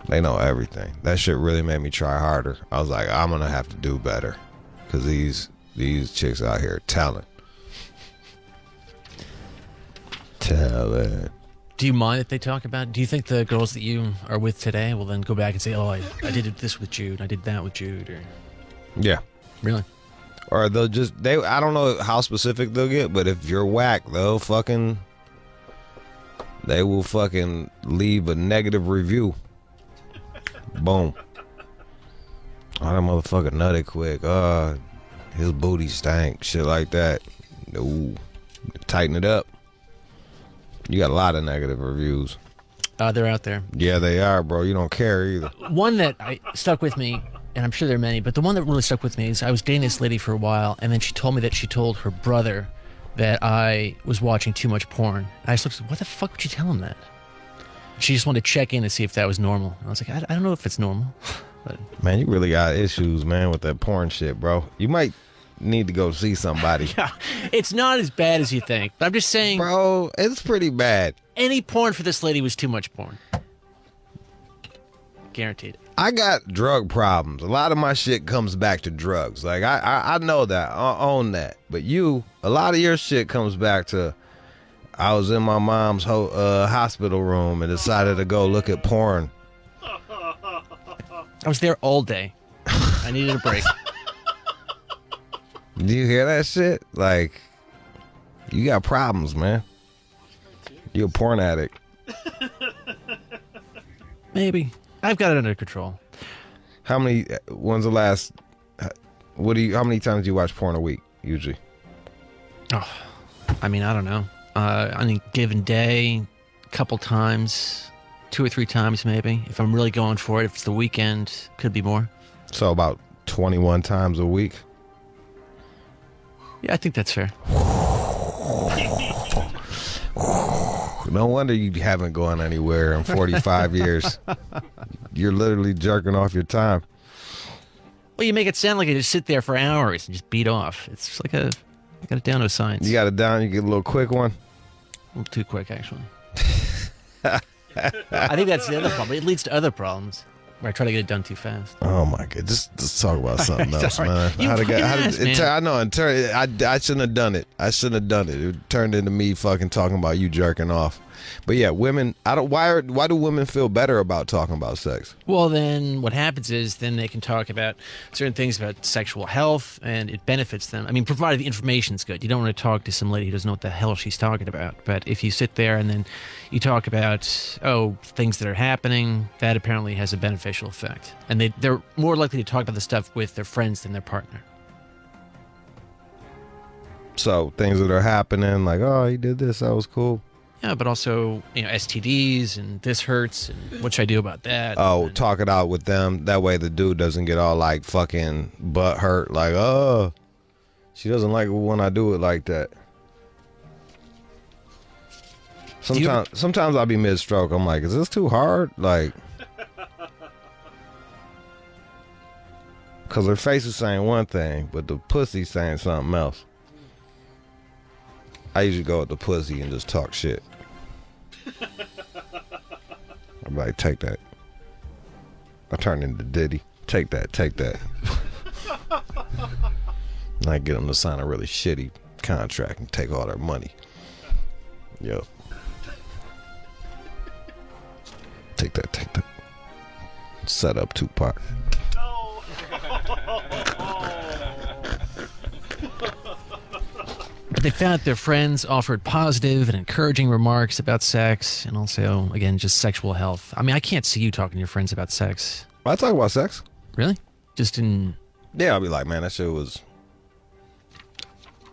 They know everything. That shit really made me try harder. I was like, I'm gonna have to do better, cause these chicks out here are talent. Talent. Do you mind if they talk about? Do you think the girls that you are with today will then go back and say, "Oh, I did this with Jude. I did that with Jude"? Or yeah, really? Or they'll just I don't know how specific they'll get, but if you're whack, they will fucking leave a negative review. Boom. Oh, that motherfucker nutted quick. His booty stank. Shit like that. No. Tighten it up. You got a lot of negative reviews. They're out there. Yeah, they are, bro. You don't care either. One that stuck with me, and I'm sure there are many, but the one that really stuck with me is I was dating this lady for a while, and then she told me that she told her brother that I was watching too much porn. And I just looked, what the fuck would you tell him that? She just wanted to check in to see if that was normal. And I was like, I don't know if it's normal. But man, you really got issues, man, with that porn shit, bro. You might need to go see somebody. Yeah, it's not as bad as you think. But I'm just saying, bro, it's pretty bad. Any porn for this lady was too much porn. Guaranteed. I got drug problems. A lot of my shit comes back to drugs. Like I know that. I own that. But a lot of your shit comes back to I was in my mom's hospital room and decided to go look at porn. I was there all day. I needed a break. Do you hear that shit? Like, you got problems, man. You're a porn addict. Maybe. I've got it under control. How many times do you watch porn a week, usually? Oh, I mean, I don't know. On a given day, a couple times, 2 or 3 times maybe. If I'm really going for it, if it's the weekend, could be more. So about 21 times a week? Yeah, I think that's fair. No wonder you haven't gone anywhere in 45 years. You're literally jerking off your time. Well, you make it sound like you just sit there for hours and just beat off. It's just like you got it down to a science. You got it down, you get a little quick one? A little too quick, actually. I think that's the other problem. It leads to other problems where I try to get it done too fast. Oh my god! Just talk about something else, man. Man. I know. I shouldn't have done it. It turned into me fucking talking about you jerking off. But yeah, women. Why do women feel better about talking about sex? Well, then what happens is then they can talk about certain things about sexual health, and it benefits them. I mean, provided the information's good. You don't want to talk to some lady who doesn't know what the hell she's talking about. But if you sit there and then you talk about things that are happening, that apparently has a beneficial effect, and they're more likely to talk about the stuff with their friends than their partner. So things that are happening, like, oh, he did this, that was cool. Yeah, but also, STDs and this hurts and what should I do about that? Oh, talk it out with them. That way the dude doesn't get all like fucking butt hurt. Like, oh, she doesn't like it when I do it like that. Sometimes I'll be mid-stroke. I'm like, is this too hard? Like, because her face is saying one thing, but the pussy's saying something else. I usually go with the pussy and just talk shit. I'm like, take that. I turn into Diddy. Take that. And I get them to sign a really shitty contract and take all their money. Yo. Take that. Set up Tupac. But they found that their friends offered positive and encouraging remarks about sex and also, again, just sexual health. I mean, I can't see you talking to your friends about sex. I talk about sex. Really? Just in... Yeah, I'll be like, man, that shit was...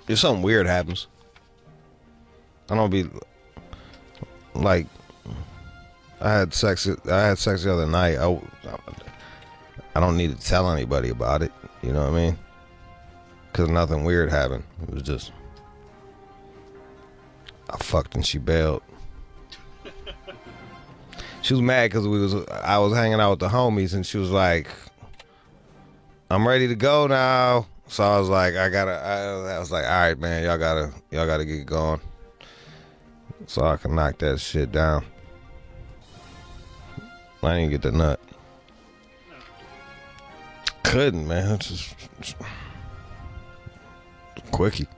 If something weird happens, I don't be... like, I had sex the other night. I don't need to tell anybody about it. You know what I mean? Because nothing weird happened. It was just, I fucked and she bailed. She was mad because I was hanging out with the homies, and she was like, I'm ready to go now. So I was like, I was like, all right, man, y'all gotta get going, so I can knock that shit down. I didn't get the nut. Couldn't, man. It's just quickie.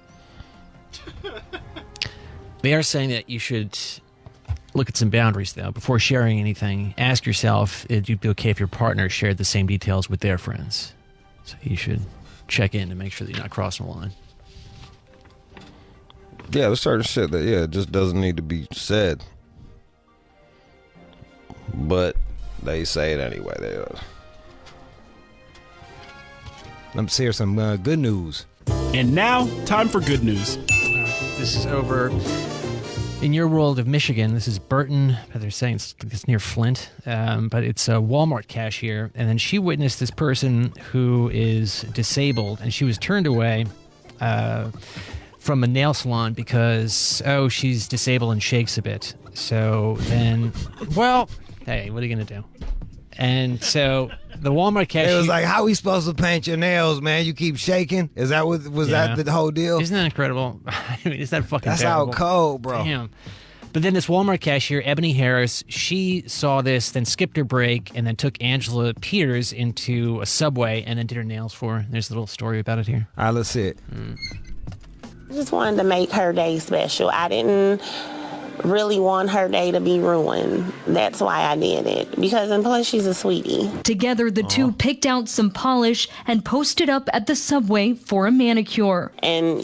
They are saying that you should look at some boundaries, though. Before sharing anything, ask yourself if you'd be okay if your partner shared the same details with their friends. So you should check in to make sure that you're not crossing the line. Yeah, there's certain shit that, it just doesn't need to be said. But they say it anyway. Let me hear some good news. And now, time for good news. This is over in your world of Michigan. This is Burton. They're saying it's near Flint, but it's a Walmart cashier. And then she witnessed this person who is disabled, and she was turned away from a nail salon because, she's disabled and shakes a bit. So then, hey, what are you going to do? And so the Walmart cashier... It was like, how we supposed to paint your nails, man? You keep shaking? Is that that the whole deal? Isn't that incredible? I mean, is that fucking That's terrible? how cold, bro. Damn. But then this Walmart cashier, Ebony Harris, she saw this, then skipped her break, and then took Angela Peters into a Subway and then did her nails for her. There's a little story about it here. All right, let's see it. I just wanted to make her day special. I didn't really want her day to be ruined. That's why I did it. And plus she's a sweetie. Together, the two picked out some polish and posted up at the Subway for a manicure. And,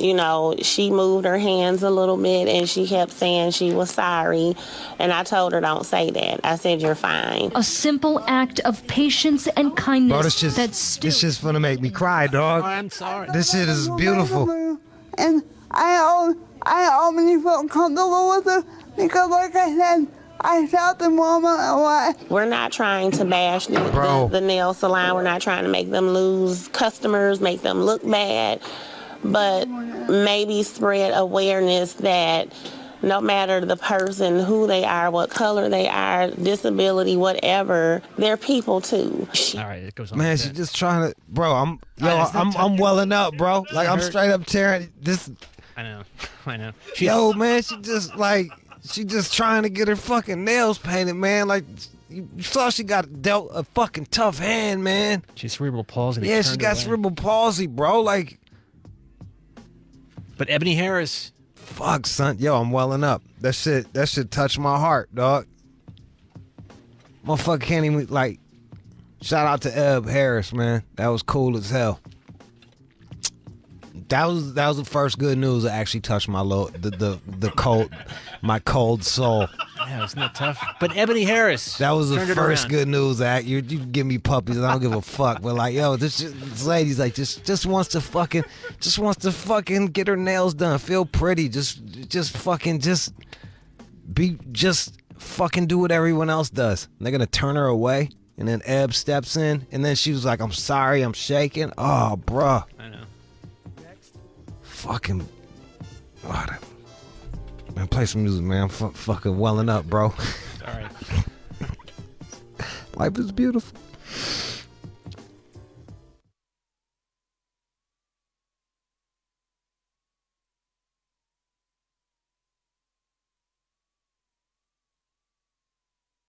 she moved her hands a little bit and she kept saying she was sorry. And I told her, don't say that. I said, you're fine. A simple act of patience and kindness. Bro, this just gonna make me cry, dog. Oh, I'm sorry. This shit is beautiful. And I already felt comfortable with it because, like I said, I felt the moment a lot. We're not trying to bash the nail salon. We're not trying to make them lose customers, make them look bad, but maybe spread awareness that no matter the person, who they are, what color they are, disability, whatever, they're people too. All right, it goes on. Man, she's just trying to, bro. I'm welling up, bro. Like I'm straight up tearing this. I know. Man, she just trying to get her fucking nails painted, man. Like you saw she got dealt a fucking tough hand, man. She's cerebral palsy. Yeah, she got cerebral palsy, bro. Like, but Ebony Harris. Fuck, son. Yo, I'm welling up. That shit touched my heart, dog. Motherfucker can't even, shout out to Eb Harris, man. That was cool as hell. That was the first good news that actually touched my my cold soul. Yeah, isn't that tough? But Ebony Harris. That was the first good news that you give me puppies. I don't give a fuck. But this lady's just wants to fucking get her nails done, feel pretty, just fucking do what everyone else does. And they're gonna turn her away, and then Eb steps in, and then she was like, "I'm sorry, I'm shaking." Oh, bruh. I know. Fucking. Man, play some music, man. I'm fucking welling up, bro. All right. Life is beautiful.